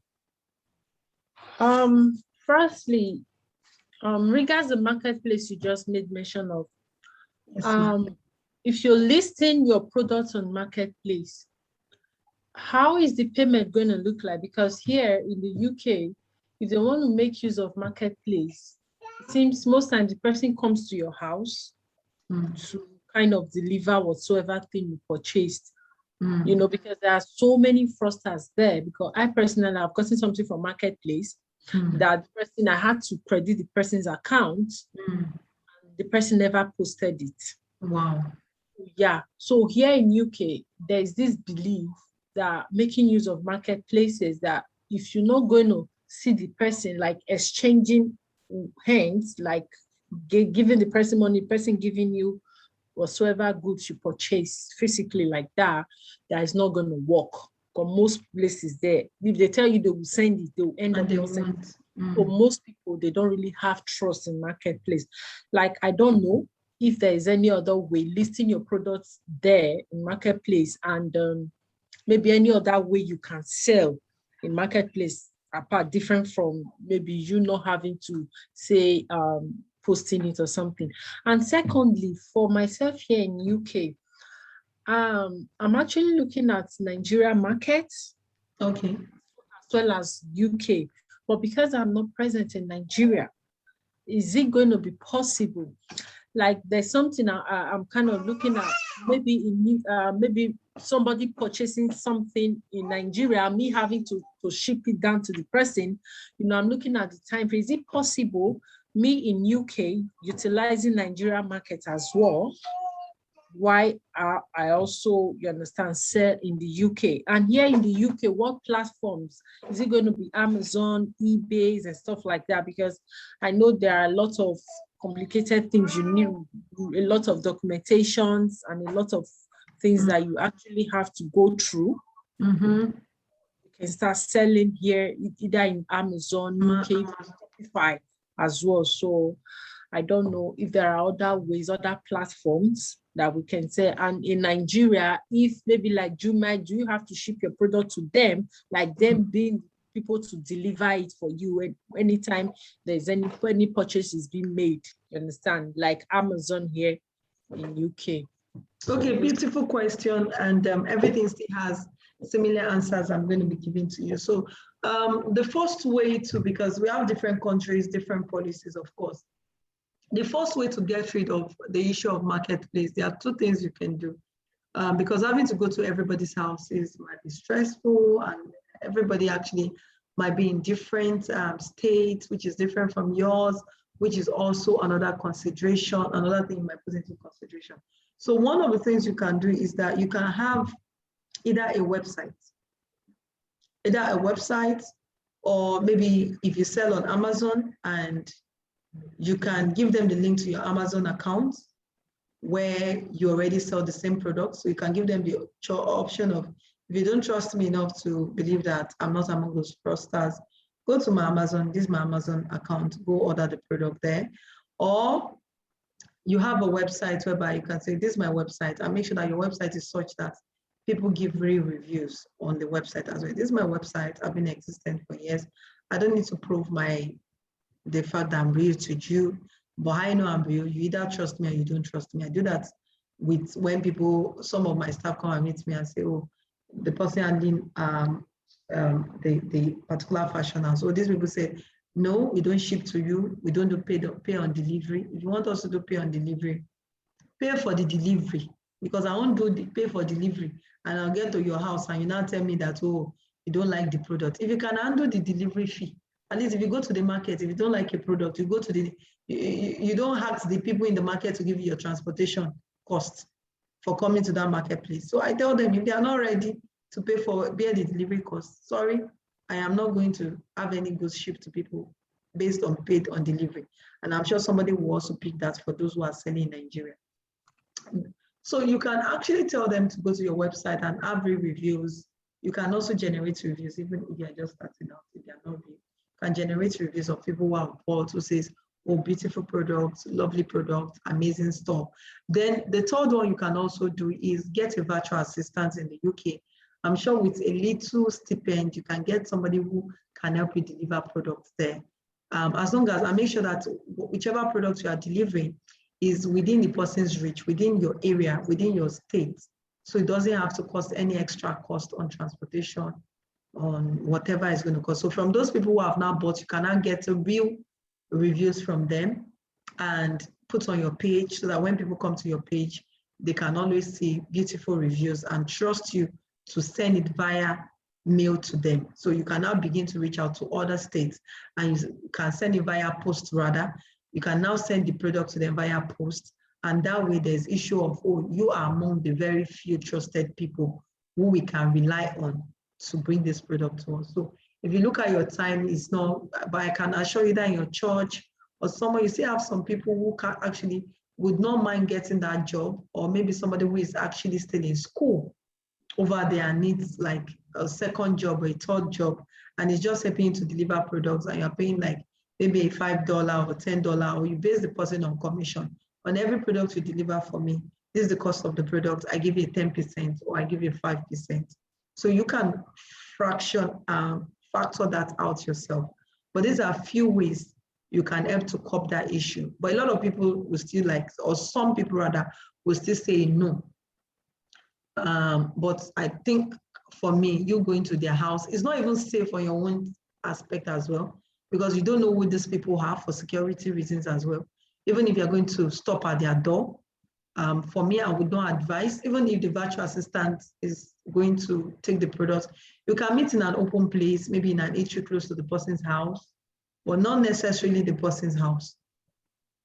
Firstly, regards the marketplace you just made mention of, Yes, if you're listing your products on marketplace, how is the payment going to look like? Because here in the UK, if they want to make use of marketplace, it seems most times the person comes to your house to kind of deliver whatsoever thing you purchased. You know, because there are so many fraudsters there. Because I personally have gotten something from marketplace that the person, I had to credit the person's account. The person never posted it. Wow. Yeah. So here in UK, there's this belief that making use of marketplaces, that if you're not going to see the person like exchanging hands, like giving the person money, person giving you whatsoever goods you purchase physically like that, that is not going to work. Because most places there, if they tell you they will send it, they will end up not sending it. So most people, they don't really have trust in marketplace. Like, I don't know if there is any other way listing your products there in marketplace, and maybe any other way you can sell in marketplace apart, different from maybe you not having to say posting it or something. And secondly, for myself here in UK, I'm actually looking at Nigeria markets. Okay. As well as UK. But because I'm not present in Nigeria, is it going to be possible? Like there's something I'm kind of looking at, maybe somebody purchasing something in Nigeria, me having to ship it down to the person. I'm looking at the time frame. Is it possible me in UK utilizing Nigeria market as well? Why I also, you understand, sell in the UK? And here in the UK, what platforms? Is it going to be Amazon, eBay, and stuff like that? Because I know there are a lot of complicated things. You need a lot of documentations and a lot of things that you actually have to go through. You can start selling here, either in Amazon, UK, Shopify as well. So I don't know if there are other ways, other platforms that we can say. And in Nigeria, if maybe like Juma, do you have to ship your product to them, like them being people to deliver it for you anytime there's any purchase is being made? You understand? Like Amazon here in UK. Okay, beautiful question. And everything still has similar answers I'm going to be giving to you. So the first way to, because we have different countries, different policies, of course. The first way to get rid of the issue of marketplace, there are two things you can do. Because having to go to everybody's houses might be stressful, and everybody actually might be in different states, which is different from yours, which is also another consideration, another thing you might put into consideration. So one of the things you can do is that you can have either a website, or maybe if you sell on Amazon, and you can give them the link to your Amazon account where you already sell the same product. So you can give them the option of, if you don't trust me enough to believe that I'm not among those fraudsters, go to my Amazon, this is my Amazon account, go order the product there. Or you have a website whereby you can say, this is my website, and make sure that your website is such that people give real reviews on the website as well. This is my website, I've been existent for years. I don't need to prove the fact that I'm real to you, but I know I'm real. You either trust me or you don't trust me. I do that with when people, some of my staff come and meet me and say, oh, the person handling the particular fashion house. So these people say, no, we don't ship to you. We don't do pay on delivery. If you want us to do pay on delivery, pay for the delivery, because I won't do the pay for delivery and I'll get to your house and you now tell me that, oh, you don't like the product. If you can handle the delivery fee, at least if you go to the market, if you don't like a product, you go to you don't ask the people in the market to give you your transportation cost for coming to that marketplace. So I tell them, if they are not ready to bear the delivery cost, sorry, I am not going to have any goods shipped to people based on paid on delivery. And I'm sure somebody will also pick that for those who are selling in Nigeria. So you can actually tell them to go to your website and have reviews. You can also generate reviews, even if you're just starting out, if they're not real. Can generate reviews of people who have bought, who says, oh, beautiful product, lovely product, amazing store. Then the third one you can also do is get a virtual assistant in the UK. I'm sure with a little stipend, you can get somebody who can help you deliver products there. As long as I make sure that whichever product you are delivering is within the person's reach, within your area, within your state. So it doesn't have to cost any extra cost on transportation, on whatever is going to cost. So from those people who have now bought, you can now get real reviews from them and put on your page, so that when people come to your page, they can always see beautiful reviews and trust you to send it via mail to them. So you can now begin to reach out to other states, and you can send it via post rather. You can now send the product to them via post. And that way there's issue of, oh, you are among the very few trusted people who we can rely on to bring this product to us. So if you look at your time, it's not, but I can assure you that in your church or somewhere, you still have some people who can actually would not mind getting that job, or maybe somebody who is actually still in school over there and needs like a second job or a third job, and it's just helping to deliver products, and you're paying like maybe a $5 or $10, or you base the person on commission. On every product you deliver for me, this is the cost of the product. I give you 10% or I give you 5%. So you can factor that out yourself. But these are a few ways you can help to curb that issue. But a lot of people will still like, or some people rather, will still say no. But I think for me, you going to their house is not even safe on your own aspect as well, because you don't know who these people are for security reasons as well. Even if you're going to stop at their door, for me, I would not advise, even if the virtual assistant is going to take the product, you can meet in an open place, maybe in an eatery close to the person's house, but not necessarily the person's house.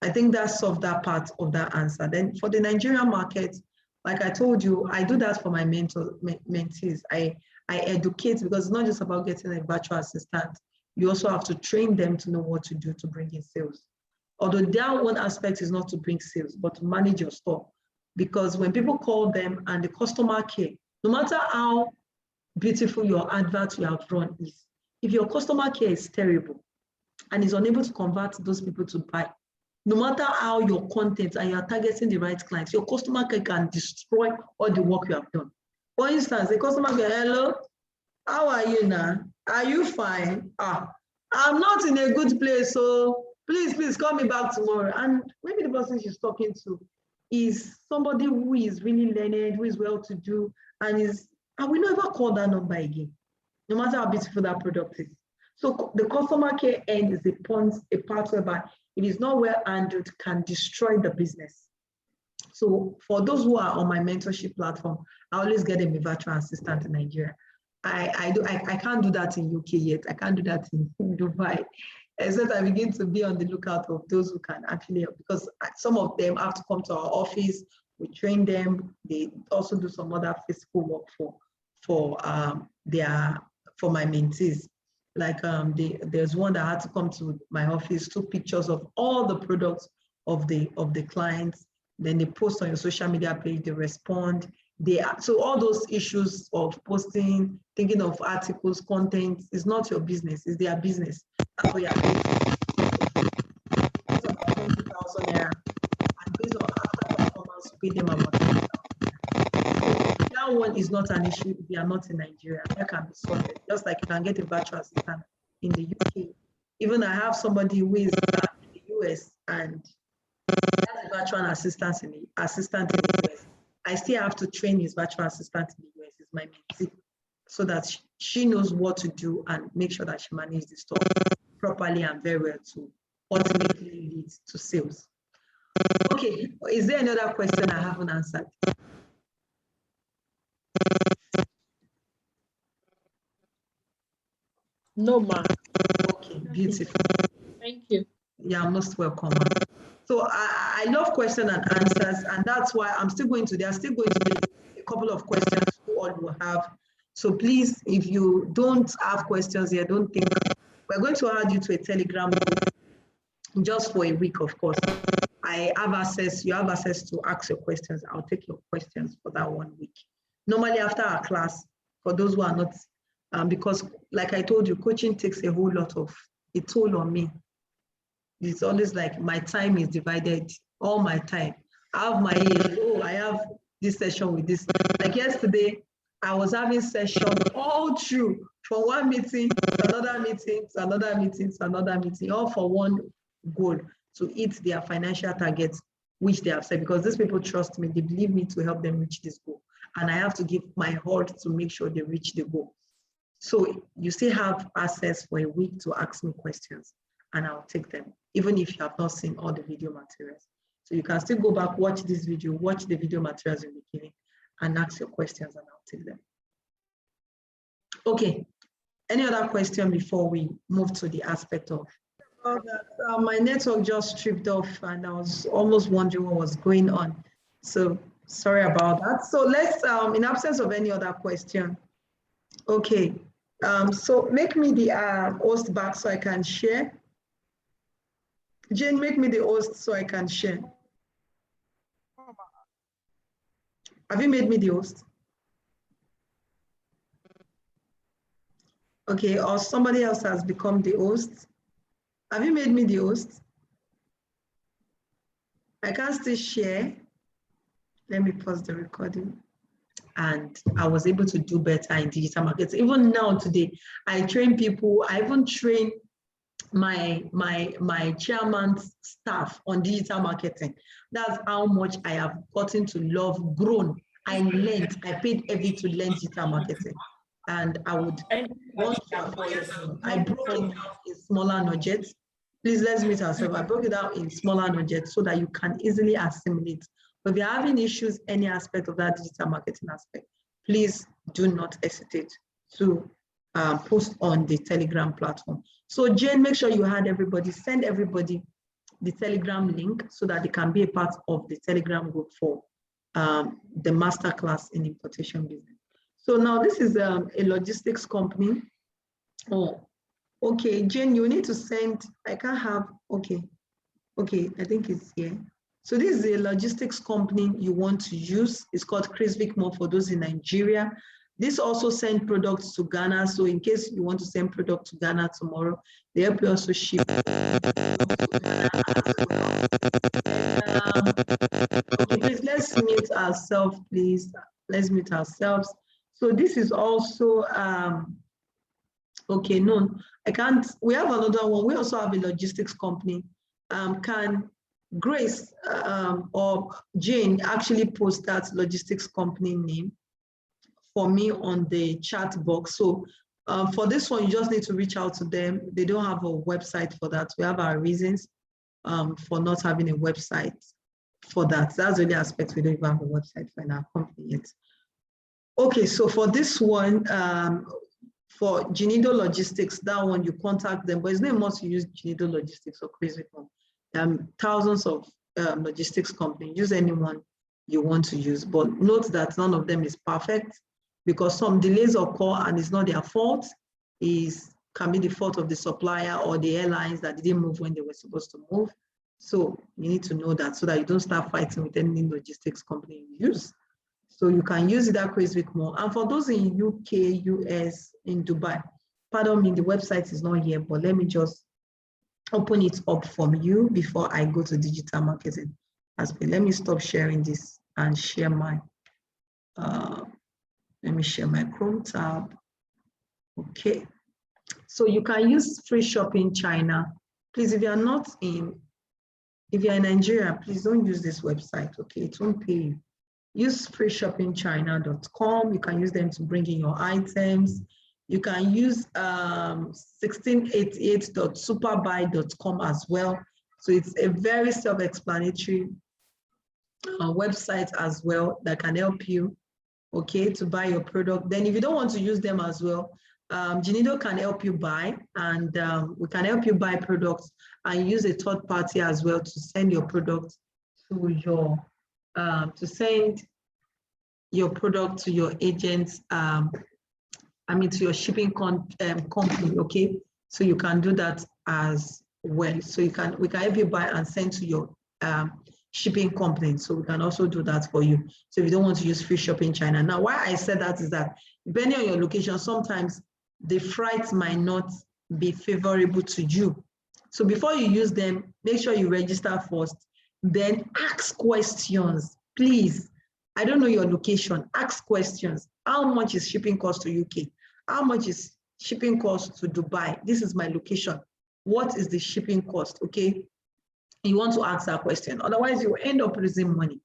I think that solved that part of that answer. Then for the Nigerian market, like I told you, I do that for my mentees. I educate, because it's not just about getting a virtual assistant. You also have to train them to know what to do to bring in sales. Although their one aspect is not to bring sales, but to manage your store. Because when people call them and the customer care, no matter how beautiful your advert you have run is, if your customer care is terrible and is unable to convert those people to buy, no matter how your content and you are targeting the right clients, your customer care can destroy all the work you have done. For instance, the customer care, hello, how are you now? Are you fine? I'm not in a good place, so please call me back tomorrow. And maybe the person she's talking to is somebody who is really learned, who is well-to-do, and we never call that number again, no matter how beautiful that product is. So the customer care end is a part whereby it is not well handled, can destroy the business. So for those who are on my mentorship platform, I always get them a virtual assistant in Nigeria. I can't do that in UK yet. I can't do that in Dubai. Except I begin to be on the lookout of those who can actually help, because some of them have to come to our office. We train them. They also do some other physical work for my mentees. Like there's one that had to come to my office, took pictures of all the products of the clients. Then they post on your social media page, they respond. So all those issues of posting, thinking of articles, content is not your business, it's their business. That's what you're doing. It's about 20,000 naira, and based on after performance, pay them about 20,000. That one is not an issue if you are not in Nigeria. That can be solved. Just like you can get a virtual assistant in the UK. Even I have somebody who is in the US and has a virtual assistant in the US. I still have to train his virtual assistant in the US, is my mentee, so that she knows what to do and make sure that she manages the store properly and very well to ultimately lead to sales. Okay, is there another question I haven't answered? No, ma'am. Okay, beautiful. Thank you. Yeah, most welcome. So I love question and answers, and that's why there are still going to be a couple of questions you all will have. So please, if you don't have questions here, don't think. We're going to add you to a Telegram group just for a week, of course. You have access to ask your questions. I'll take your questions for that 1 week. Normally after our class, for those who are not, because like I told you, coaching takes a whole lot of a toll on me. It's always like my time is divided, all my time. I have my I have this session with this. Like yesterday, I was having sessions all through, from one meeting to another meeting to another meeting to another meeting, all for one goal, to hit their financial targets, which they have said, because these people trust me, they believe me to help them reach this goal. And I have to give my heart to make sure they reach the goal. So you still have access for a week to ask me questions, and I'll take them, even if you have not seen all the video materials. So you can still go back, watch this video, watch the video materials in the beginning, and ask your questions, and I'll take them. Okay, any other question before we move to the aspect of my network just tripped off, and I was almost wondering what was going on. So sorry about that. So let's, in absence of any other question, okay. So make me the host back so I can share. Jane, make me the host so I can share. Have you made me the host? Okay, or somebody else has become the host. Have you made me the host? I can still share. Let me pause the recording. And I was able to do better in digital marketing. Even now today, I train people. I even train my chairman's staff on digital marketing. That's how much I have gotten to love, grown. I learned, I paid heavy to learn digital marketing. And I would want to afford it. I broke it down in smaller nuggets. Please, let's meet ourselves. I broke it down in smaller nuggets so that you can easily assimilate. But if you're having issues, any aspect of that digital marketing aspect, please do not hesitate to post on the Telegram platform. So Jane, make sure you had everybody, send everybody the Telegram link so that they can be a part of the Telegram group for the masterclass in importation business. So now this is a logistics company. Oh, okay, Jane, you need to send, I can't have, okay, I think it's here. So this is a logistics company you want to use. It's called Chris Vickmore for those in Nigeria. This also send products to Ghana. So in case you want to send product to Ghana tomorrow, they help you also ship. Okay, please, let's mute ourselves, please. Let's mute ourselves. So this is also, okay, no, I can't. We have another one. We also have a logistics company. Can Grace or Jane actually post that logistics company name for me on the chat box? So for this one, you just need to reach out to them. They don't have a website for that. We have our reasons for not having a website for that. That's the only aspect we don't even have a website for in our company yet. Okay, so for this one, for Genido Logistics, that one you contact them, but it's not must use Genido Logistics or Crazy One. Thousands of logistics companies, use anyone you want to use, but note that none of them is perfect because some delays occur and it's not their fault. It can be the fault of the supplier or the airlines that didn't move when they were supposed to move. So you need to know that so that you don't start fighting with any logistics company you use. So you can use it at Chris Vickmore. And for those in UK, US, in Dubai, pardon me, the website is not here, but let me just open it up from you before I go to digital marketing aspect. Let me stop sharing this and share my, let me share my Chrome tab. Okay. So you can use free shopping China. Please, if you're not in, if you're in Nigeria, please don't use this website, okay? It won't pay you. Use freeshoppingchina.com. You can use them to bring in your items. You can use 1688.superbuy.com as well. So it's a very self-explanatory website as well that can help you, okay, to buy your product. Then if you don't want to use them as well, Genido can help you buy, and we can help you buy products and use a third party as well to send your product to your, to send your product to your agents, to your shipping company, okay? So you can do that as well. So we can help you buy and send to your shipping company. So we can also do that for you. So if you don't want to use free shopping China. Now, why I said that is that depending on your location, sometimes the freight might not be favorable to you. So before you use them, make sure you register first, then ask questions, please. I don't know your location, ask questions. How much is shipping cost to UK? How much is shipping cost to Dubai? This is my location. What is the shipping cost, okay? You want to ask that question. Otherwise, you end up losing money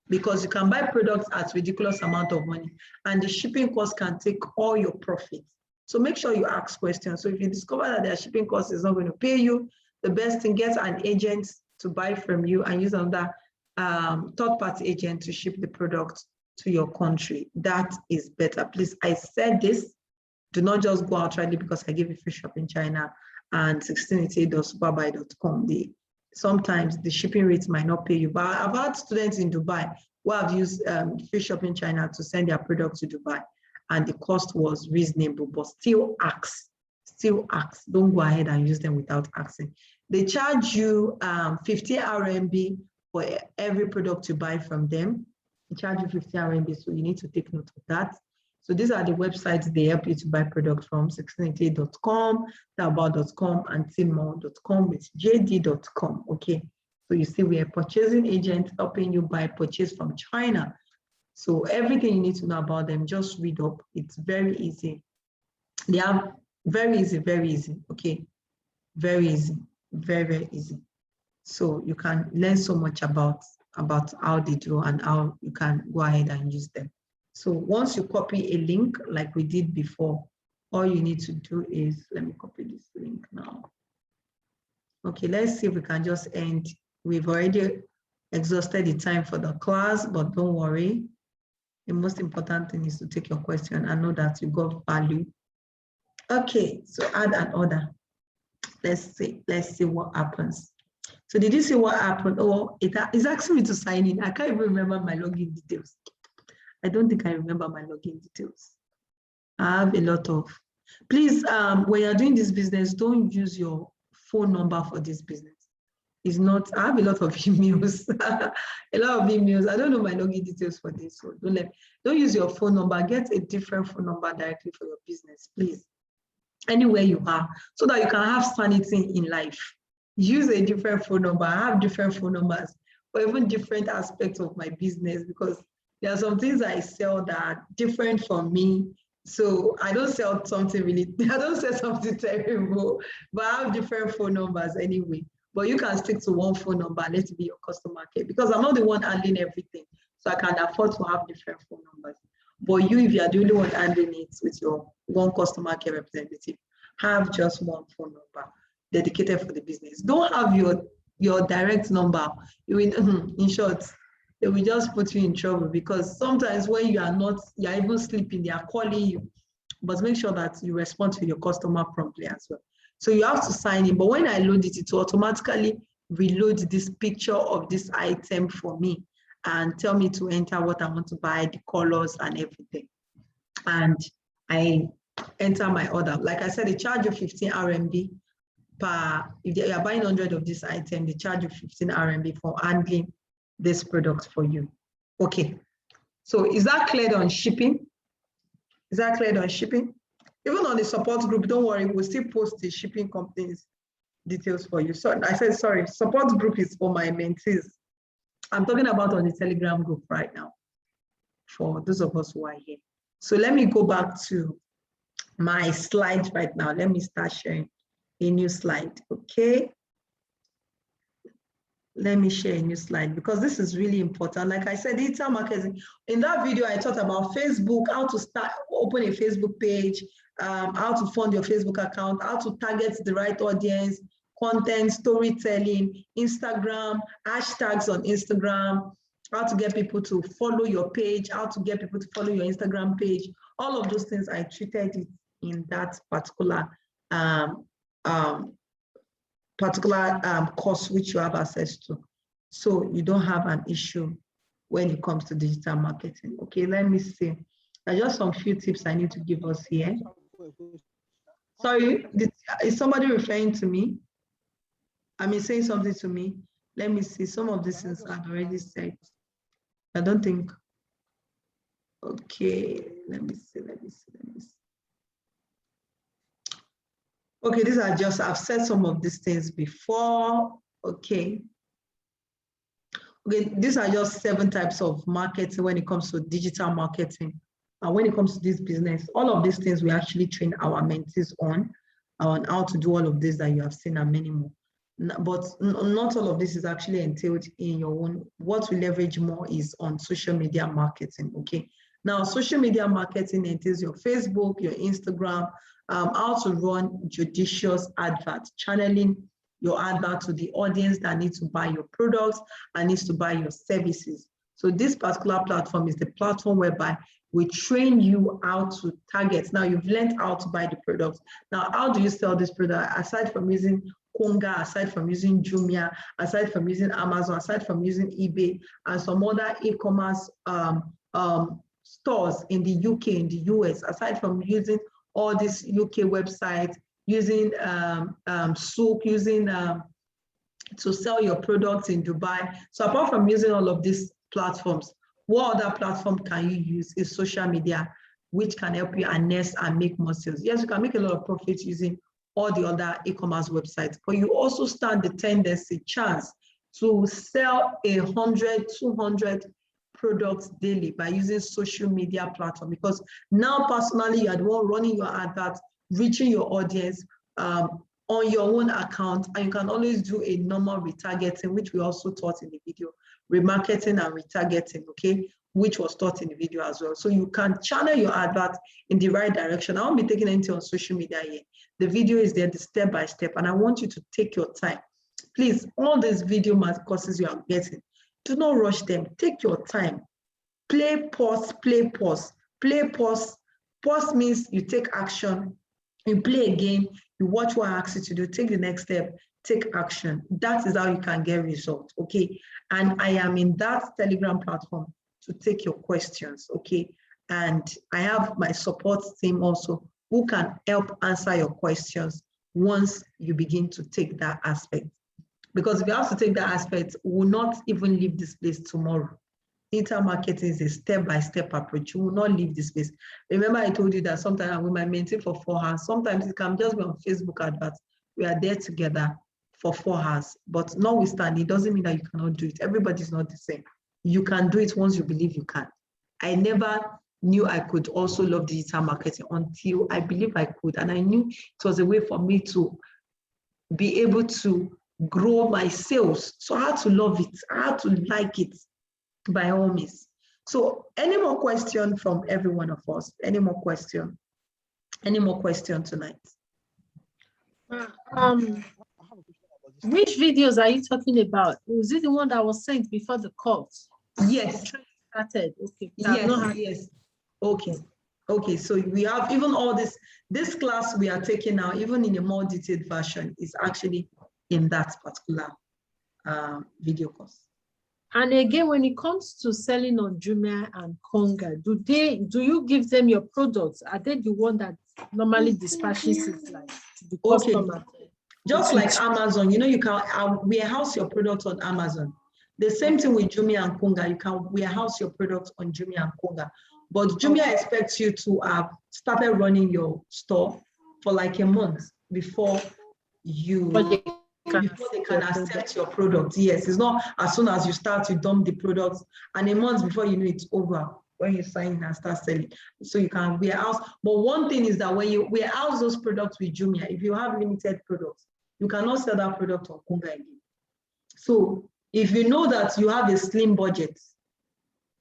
because you can buy products at ridiculous amount of money and the shipping cost can take all your profits. So make sure you ask questions. So if you discover that their shipping cost is not going to pay you, the best thing, get an agent to buy from you and use another third-party agent to ship the product to your country. That is better. Please, I said this, do not just go outrightly because I give you free shopping China and 1688.superbuy.com. Sometimes the shipping rates might not pay you, but I've had students in Dubai who have used free shopping China to send their product to Dubai and the cost was reasonable, but still ask. Don't go ahead and use them without asking. They charge you 50 RMB for every product you buy from them. They charge you 50 RMB, so you need to take note of that. So these are the websites they help you to buy products from: 1688.com, taobao.com, and tmall.com with jd.com, okay? So you see we are purchasing agents helping you buy purchase from China. So everything you need to know about them, just read up. It's very easy. They are very easy, okay? Very easy, very, very easy. So you can learn so much about how they do and how you can go ahead and use them. So once you copy a link like we did before, all you need to do is, let me copy this link now. Okay, let's see if we can just end. We've already exhausted the time for the class, but don't worry. The most important thing is to take your question and know that you got value. Okay, so add an order. Let's see what happens. So did you see what happened? Oh, it's asking me to sign in. I can't even remember my login details. I don't think I remember my login details. I have a lot of, please, when you're doing this business, don't use your phone number for this business. It's not, I have a lot of emails, a lot of emails. I don't know my login details for this, so don't use your phone number. Get a different phone number directly for your business, please. Anywhere you are, so that you can have sanity in life. Use a different phone number. I have different phone numbers for even different aspects of my business, because there are some things I sell that are different from me. So I don't sell something really, I don't sell something terrible, but I have different phone numbers anyway. But you can stick to one phone number and let it be your customer care, because I'm not the one handling everything. So I can afford to have different phone numbers. But you, if you are the only one handling it with your one customer care representative, have just one phone number dedicated for the business. Don't have your direct number. You will, in short, they will just put you in trouble, because sometimes when you are not, you are even sleeping, they are calling you. But make sure that you respond to your customer promptly as well. So you have to sign in. But when I load it, it will automatically reload this picture of this item for me and tell me to enter what I want to buy, the colors and everything. And I enter my order. Like I said, they charge you 15 RMB per, if you are buying 100 of this item, they charge you 15 RMB for handling this product for you. Okay, so is that cleared on shipping? Is that cleared on shipping? Even on the support group, don't worry, we'll still post the shipping company's details for you. So I said, sorry, support group is for my mentees. I'm talking about on the Telegram group right now for those of us who are here. So let me go back to my slides right now. Let me start sharing a new slide, okay? Let me share a new slide, because this is really important. Like I said, digital marketing. In that video, I talked about Facebook, how to start, open a Facebook page, how to fund your Facebook account, how to target the right audience, content, storytelling, Instagram, hashtags on Instagram, how to get people to follow your page, how to get people to follow your Instagram page. All of those things, I treated it in that particular course which you have access to, so you don't have an issue when it comes to digital marketing. Okay, let me see. There are just some few tips I need to give us here. Sorry, is somebody referring to me? I mean, saying something to me. Let me see. Some of these things I've already said. I don't think. Okay, let me see. Okay, these are just, I've said some of these things before. Okay. Okay, these are just 7 types of marketing when it comes to digital marketing. And when it comes to this business, all of these things we actually train our mentees on how to do all of this that you have seen and many more. But not all of this is actually entailed in your own. What we leverage more is on social media marketing, okay? Now, social media marketing entails your Facebook, your Instagram, how to run judicious adverts, channeling your advert to the audience that needs to buy your products and needs to buy your services. So this particular platform is the platform whereby we train you how to target. Now you've learned how to buy the products. Now, how do you sell this product? Aside from using Konga, aside from using Jumia, aside from using Amazon, aside from using eBay, and some other e-commerce stores in the UK, in the US, aside from using all these UK websites, using Souk, using to sell your products in Dubai. So apart from using all of these platforms, what other platform can you use? Is social media, which can help you harness and make more sales. Yes, you can make a lot of profits using all the other e-commerce websites, but you also stand the chance to sell 100, 200 products daily by using social media platform, because now personally you are the one running your adverts, reaching your audience on on your own account, and you can always do a normal retargeting, which we also taught in the video, remarketing and retargeting, okay, which was taught in the video as well. So you can channel your advert in the right direction. I won't be taking anything on social media here. The video is there, the step by step, and I want you to take your time. Please, all these video courses you are getting, do not rush them. Take your time. Play, pause, play, pause. Play, pause. Pause means you take action. You play again, you watch what I ask you to do, take the next step, take action. That is how you can get results, okay? And I am in that Telegram platform to take your questions, okay? And I have my support team also who can help answer your questions once you begin to take that aspect. Because if you have to take that aspect, we will not even leave this place tomorrow. Digital marketing is a step-by-step approach. You will not leave this space. Remember, I told you that sometimes we might maintain for 4 hours. Sometimes it can just be on Facebook adverts. We are there together for 4 hours. But notwithstanding, it doesn't mean that you cannot do it. Everybody's not the same. You can do it once you believe you can. I never knew I could also love digital marketing until I believe I could. And I knew it was a way for me to be able to grow my sales. So I had to love it. I had to like it. By all means. So any more question from every one of us? Any more question? Any more question tonight? Which videos are you talking about? Was it the one that was sent before the course? Yes. Started. Okay. Yes, yes. Okay. Okay, so we have even all this class we are taking now, even in a more detailed version, is actually in that particular video course. And again, when it comes to selling on Jumia and Konga, do you give them your products? Are they the one that normally dispatches it like to the customer? Okay. Just like Amazon, you know, you can warehouse your products on Amazon. The same thing with Jumia and Konga. You can warehouse your products on Jumia and Konga. But Jumia expects you to have started running your store for like a month before they can accept your product. Yes, it's not as soon as you start, you dump the products, and a month before you know it's over when you sign and start selling. So you can warehouse. But one thing is that when you warehouse those products with Jumia, if you have limited products, you cannot sell that product on Konga again. So if you know that you have a slim budget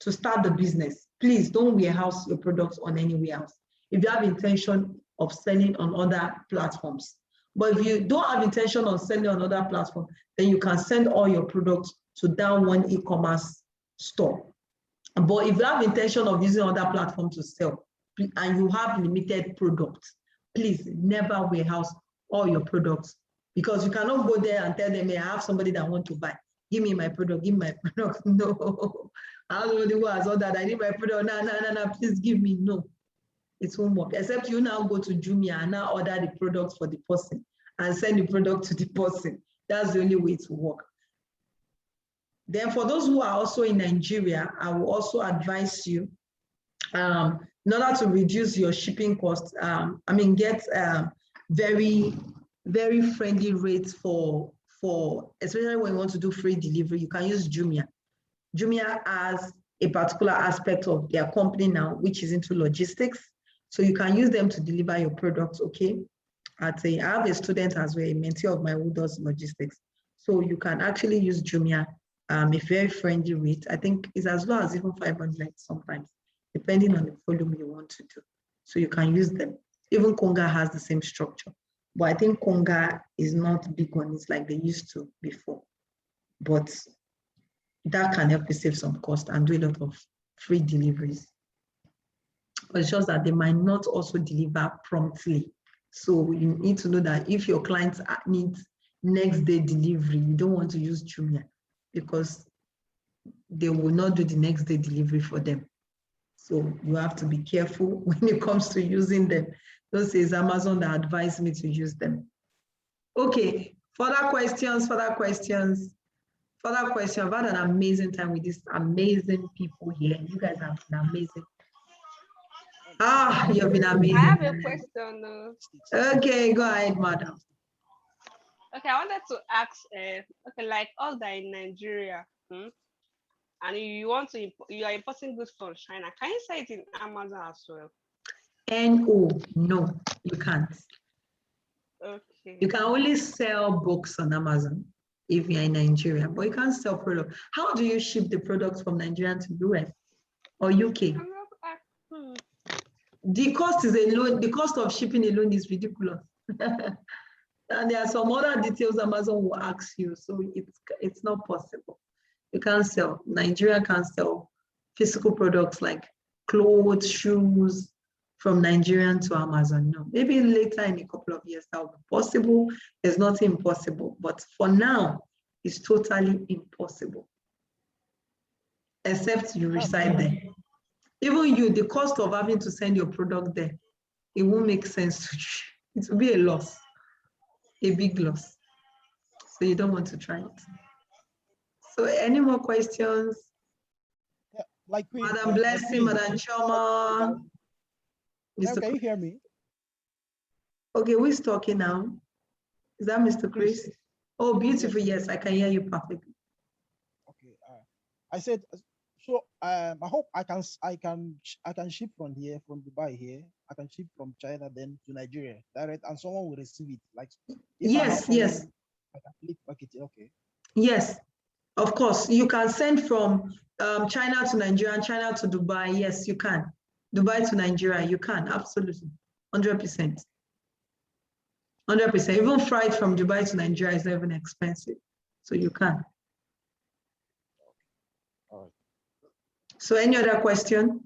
to start the business, please don't warehouse your products on anywhere else. If you have intention of selling on other platforms. But if you don't have intention on selling on other platforms, then you can send all your products to that one e-commerce store. But if you have intention of using other platforms to sell and you have limited products, please never warehouse all your products, because you cannot go there and tell them, hey, I have somebody that wants to buy. Give me my product, give me my product. No, I have somebody who has ordered, I need my product. No, please give me. No. It won't work, except you now go to Jumia and now order the product for the person and send the product to the person. That's the only way to work. Then for those who are also in Nigeria, I will also advise you, in order to reduce your shipping costs, get very, very friendly rates for especially when you want to do free delivery, you can use Jumia. Jumia has a particular aspect of their company now, which is into logistics. So you can use them to deliver your products, okay? I have a student as well, a mentee of mine who does logistics. So you can actually use Jumia, a very friendly rate. I think it's as low as even 500 sometimes, depending on the volume you want to do. So you can use them. Even Konga has the same structure. But I think Konga is not big on it like they used to before. But that can help you save some cost and do a lot of free deliveries. But it's just that they might not also deliver promptly. So you need to know that if your clients need next day delivery, you don't want to use Jumia because they will not do the next day delivery for them. So you have to be careful when it comes to using them. Don't say it's Amazon that advised me to use them. Okay, further questions. I've had an amazing time with these amazing people here. You guys have been amazing. You've been amazing. I have a question. Okay, go ahead, madam. Okay, I wanted to ask, like all that in Nigeria, and you are importing goods from China, can you sell it in Amazon as well? No, you can't. Okay. You can only sell books on Amazon if you're in Nigeria, but you can't sell products. How do you ship the products from Nigeria to US or UK? The cost is alone, the cost of shipping alone is ridiculous. And there are some other details Amazon will ask you, so it's not possible. You can't sell. Nigeria can't sell physical products like clothes, shoes from Nigerian to Amazon. No, maybe later in a couple of years that will be possible. There's nothing impossible, but for now, it's totally impossible. Except you reside there. Even you, the cost of having to send your product there, it won't make sense to you. It will be a loss, a big loss. So you don't want to try it. So any more questions? Yeah, like Madam Blessing, Madam Choma. Yeah, can you hear me? Okay, who is talking now? Is that Mr. Chris? Oh, beautiful. Yes, I can hear you perfectly. Okay. I said, so I hope I can ship from here, from Dubai here. I can ship from China then to Nigeria direct, and someone will receive it. Like yes, yes. I can click package. Okay. Yes, of course. You can send from China to Nigeria, China to Dubai. Yes, you can. Dubai to Nigeria, you can, absolutely. 100%. 100%. Even flight from Dubai to Nigeria is not even expensive. So you can. All right. So any other question?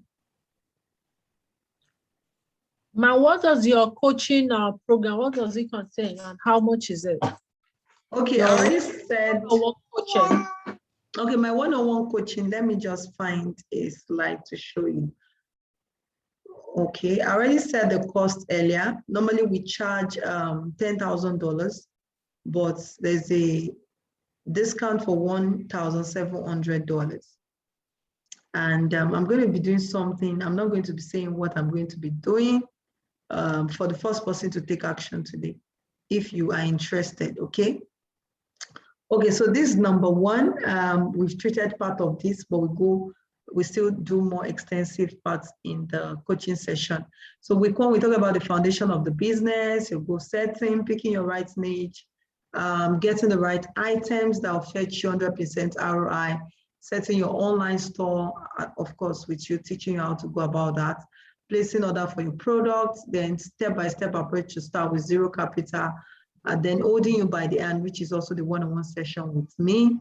Ma, what does your coaching program, what does it contain and how much is it? Okay, I already said. Coaching. Okay, my one-on-one coaching, let me just find a slide to show you. Okay, I already said the cost earlier. Normally we charge $10,000, but there's a discount for $1,700. And I'm going to be doing something. I'm not going to be saying what I'm going to be doing for the first person to take action today, if you are interested, okay? Okay, so this is number one. We've treated part of this, but we still do more extensive parts in the coaching session. So we talk about the foundation of the business, your goal setting, picking your right niche, getting the right items that will fetch you 100% ROI, setting your online store, of course, with you teaching you how to go about that, placing order for your products, then step-by-step approach to start with zero capital, and then holding you by the hand, which is also the one-on-one session with me.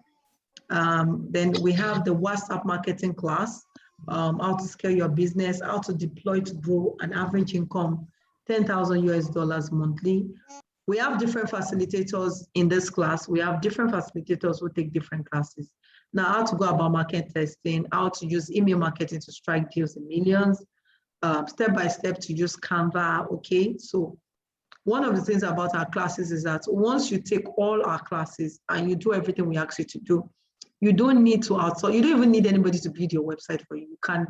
Then we have the WhatsApp marketing class, how to scale your business, how to deploy to grow an average income, $10,000 monthly. We have different facilitators in this class. We have different facilitators who take different classes. Now, how to go about market testing, how to use email marketing to strike deals in millions, step-by-step to use Canva, okay? So one of the things about our classes is that once you take all our classes and you do everything we ask you to do, you don't need to outsource. You don't even need anybody to build your website for you. You can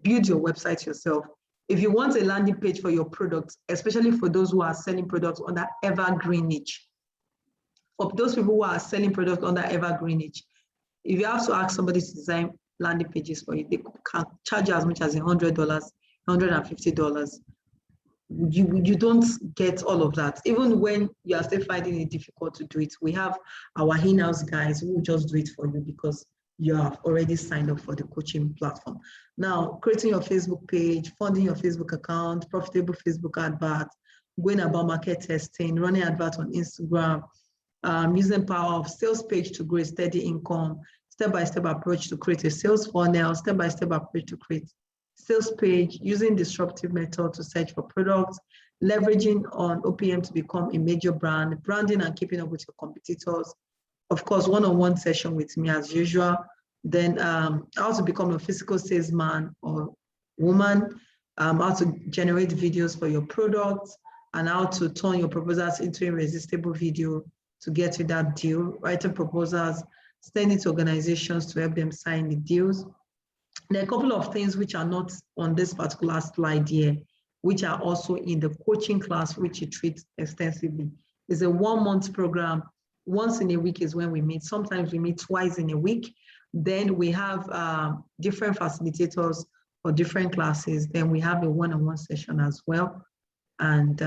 build your website yourself. If you want a landing page for your products, especially for those who are selling products on that evergreen niche, for those people who are selling products on that evergreen niche, if you have to ask somebody to design landing pages for you, they can charge you as much as $100, $150. You don't get all of that. Even when you are still finding it difficult to do it, we have our in-house guys who will just do it for you because you have already signed up for the coaching platform. Now, creating your Facebook page, funding your Facebook account, profitable Facebook advert, going about market testing, running adverts on Instagram, using power of sales page to grow a steady income, step-by-step approach to create a sales funnel, step-by-step approach to create sales page, using disruptive method to search for products, leveraging on OPM to become a major brand, branding and keeping up with your competitors. Of course, one-on-one session with me as usual. Then how to become a physical salesman or woman, how to generate videos for your products, and how to turn your proposals into a irresistible video to get you that deal, writing proposals, sending to organizations to help them sign the deals. There are a couple of things which are not on this particular slide here, which are also in the coaching class, which you treat extensively. It's a 1-month program. Once in a week is when we meet. Sometimes we meet twice in a week. Then we have different facilitators for different classes. Then we have a one-on-one session as well. and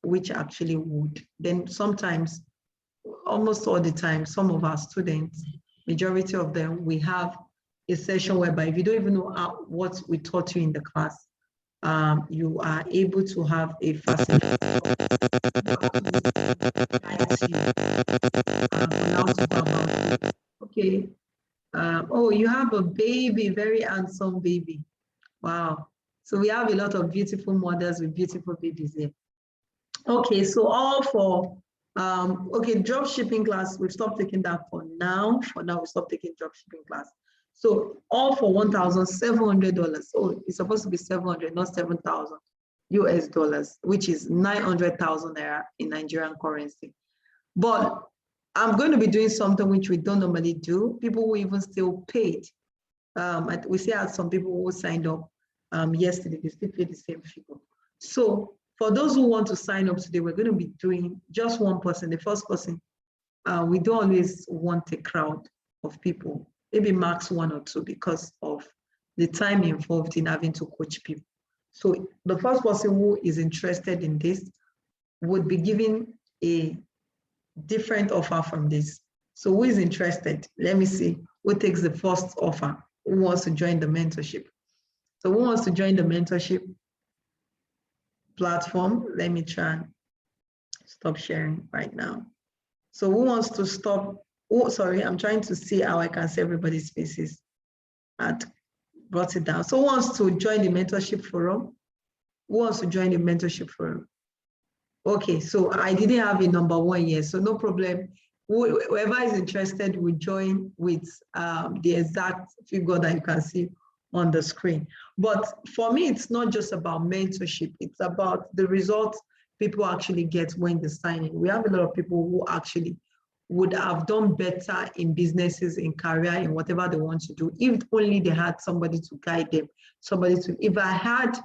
which actually would. Then sometimes, almost all the time, some of our students, majority of them, we have a session whereby if you don't even know what we taught you in the class, you are able to have a facilitator guide you on how to go about it. Okay. Oh, you have a baby, very handsome baby. Wow. So we have a lot of beautiful mothers with beautiful babies here. Okay, so all for okay, drop shipping class, we've stopped taking that for now. For now, we stopped taking drop shipping class. So all for $1,700. Oh, it's supposed to be 700, not 7,000 US dollars, which is 900,000 naira in Nigerian currency. But I'm going to be doing something which we don't normally do. People who even still paid. We see how some people who signed up yesterday, they still paid the same figure. So for those who want to sign up today, we're going to be doing just one person, the first person. We don't always want a crowd of people, maybe max 1 or 2 because of the time involved in having to coach people. So the first person who is interested in this would be given a different offer from this. So who is interested? Let me see who takes the first offer. Who wants to join the mentorship? So who wants to join the mentorship platform? Let me try and stop sharing right now. So who wants to stop? Oh, sorry, I'm trying to see how I can see everybody's faces. I brought it down. So who wants to join the mentorship forum? Who wants to join the mentorship forum? Okay, so I didn't have a number 1 yet, so no problem. Whoever is interested will join with the exact figure that you can see on the screen. But for me, it's not just about mentorship. It's about the results people actually get when they sign in. We have a lot of people who actually would have done better in businesses, in career, in whatever they want to do, if only they had somebody to guide them, somebody to, if I had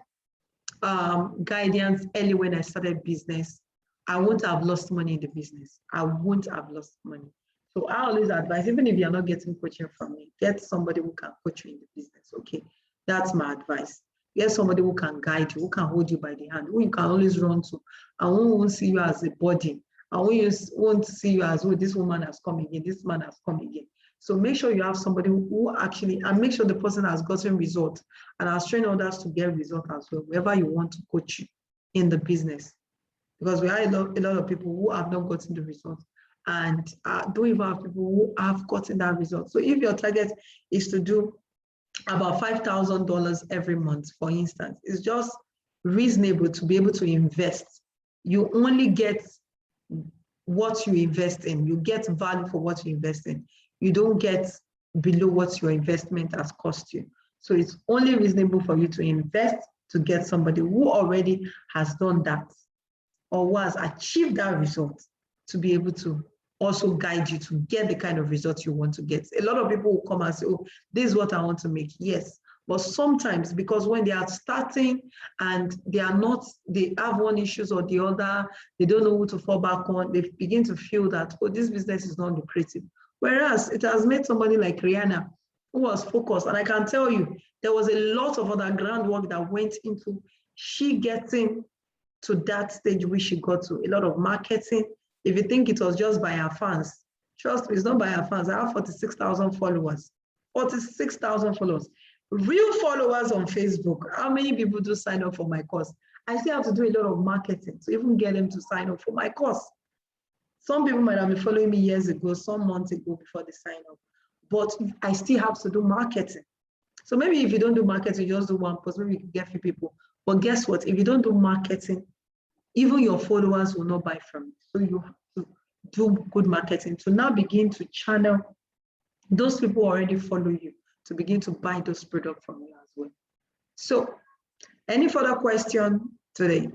guidance early when I started business, I wouldn't have lost money in the business. I wouldn't have lost money. So I always advise, even if you're not getting coaching from me, get somebody who can coach you in the business. Okay, that's my advice. Get somebody who can guide you, who can hold you by the hand, who you can always run to, and who won't see you as a body, and who you won't see you as, oh, this woman has come again, this man has come again. So make sure you have somebody who actually, and make sure the person has gotten results and has trained others to get results as well, wherever you want to coach you in the business. Because we have a lot of people who have not gotten the results and don't even have people who have gotten that result. So if your target is to do about $5,000 every month, for instance, it's just reasonable to be able to invest. You only get what you invest in. You get value for what you invest in. You don't get below what your investment has cost you. So it's only reasonable for you to invest to get somebody who already has done that or who has achieved that result to be able to also guide you to get the kind of results you want to get. A lot of people will come and say, oh, this is what I want to make. Yes, but sometimes because when they are starting and they have one issues or the other, they don't know who to fall back on, they begin to feel that, oh, this business is not lucrative. Whereas it has made somebody like Rihanna who was focused. And I can tell you, there was a lot of other groundwork that went into she getting to that stage which she got to. A lot of marketing. If you think it was just by her fans, trust me, it's not by her fans. I have 46,000 followers. 46,000 followers. Real followers on Facebook. How many people do sign up for my course? I still have to do a lot of marketing to even get them to sign up for my course. Some people might have been following me years ago, some months ago before they sign up, but I still have to do marketing. So maybe if you don't do marketing, you just do one post, maybe you can get a few people. But guess what? If you don't do marketing, even your followers will not buy from you. So you have to do good marketing to now begin to channel those people who already follow you to begin to buy those products from you as well. So any further question today?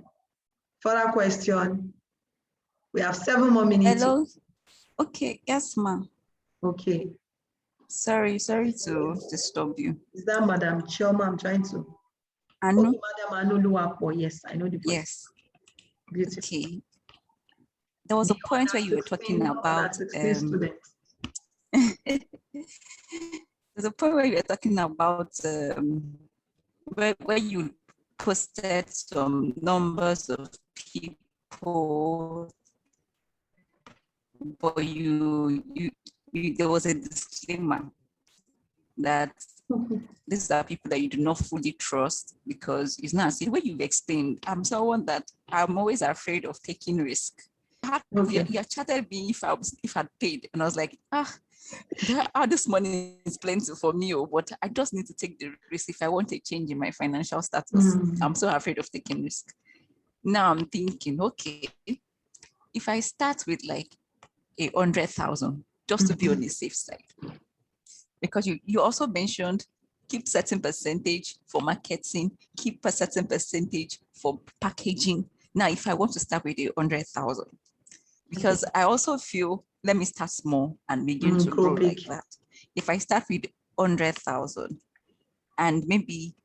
Further question? We have 7 more minutes. Hello. Okay, yes, ma'am. Okay. Sorry to disturb you. Is that Madam Chioma? I'm trying to. Anu? Okay, Madam Anuluapo. Yes, I know the voice. Yes. Beautiful. Okay. There was a point where you were talking about students. there's a point where you were talking about where you posted some numbers of people, but there was a disclaimer that these are people that you do not fully trust, because it's not as if, when you've explained, I'm someone that I'm always afraid of taking risk. You chatted me if I'd paid, and I was like, this money is plenty for me, but I just need to take the risk if I want a change in my financial status. I'm so afraid of taking risk. Now I'm thinking, okay, if I start with like 100,000, just to be on the safe side, because you also mentioned keep certain percentage for marketing, keep a certain percentage for packaging. Now, if I want to start with 100,000, because I also feel, let me start small and begin to grow like that. If I start with 100,000 and maybe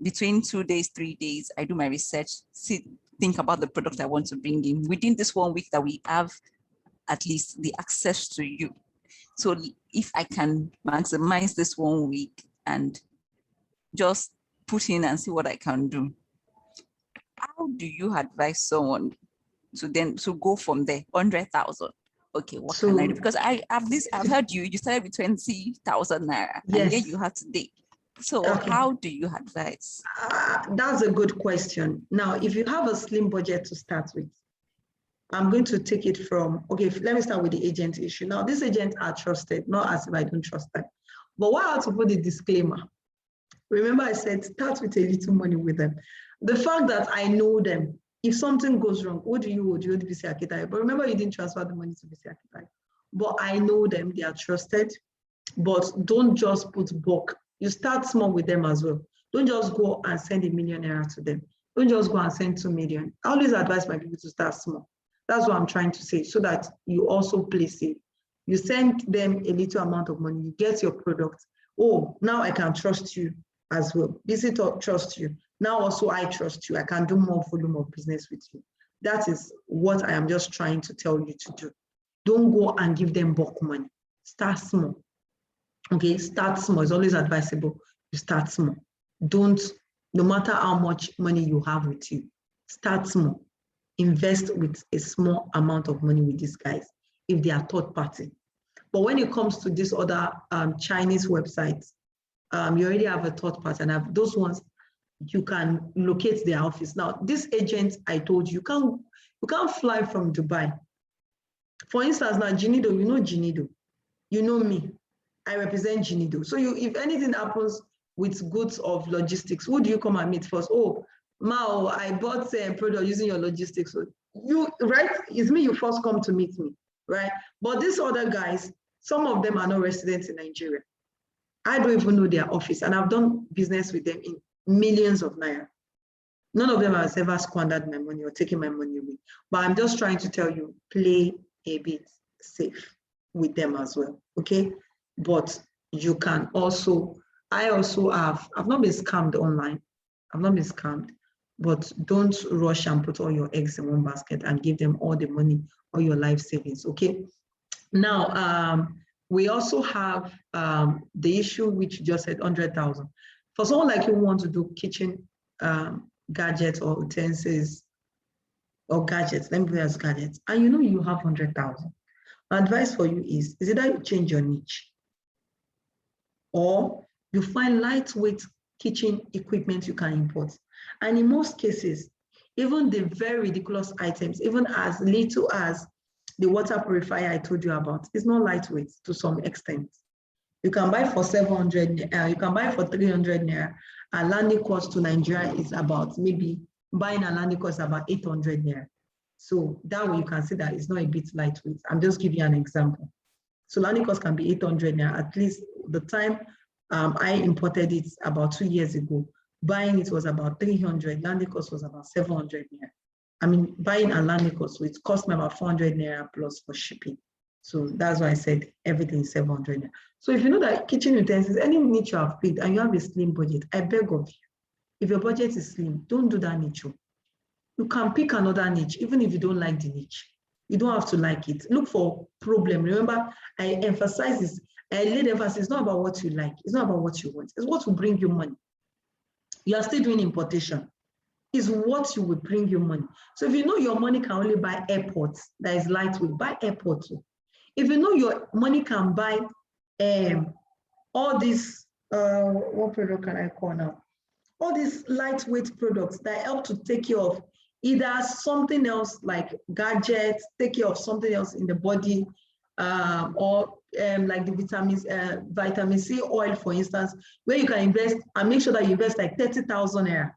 between 2 days, 3 days, I do my research, think about the product I want to bring in within this 1 week that we have at least the access to you. So if I can maximize this 1 week and just put in and see what I can do, how do you advise someone to go from there? 100,000. Okay, what can I do? Because I've heard you started with 20,000 naira, and here you have today. So how do you advise? That's a good question. Now, if you have a slim budget to start with, I'm going to take it from, let me start with the agent issue. Now, these agents are trusted, not as if I don't trust them. But why I have to put the disclaimer? Remember I said, start with a little money with them. The fact that I know them, if something goes wrong, what do you owe? Do you owe the BC Akitai? But remember, you didn't transfer the money to BC Akitai. But I know them, they are trusted. But don't just put bulk. You start small with them as well. Don't just go and send $1 million to them. Don't just go and send 2 million. I always advise my people to start small. That's what I'm trying to say, so that you also play safe. You send them a little amount of money, you get your product. Oh, now I can trust you as well. BC trust you. Now also I trust you. I can do more volume of business with you. That is what I am just trying to tell you to do. Don't go and give them bulk money. Start small. Okay, start small. It's always advisable. You start small. Don't, no matter how much money you have with you, start small. Invest with a small amount of money with these guys if they are third party. But when it comes to this other Chinese websites, you already have a third party, and have those ones, you can locate their office. Now, this agent I told you, you can't fly from Dubai. For instance, now Ginido, you know Ginido, you know me, I represent Ginido. So if anything happens with goods of logistics, who do you come and meet first? Oh, Mao, I bought a product using your logistics. So you, right? It's me you first come to meet me, right? But these other guys, some of them are not residents in Nigeria. I don't even know their office, and I've done business with them in millions of naira. None of them has ever squandered my money or taken my money away. But I'm just trying to tell you, play a bit safe with them as well, okay? But you can also, I've not been scammed online. I've not been scammed, but don't rush and put all your eggs in one basket and give them all the money or your life savings, okay? Now, we also have the issue which you just said, 100,000. For someone like you who want to do kitchen gadgets or utensils or gadgets, let me put it as gadgets, and you know you have 100,000. My advice for you is either you change your niche or you find lightweight kitchen equipment you can import. And in most cases, even the very ridiculous items, even as little as the water purifier I told you about, is not lightweight to some extent. You can buy for 700, you can buy for 300 naira, and landing cost to Nigeria is about, maybe buying a landing cost about 800 naira. So that way you can see that it's not a bit lightweight. I'm just giving you an example. So landing cost can be 800 naira. At least the time I imported it about 2 years ago, buying it was about 300, landing cost was about 700 naira. I mean, buying a landing cost, so it cost me about 400 naira plus for shipping. So that's why I said everything is 700 naira. So if you know that kitchen utensils, any niche you have picked and you have a slim budget, I beg of you, if your budget is slim, don't do that niche. You can pick another niche, even if you don't like the niche. You don't have to like it. Look for problem. Remember, I emphasize this. I laid emphasis, it's not about what you like. It's not about what you want. It's what will bring you money. You are still doing importation. is what you will bring you money. So if you know your money can only buy airports, that is lightweight, buy airport too. If you know your money can buy all these, what product can I call now? All these lightweight products that help to take care of either something else like gadgets, take care of something else in the body, or like the vitamin C oil, for instance, where you can invest and make sure that you invest like 30,000 naira.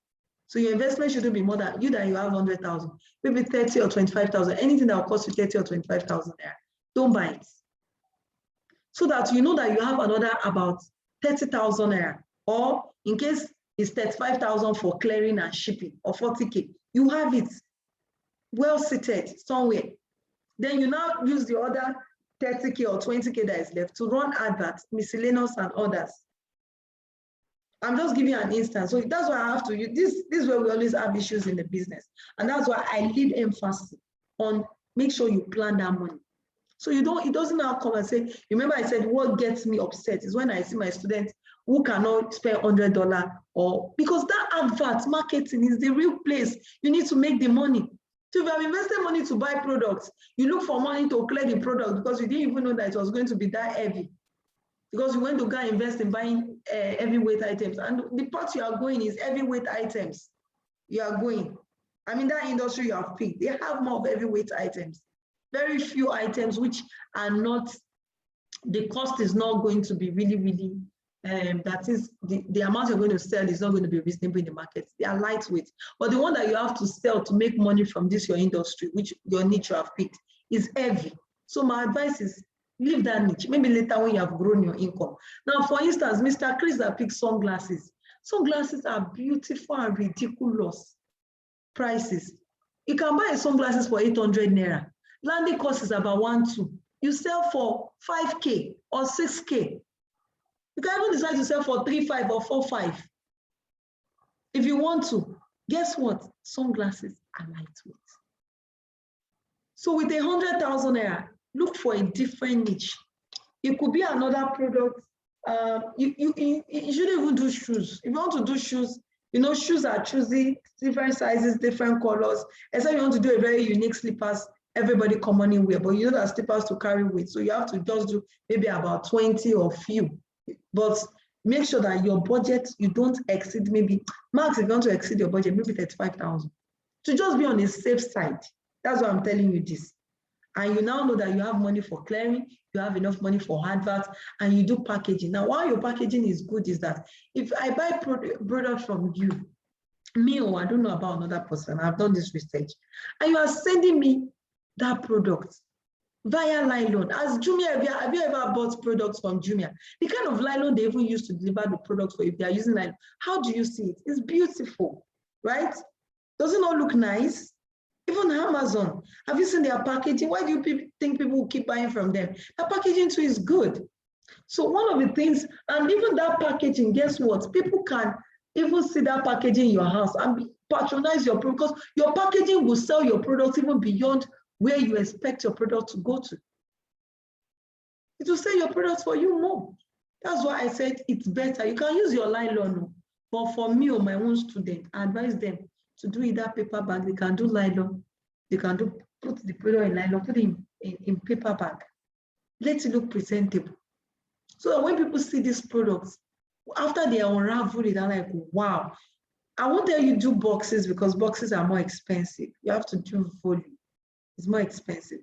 So your investment shouldn't be more than you have 100,000, maybe 30 or 25,000, anything that will cost you 30 or 25,000 naira. Don't buy it. So that you know that you have another about 30,000 naira, or in case it's 35,000 for clearing and shipping, or 40K, you have it well seated somewhere. Then you now use the other 30K or 20K that is left to run adverts, miscellaneous and others. I'm just giving you an instance. So that's why I have to use this. This is where we always have issues in the business. And that's why I lead emphasis on make sure you plan that money. So you don't, it doesn't now come and say, remember I said what gets me upset is when I see my students who cannot spend $100, or because that advert marketing is the real place you need to make the money. So if you have invested money to buy products, you look for money to clear the product because you didn't even know that it was going to be that heavy. Because you went to go invest in buying heavyweight items, and the part you are going is heavyweight items. You are going. I mean, that industry you have picked, they have more of heavyweight items. Very few items which are not, the cost is not going to be really, that is, the amount you're going to sell is not going to be reasonable in the market. They are lightweight. But the one that you have to sell to make money from this, your industry, which your niche you have picked, is heavy. So my advice is, leave that niche, maybe later when you have grown your income. Now, for instance, Mr. Chris that picks sunglasses. Sunglasses are beautiful and ridiculous prices. You can buy sunglasses for 800 naira. Landing cost is about 1.2. You sell for 5K or 6K. You can even decide to sell for 3.5 or 4.5. If you want to, guess what? Sunglasses are lightweight. So with 100,000 naira, look for a different niche. It could be another product. You shouldn't even do shoes. If you want to do shoes, you know, shoes are choosy, different sizes, different colors. Except you want to do a very unique slippers, everybody commonly wear, but you know that slippers to carry weight. So you have to just do maybe about 20 or few. But make sure that your budget, you don't exceed maybe, max if you want to exceed your budget, maybe 35,000. To just be on a safe side. That's why I'm telling you this. And you now know that you have money for clearing, you have enough money for adverts, and you do packaging. Now, why your packaging is good is that if I buy product from you, me or I don't know about another person, I've done this research, and you are sending me that product via nylon. As Jumia, have you ever bought products from Jumia? The kind of nylon they even use to deliver the product for you, if they are using nylon, how do you see it? It's beautiful, right? Does it not look nice? Even Amazon, have you seen their packaging? Why do you think people will keep buying from them? The packaging too is good. So one of the things, and even that packaging, guess what? People can even see that packaging in your house and patronize your product, because your packaging will sell your product even beyond where you expect your product to go to. It will sell your products for you more. That's why I said it's better. You can use your nylon, but for me or my own student, I advise them to do either paper bag. They can do nylon. They can put the product in nylon, put it in paper bag. Let it look presentable. So that when people see these products, after they unravel it, they're like, wow. I won't tell you do boxes because boxes are more expensive. You have to do volume. It's more expensive.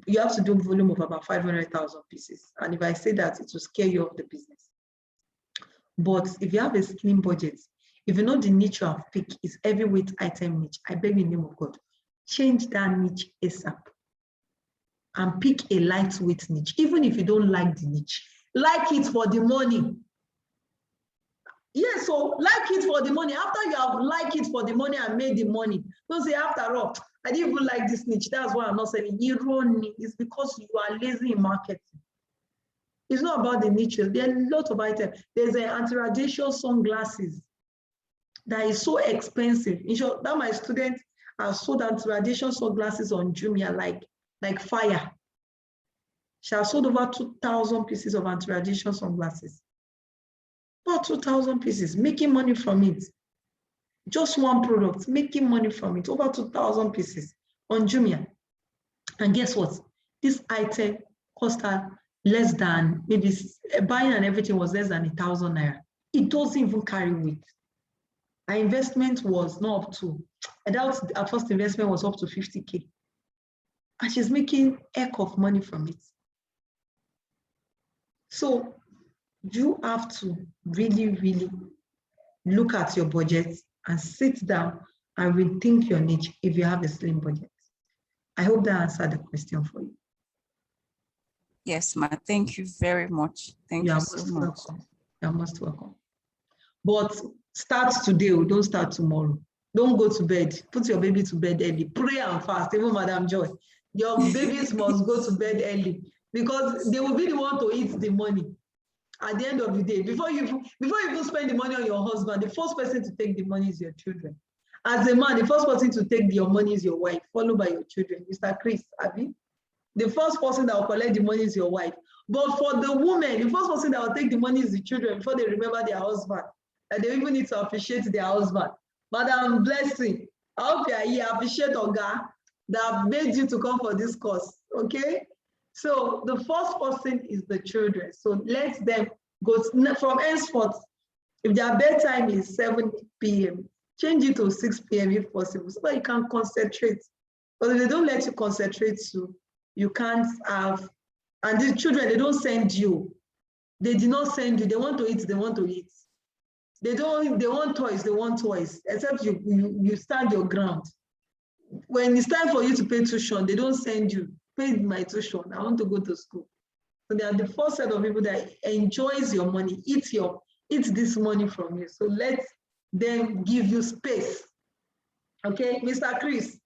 You have to do volume of about 500,000 pieces. And if I say that, it will scare you off the business. But if you have a slim budget, if you know the niche you have picked is heavyweight item niche, I beg in the name of God, change that niche ASAP and pick a lightweight niche. Even if you don't like the niche, like it for the money. Yeah, so like it for the money. After you have liked it for the money and made the money, don't say after all, I didn't even like this niche. That's why I'm not selling. It's because you are lazy in marketing. It's not about the niche. There are a lot of items. There's an anti-radiation sunglasses that is so expensive. In short, that my students have sold anti-radiation sunglasses on Jumia like fire. She has sold over 2,000 pieces of anti-radiation sunglasses. About 2,000 pieces, making money from it. Just one product, making money from it, over 2,000 pieces on Jumia. And guess what? This item cost her less than, maybe buying and everything was less than 1,000 naira. It doesn't even carry weight. Our investment was not up to, I doubt our first investment was up to 50K. And she's making heck of money from it. So you have to really, really look at your budget and sit down and rethink your niche if you have a slim budget. I hope that answered the question for you. Yes, ma. Thank you very much. Thank you so much. Welcome. You're most welcome. But start today, don't start tomorrow. Don't go to bed. Put your baby to bed early. Pray and fast, even Madam Joy. Your babies must go to bed early because they will be the one to eat the money at the end of the day. Before you even spend the money on your husband, the first person to take the money is your children. As a man, the first person to take your money is your wife, followed by your children. Mr. Chris, Abi, the first person that will collect the money is your wife. But for the woman, the first person that will take the money is the children before they remember their husband. And they even need to appreciate their husband. Madam Blessing, I hope you are here. Appreciate Oga that made you to come for this course, okay? So the first person is the children. So let them go from henceforth. If their bedtime is 7 p.m., change it to 6 p.m. if possible, so that you can concentrate. But if they don't let you concentrate, you can't have, and these children, they don't send you. They did not send you. They want to eat, they want to eat. They want toys, except you stand your ground. When it's time for you to pay tuition, they don't send you. Pay my tuition, I want to go to school. So they are the first set of people that enjoys your money, eat this money from you. So let them give you space. Okay, Mr. Chris,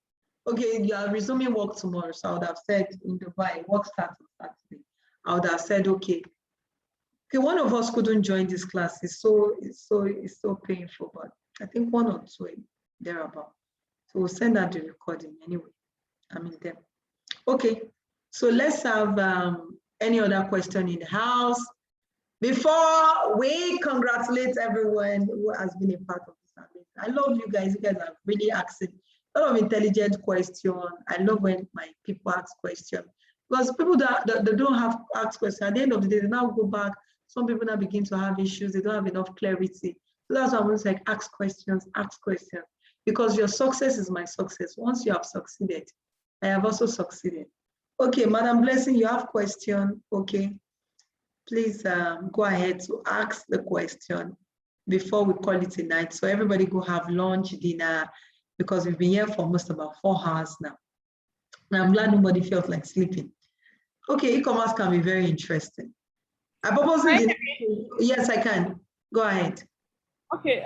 okay, you are resuming work tomorrow. So I would have said in Dubai, work starts on Saturday. I would have said, okay, one of us couldn't join this class. It's so painful, but I think one or two thereabout. So we'll send out the recording anyway. I mean them. Okay, so let's have any other question in the house before we congratulate everyone who has been a part of this event. I love you guys. You guys are really asking a lot of intelligent questions. I love when my people ask questions because people that don't have asked questions, at the end of the day, they now go back. Some people now begin to have issues. They don't have enough clarity. So that's why I'm always like, ask questions, because your success is my success. Once you have succeeded, I have also succeeded. Okay, Madam Blessing, you have question. Okay, please go ahead to ask the question before we call it a night. So everybody go have lunch, dinner, because we've been here for almost about 4 hours now. And I'm glad nobody felt like sleeping. Okay, e-commerce can be very interesting. I propose yes, I can. Go ahead. Okay,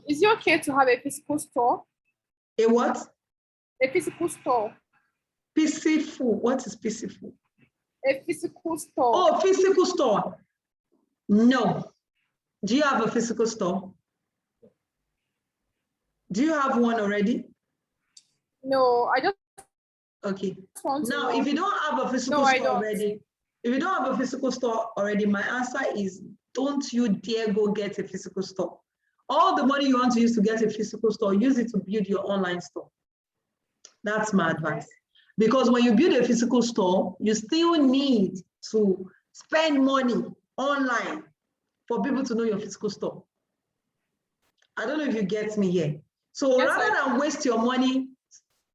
is it okay to have a physical store? A what? A physical store. Peaceful. What is peaceful? A physical store. Oh, physical store. No. Do you have a physical store? Do you have one already? No, I just okay. Want now, to if you don't have a physical store already, if you don't have a physical store already, my answer is don't you dare go get a physical store. All the money you want to use to get a physical store, use it to build your online store. That's my advice. Because when you build a physical store, you still need to spend money online for people to know your physical store. I don't know if you get me here. So yes, rather than waste your money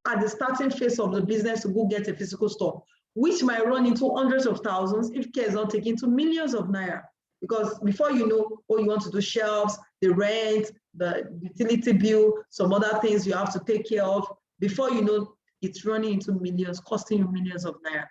at the starting phase of the business to go get a physical store, which might run into hundreds of thousands, if care is not taken, to millions of naira. Because before you know, you want to do shelves, the rent, the utility bill, some other things you have to take care of. Before you know, it's running into millions, costing you millions of naira.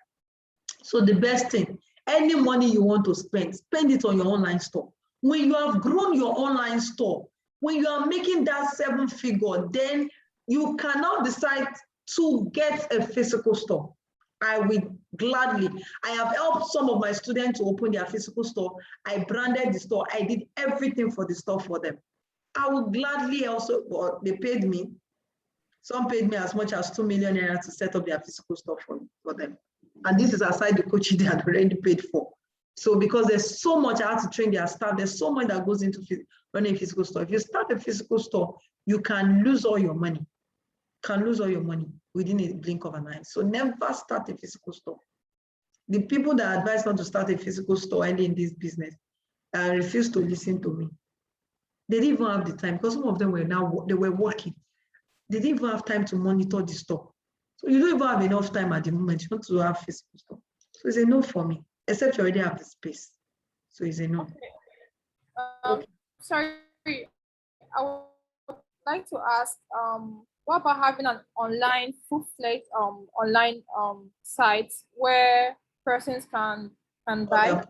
So the best thing, any money you want to spend it on your online store. When you have grown your online store, when you are making that 7 figure, then you cannot decide to get a physical store. I will gladly. I have helped some of my students to open their physical store. I branded the store. I did everything for the store for them. I would gladly also, well, they paid me. Some paid me as much as 2 million naira to set up their physical store for them. And this is aside the coaching they had already paid for. So because there's so much I have to train their staff, there's so much that goes into running a physical store. If you start a physical store, you can lose all your money. Can lose all your money within a blink of an eye. So never start a physical store. The people that advise not to start a physical store early in this business refuse to listen to me. They didn't even have the time because some of them they were working. They didn't even have time to monitor the store. So you don't even have enough time at the moment. You want to have physical store. So it's a no for me, except you already have the space. So it's a no. Okay. Sorry, I would like to ask, what about having an online, full-fledged online site where persons can buy?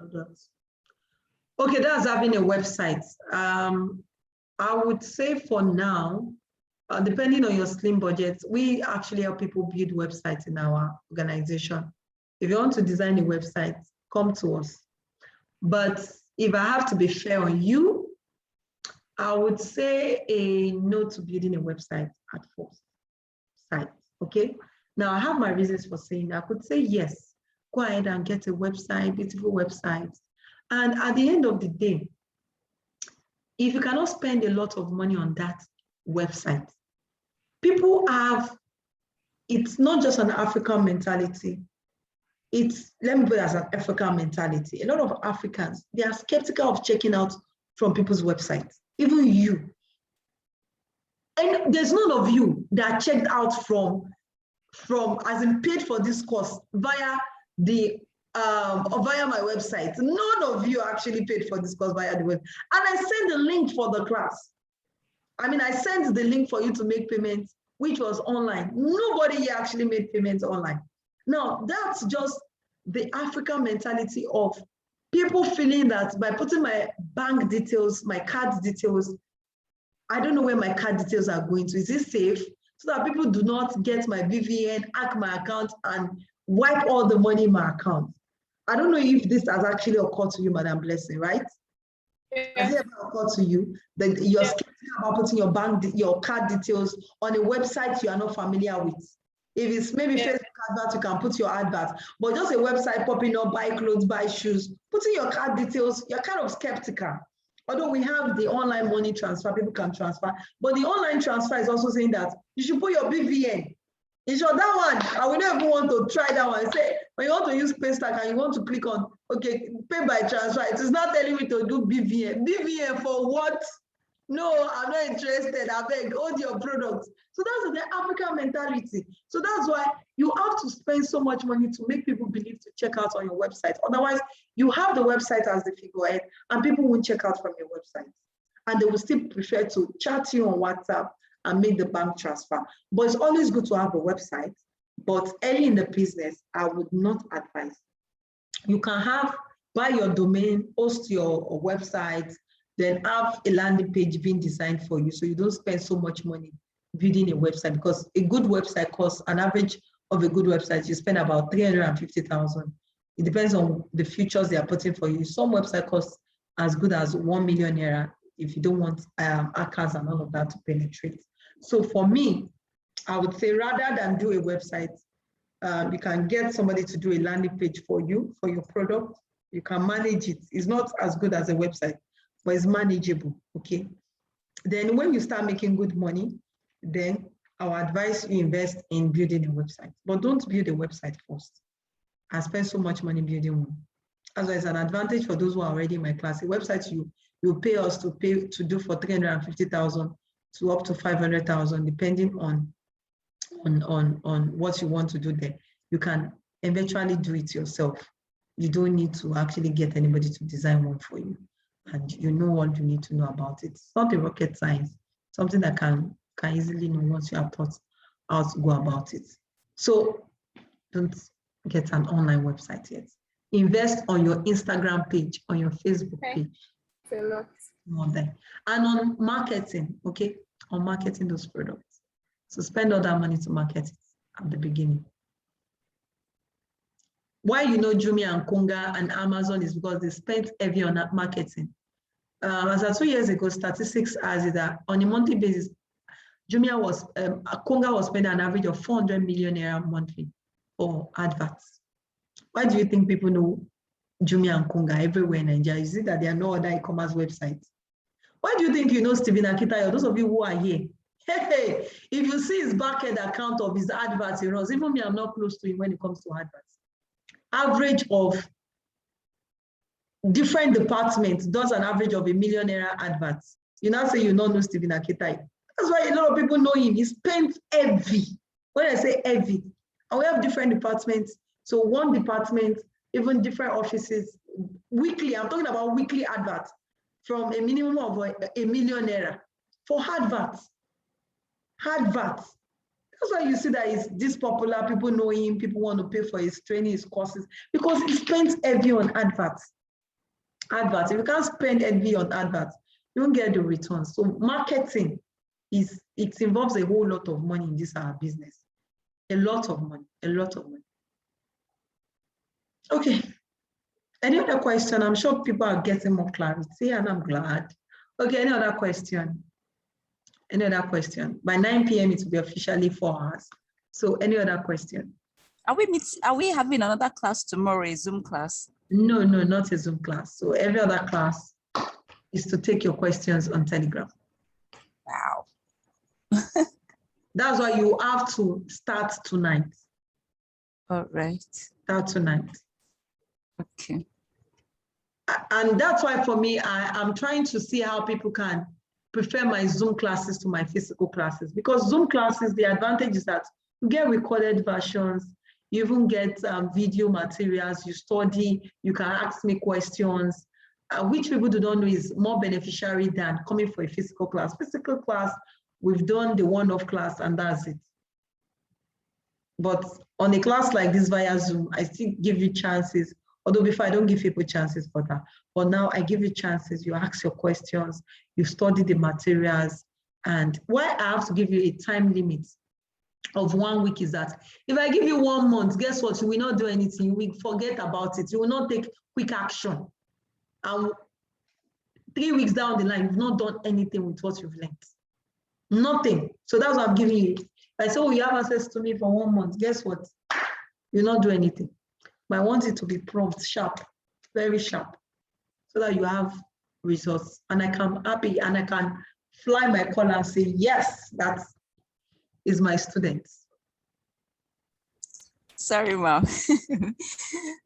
Okay, that's having a website. I would say for now, depending on your slim budget, we actually help people build websites in our organization. If you want to design a website, come to us. But if I have to be fair on you, I would say a no to building a website at first site, okay? Now I have my reasons for saying that. I could say yes, go ahead and get a website, beautiful website. And at the end of the day, if you cannot spend a lot of money on that website, people it's not just an African mentality. Let me put it as an African mentality. A lot of Africans, they are skeptical of checking out from people's websites, even you. And there's none of you that checked out from as in paid for this course via my website. None of you actually paid for this course via the web. And I sent the link for the class. I mean, I sent the link for you to make payments, which was online. Nobody here actually made payments online. Now, that's just the African mentality of people feeling that by putting my bank details, my card details, I don't know where my card details are going to. Is it safe? So that people do not get my BVN, hack my account, and wipe all the money in my account. I don't know if this has actually occurred to you, Madam Blessing, right? Yeah. Has it ever occurred to you that you're skeptical about putting your card details on a website you are not familiar with? If it's maybe Facebook advert, you can put your advert, but just a website popping up, buy clothes, buy shoes, putting your card details, you're kind of skeptical. Although we have the online money transfer, people can transfer, but the online transfer is also saying that you should put your BVN. In short, that one, I would never want to try that one. Say, when you want to use Paystack and you want to click on, okay, pay by transfer, it is not telling me to do BVN. BVN for what? No, I'm not interested. I beg, hold your products. So that's the African mentality. So that's why you have to spend so much money to make people believe to check out on your website. Otherwise, you have the website as the figurehead and people won't check out from your website. And they will still prefer to chat you on WhatsApp and make the bank transfer. But it's always good to have a website. But early in the business, I would not advise. You can buy your domain, host your website, then have a landing page being designed for you so you don't spend so much money building a website, because a good website costs, an average of a good website, you spend about 350,000. It depends on the features they are putting for you. Some website costs as good as 1 million naira if you don't want hackers and all of that to penetrate. So for me, I would say rather than do a website, you can get somebody to do a landing page for you, for your product. You can manage it. It's not as good as a website, but it's manageable, okay? Then when you start making good money, then I would advise you invest in building a website, but don't build a website first. I spend so much money building one. As well as an advantage for those who are already in my class. A website you pay us to do for 350,000 to up to 500,000, depending on what you want to do there. You can eventually do it yourself. You don't need to actually get anybody to design one for you. And you know what you need to know about it. It's not a rocket science, something that can easily know once you have taught how to go about it. So don't get an online website yet. Invest on your Instagram page, on your Facebook page. A lot. More there. And on marketing, okay? On marketing those products. So spend all that money to market it at the beginning. Why Jumia and Konga and Amazon is because they spent heavy on that marketing. As of 2 years ago, statistics has it that on a monthly basis, Konga was spending an average of 400 million naira monthly for adverts. Why do you think people know Jumia and Konga everywhere in Nigeria? Is it that there are no other e-commerce websites? Why do you think you know Stephen Akitayo? Those of you who are here, hey, if you see his back-end account of his adverts he runs, even me, I'm not close to him when it comes to adverts. Average of different departments does an average of $1 million adverts. You now say you don't know Stephen Akitayo. That's why a lot of people know him. He spends heavy. When I say heavy, and we have different departments. So one department, even different offices, weekly, I'm talking about weekly adverts from a minimum of $1 million for adverts. Adverts. That's why you see that he's this popular, people know him, people want to pay for his training, his courses, because he spends heavy on adverts. Adverts. If you can't spend heavy on adverts, you don't get the returns. So marketing it involves a whole lot of money in this business. A lot of money, a lot of money. Okay. Any other question? I'm sure people are getting more clarity and I'm glad. Okay, any other question? Any other question? By 9 p.m. it will be officially 4 hours. So any other question? Are we having another class tomorrow, a Zoom class? No, not a Zoom class. So every other class is to take your questions on Telegram. Wow. That's why you have to start tonight. All right. Start tonight. Okay. And that's why for me, I'm trying to see how people can prefer my Zoom classes to my physical classes, because Zoom classes, the advantage is that you get recorded versions, you even get video materials, you study, you can ask me questions, which people do not know is more beneficiary than coming for a physical class. Physical class, we've done the one-off class and that's it. But on a class like this via Zoom, I still give you chances. Although before I don't give people chances for that, but now I give you chances, you ask your questions, you study the materials. And why I have to give you a time limit of 1 week is that if I give you 1 month, guess what? You will not do anything, you will forget about it. You will not take quick action. And 3 weeks down the line, you've not done anything with what you've learned. Nothing. So that's what I'm giving you. I say, oh, you have access to me for 1 month. Guess what? You'll not do anything. But I want it to be prompt, sharp, very sharp, so that you have results. And I can happy and I can fly my collar and say, yes, that is my students. Sorry, ma'am.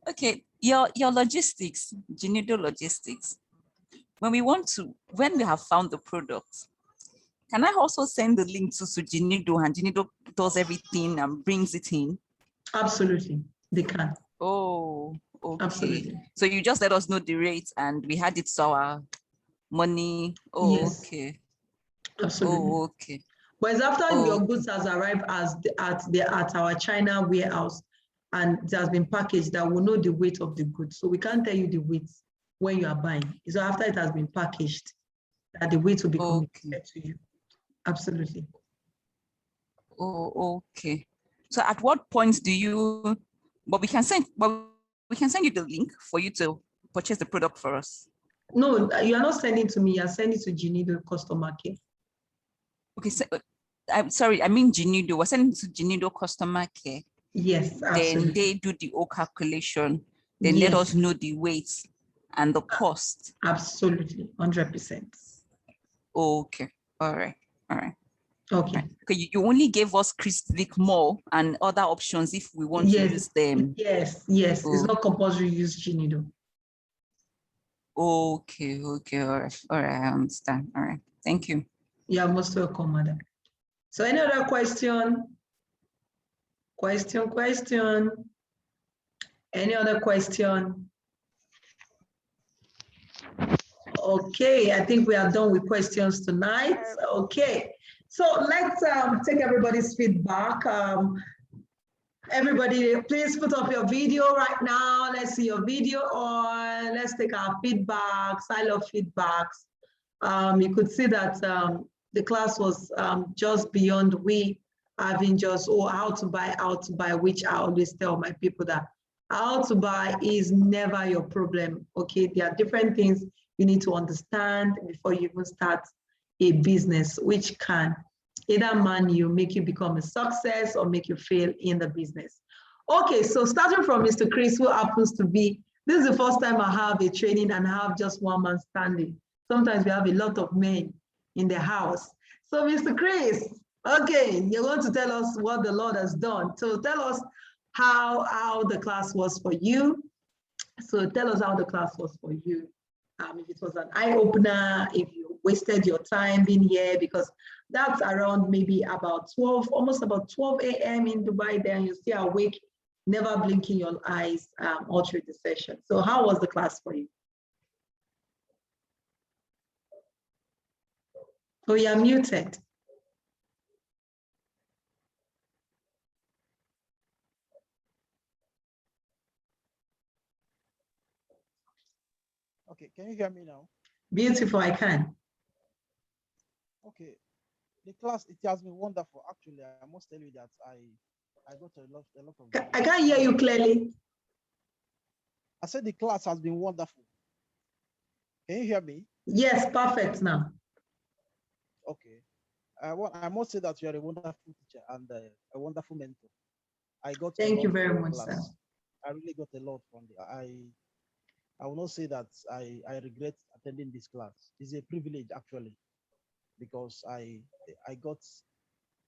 Okay, your logistics, Genido logistics. When we have found the product, can I also send the link to Genido, and Genido does everything and brings it in? Absolutely, they can. Oh, okay. Absolutely. So you just let us know the rate and we had it to our money. Oh, yes. Okay. Absolutely. Oh, okay. But it's after your goods has arrived at our China warehouse and it has been packaged that we'll know the weight of the goods. So we can't tell you the weight when you are buying. It's after it has been packaged that the weight will be communicated to you. Absolutely. Oh, okay. So at what point do you, we can send you the link for you to purchase the product for us. No, you are not sending to me, you're sending to Genido customer care. Okay, so I'm sorry, I mean Genido. We're sending to Genido customer care. Yes, absolutely. Then they do the whole calculation. Then yes. Let us know the weight and the cost. Absolutely, 100%. Okay, all right. Okay. Okay, you only gave us Crispy more and other options if we want to use them. Yes. It's not compulsory to use Genido. Okay, all right, I understand. All right, thank you. You are most welcome, madam. So any other question? Question? Any other question? Okay, I think we are done with questions tonight. Okay, so let's take everybody's feedback. Everybody, please put up your video right now. Let's see your video, or let's take our feedbacks. I love feedbacks. You could see that the class was just beyond we having just, how to buy, which I always tell my people that how to buy is never your problem, okay? There are different things you need to understand before you even start a business, which can either make you become a success or make you fail in the business. Okay, so starting from Mr. Chris, who happens to be, this is the first time I have a training and I have just one man standing. Sometimes we have a lot of men in the house. So Mr. Chris, okay, you're going to tell us what the Lord has done. So tell us how the class was for you. So tell us how the class was for you. If it was an eye-opener, if you wasted your time being here, because that's around maybe about 12, almost about 12 a.m. in Dubai, then you're still awake, never blinking your eyes all through the session. So how was the class for you? Oh, you're muted. Okay, can you hear me now? Beautiful, I can. Okay, the class, it has been wonderful. Actually, I must tell you that I got a lot of. I can't hear you clearly. I said the class has been wonderful. Can you hear me? Yes, perfect now. Okay. I must say that you are a wonderful teacher and a wonderful mentor. I got a Thank lot you very from the much, class. sir. I really got a lot from the. I will not say that I regret attending this class. It's a privilege actually, because I got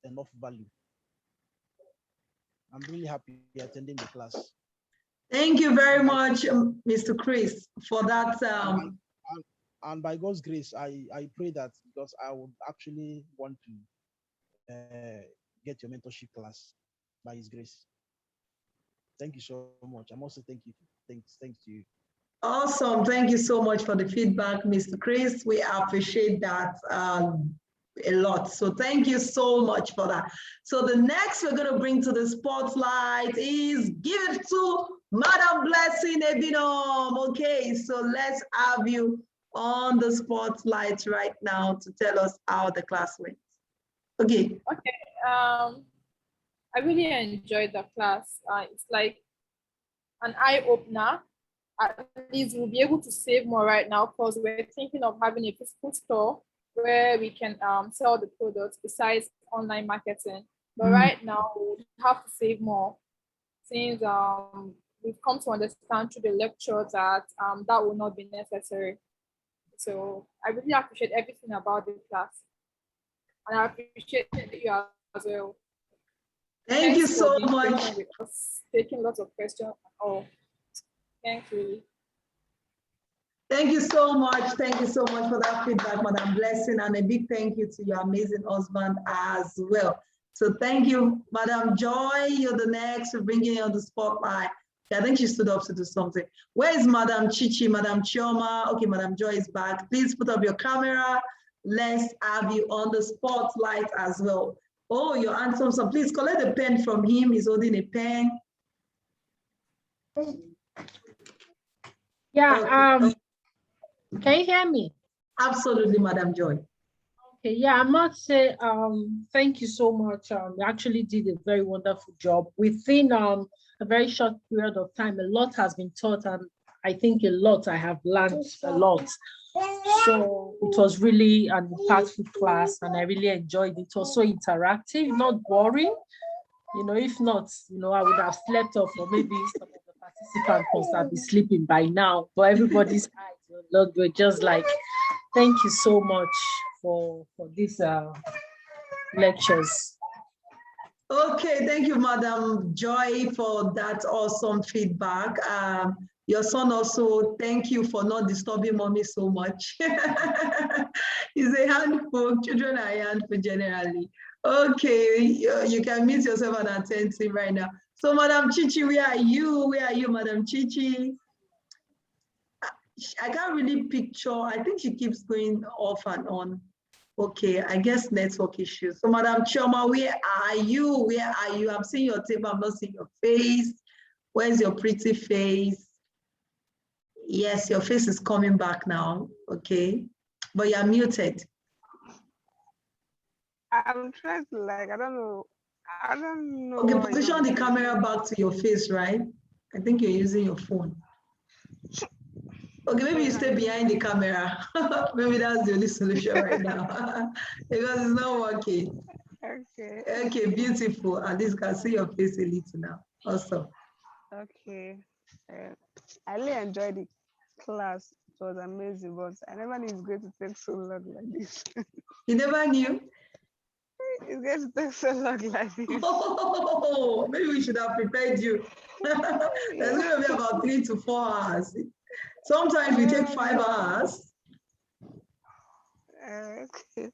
enough value. I'm really happy attending the class. Thank you very much, Mr. Chris, for that. And by God's grace, I pray that, because I would actually want to get your mentorship class by His grace. Thank you so much. I'm also thank you. Thanks to you. Awesome. Thank you so much for the feedback, Mr. Chris. We appreciate that a lot. So thank you so much for that. So the next we're going to bring to the spotlight is give it to Madam Blessing Ebinom. Okay, so let's have you on the spotlight right now to tell us how the class went. Okay. Okay. I really enjoyed the class. It's like an eye-opener. At least we'll be able to save more right now, because we're thinking of having a physical store where we can sell the products besides online marketing. But right now we have to save more, since we've come to understand through the lecture that that will not be necessary. So I really appreciate everything about the class, and I appreciate you as well. Thank you so much. With us, taking lots of questions. Oh, thank you. Thank you so much. Thank you so much for that feedback, Madam Blessing, and a big thank you to your amazing husband as well. So thank you, Madam Joy. You're the next. We're bringing you on the spotlight. I think she stood up to do something. Where is Madam Chichi, Madam Chioma? Okay, Madam Joy is back. Please put up your camera. Let's have you on the spotlight as well. Oh, you're handsome. So please collect a pen from him. He's holding a pen. Yeah, okay. Can you hear me? Absolutely, Madam Joy. Okay, yeah, I must say thank you so much. You actually did a very wonderful job. Within a very short period of time, a lot has been taught, and I think a lot I have learned a lot. So it was really an impactful class, and I really enjoyed it. It was so interactive, not boring. You know, if not, you know, I would have slept off, or maybe some of the participants must have been sleeping by now. But everybody's eyes were just like, thank you so much for these lectures. Okay, thank you, Madam Joy, for that awesome feedback. Your son also, thank you for not disturbing mommy so much. He's a handful, children are a handful generally. Okay, you can mute yourself and attend to him right now. So Madam Chichi, where are you? Where are you, Madam Chichi? I can't really picture, I think she keeps going off and on. Okay, I guess network issues. So Madam Chioma, where are you? Where are you? I'm seeing your table, I'm not seeing your face. Where's your pretty face? Yes, your face is coming back now, okay? But you're muted. I'm trying to I don't know. Okay, position the camera back to your face, right? I think you're using your phone. Okay, maybe you stay behind the camera. Maybe that's the only solution right now because it's not working. Okay. Okay, beautiful. At least can see your face a little now. Awesome. Okay. I really enjoyed the class. It was amazing, but I never knew it's going to take so long like this. You never knew? It's going to take so long like this. Oh, maybe we should have prepared you. There's going to be about 3 to 4 hours. Sometimes we take 5 hours. Okay.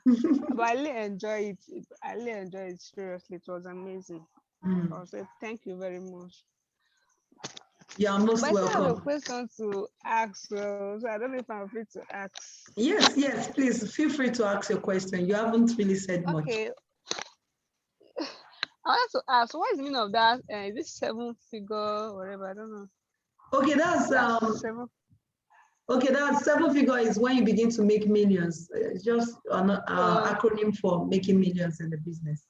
But I really enjoy it. I really enjoy it. Seriously, it was amazing. I'll say thank you very much. You are most But I still have a welcome. question to ask, so I don't know if I'm free to ask. Yes, please feel free to ask your question. You haven't really said much. Okay. I want to ask, what is the meaning of that? Is this 7-figure, whatever? I don't know. Okay, that's seven. Okay, that 7-figure is when you begin to make millions. It's just an acronym for making millions in the business.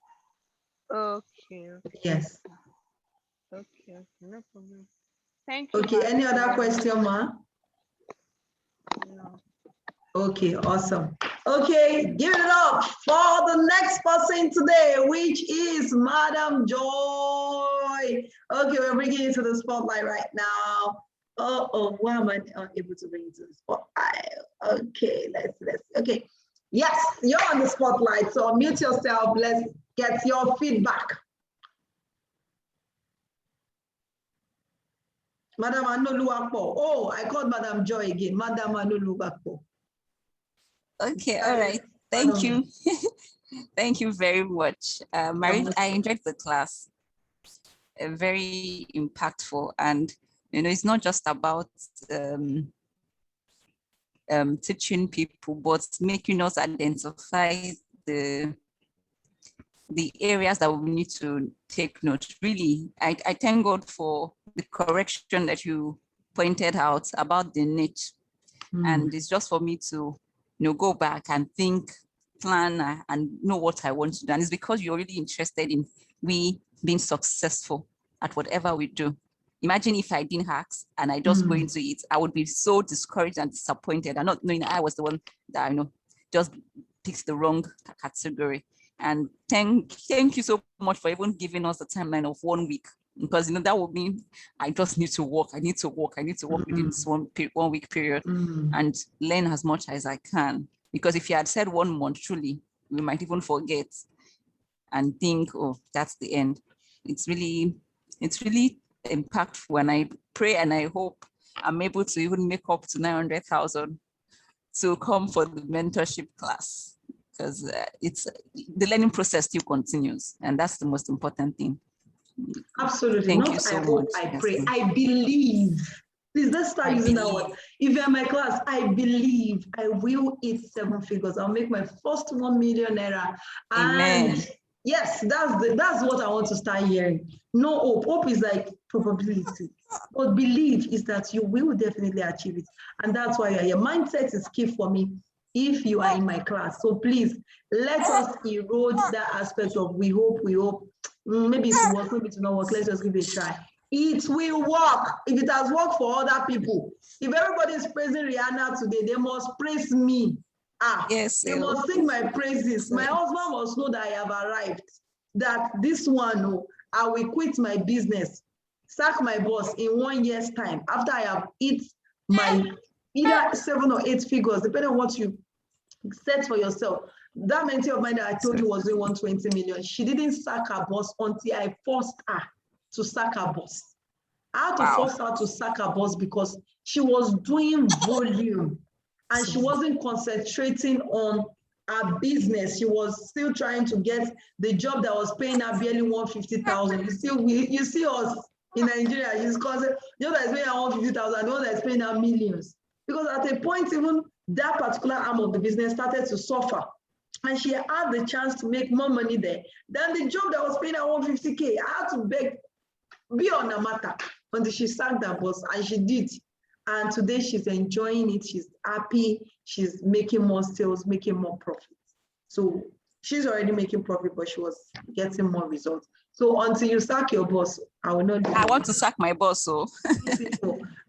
Okay. Yes. Okay, no problem. Thank you. Okay, any other question, ma? No. Okay, awesome. Okay, give it up for the next person today, which is Madam Joy. Okay, we're bringing you to the spotlight right now. Why am I unable to bring you to the spotlight? Okay, okay. Yes, you're on the spotlight, so mute yourself. Let's get your feedback. Madam Anoluwapo. Oh, I called Madam Joy again. Madam Anoluwapo. Okay, all right. Thank you. Thank you very much. I enjoyed the class. Very impactful, and it's not just about teaching people, but making us identify the areas that we need to take note. Really, I thank God for the correction that you pointed out about the niche. And it's just for me to go back and think, plan, and know what I want to do. And it's because you're really interested in we being successful at whatever we do. Imagine if I didn't ask and I just go into it, I would be so discouraged and disappointed, and not knowing I was the one that just picked the wrong category. And thank you so much for even giving us a timeline of 1 week, because that would mean I just need to work. I need to work within this 1 week period and learn as much as I can. Because if you had said 1 month, truly, we might even forget and think, oh, that's the end. It's really impactful, and I pray and I hope I'm able to even make up to 900,000 to come for the mentorship class, because it's the learning process still continues, and that's the most important thing. Absolutely. Thank you so much. I pray. I believe. Please, let's start using that word. If you're in my class, I believe I will hit 7 figures. I'll make my first 1 million naira. Amen. And yes, that's what I want to start hearing. No hope. Hope is like probability. But believe is that you will definitely achieve it. And that's why your mindset is key for me if you are in my class. So please, let us erode that aspect of we hope. Maybe it will work, maybe it will not work. Let's just give it a try. It will work. If it has worked for other people, if everybody is praising Rihanna today, they must praise me. Yes, they must sing my praises. My husband must know that I have arrived. That this one, I will quit my business, sack my boss in 1 year's time after I have hit my either 7 or 8 figures, depending on what you set for yourself. That mentor of mine that I told you was doing 120 million. She didn't sack her boss until I forced her to sack her boss. I had to force her to sack her boss because she was doing volume and she wasn't concentrating on her business. She was still trying to get the job that was paying her barely 150,000. You see us in Nigeria, the one that is paying her 150,000, the one that is paying her millions. Because at a point, even that particular arm of the business started to suffer. And she had the chance to make more money there than the job that was paying her 150K. I had to beg, be on the matter until she sacked that boss, and she did. And today she's enjoying it. She's happy. She's making more sales, making more profits. So she's already making profit, but she was getting more results. So until you sack your boss, I will not do I want to sack my boss, so.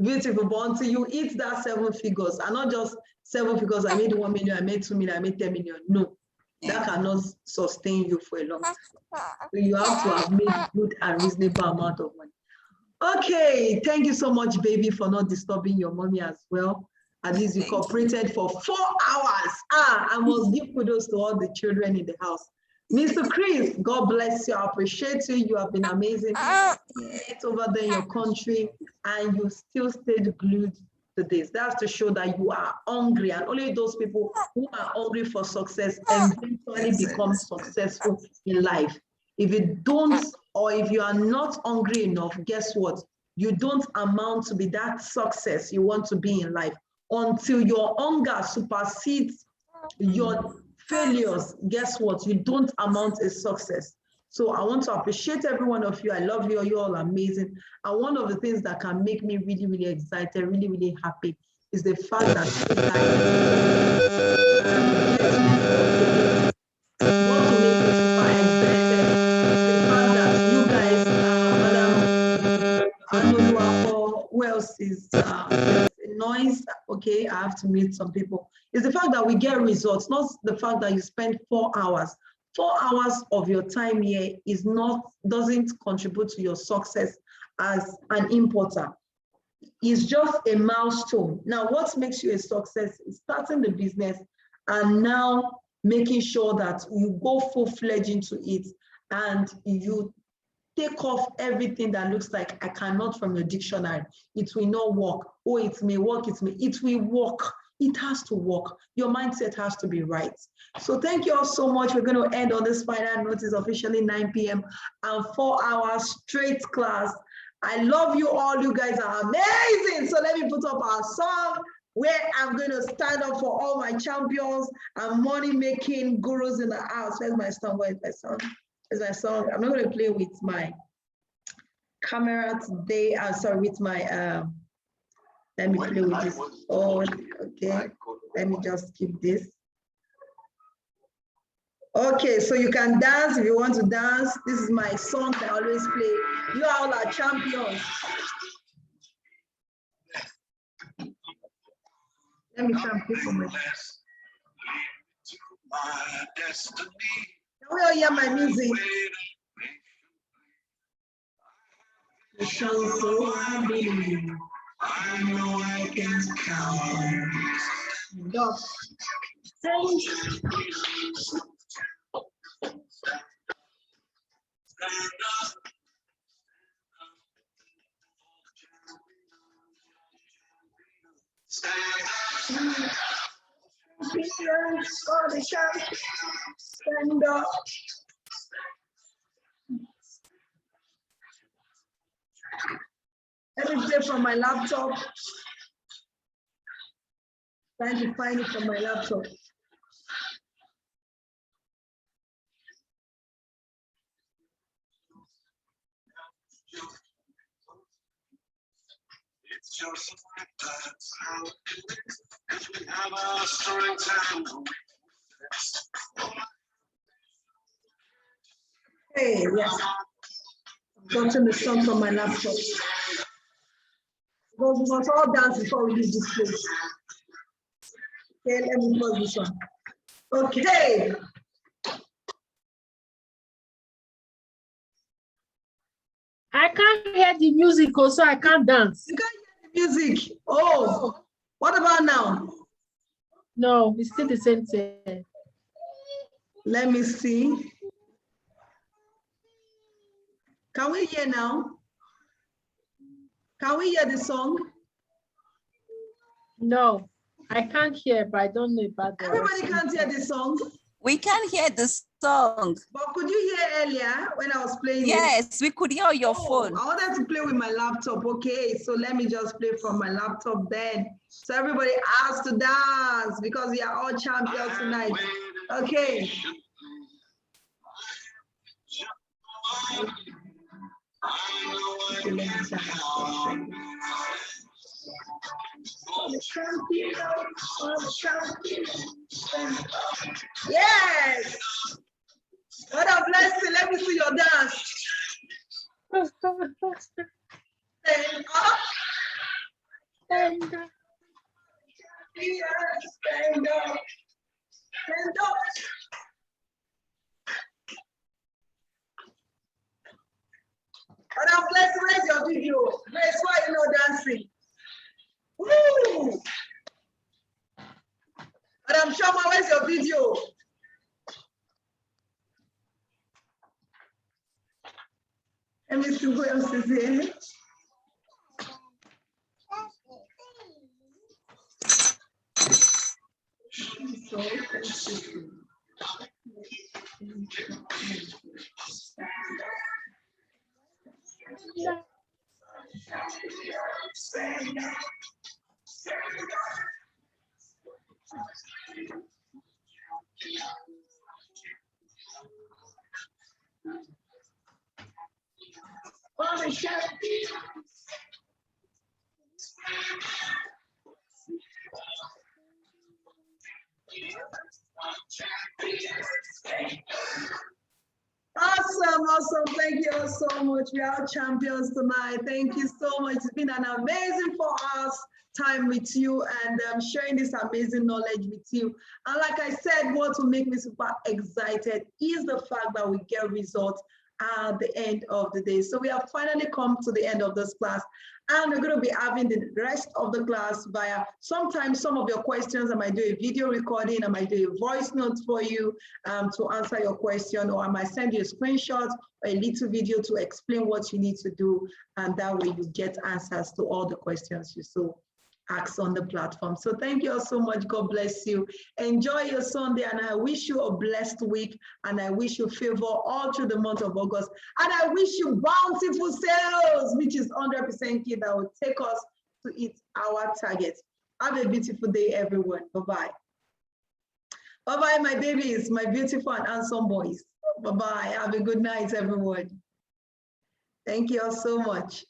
Beautiful. But until you hit that 7 figures, and not just 7 figures, I made 1 million, I made 2 million, I made 10 million. No, that cannot sustain you for a long time. So you have to have made good and reasonable amount of money. Okay, thank you so much, baby, for not disturbing your mommy as well. At least you cooperated for 4 hours. I must give kudos to all the children in the house. Mr. Chris, God bless you. I appreciate you. You have been amazing. It's over there in your country, and you still stayed glued to this. That's to show that you are hungry, and only those people who are hungry for success eventually become successful in life. If you don't, or if you are not hungry enough, guess what? You don't amount to be that success you want to be in life until your hunger supersedes your failures. Guess what? You don't amount to success. So I want to appreciate every one of you. I love you. You're all amazing. And one of the things that can make me really, really excited, really, really happy is the fact that you guys, what will make me super excited is the fact that you guys, Madam Anoluapo, who else is noise? Okay, I have to meet some people. It's the fact that we get results, not the fact that you spend 4 hours. 4 hours of your time here doesn't contribute to your success as an importer. It's just a milestone. Now, what makes you a success is starting the business and now making sure that you go full-fledged into it and you take off everything that looks like I cannot from your dictionary. It will not work. Oh, it may work, it will work. It has to work. Your mindset has to be right. So thank you all so much. We're going to end on this final note. It's officially 9 p.m. and 4 hours straight class. I love you all. You guys are amazing. So let me put up our song where I'm going to stand up for all my champions and money-making gurus in the house. Where's my song? Where's my song? Where's my song? I'm not going to play with my camera today. I'm sorry, with my, let me play with this. Oh, okay. Let me just keep this. Okay, so you can dance if you want to dance. This is my song that I always play. You all are champions. Let me try and play for my. Can we all hear my music? The song so I believe. I know I can count on you. God. Stand up. Let me play from my laptop. Trying to find it from my laptop. It's just that's how it is. Because we have our strength and hey, yes. I'm gotten the song from my laptop. Because we must all dance before we leave this place. Okay, let me pause this one. Okay. I can't hear the music, also I can't dance. You can't hear the music. Oh, what about now? No, it's still the same thing. Let me see. Can we hear now? Can we hear the song? No, I can't hear, but I don't know about the Everybody can't hear the song? We can hear the song. But could you hear earlier when I was playing Yes, we could hear your phone. I wanted to play with my laptop. Okay, so let me just play from my laptop then. So everybody has to dance because we are all champions tonight. Okay. Yes. What a blessing. Let me see your dance. Stand up. Stand up. Yes, stand up. Stand up. What a blessing. Where's your video? Grace, why you not dancing? Woo! Madam Shoma, where's your video? Let me see who else is here. So, awesome, awesome. Thank you all so much. We are champions tonight. Thank you so much. It's been an amazing for us time with you and sharing this amazing knowledge with you. And like I said, what will make me super excited is the fact that we get results at the end of the day. So we have finally come to the end of this class, and we're going to be having the rest of the class via sometimes some of your questions. I might do a video recording, I might do a voice note for you to answer your question, or I might send you a screenshot or a little video to explain what you need to do, and that way you get answers to all the questions you so ask on the platform. So thank you all so much. God bless you. Enjoy your Sunday, and I wish you a blessed week, and I wish you favor all through the month of August, and I wish you bountiful sales, which is 100% key that will take us to hit our target. Have a beautiful day, everyone. Bye-bye. Bye-bye, my babies, my beautiful and handsome boys. Bye-bye. Have a good night, everyone. Thank you all so much.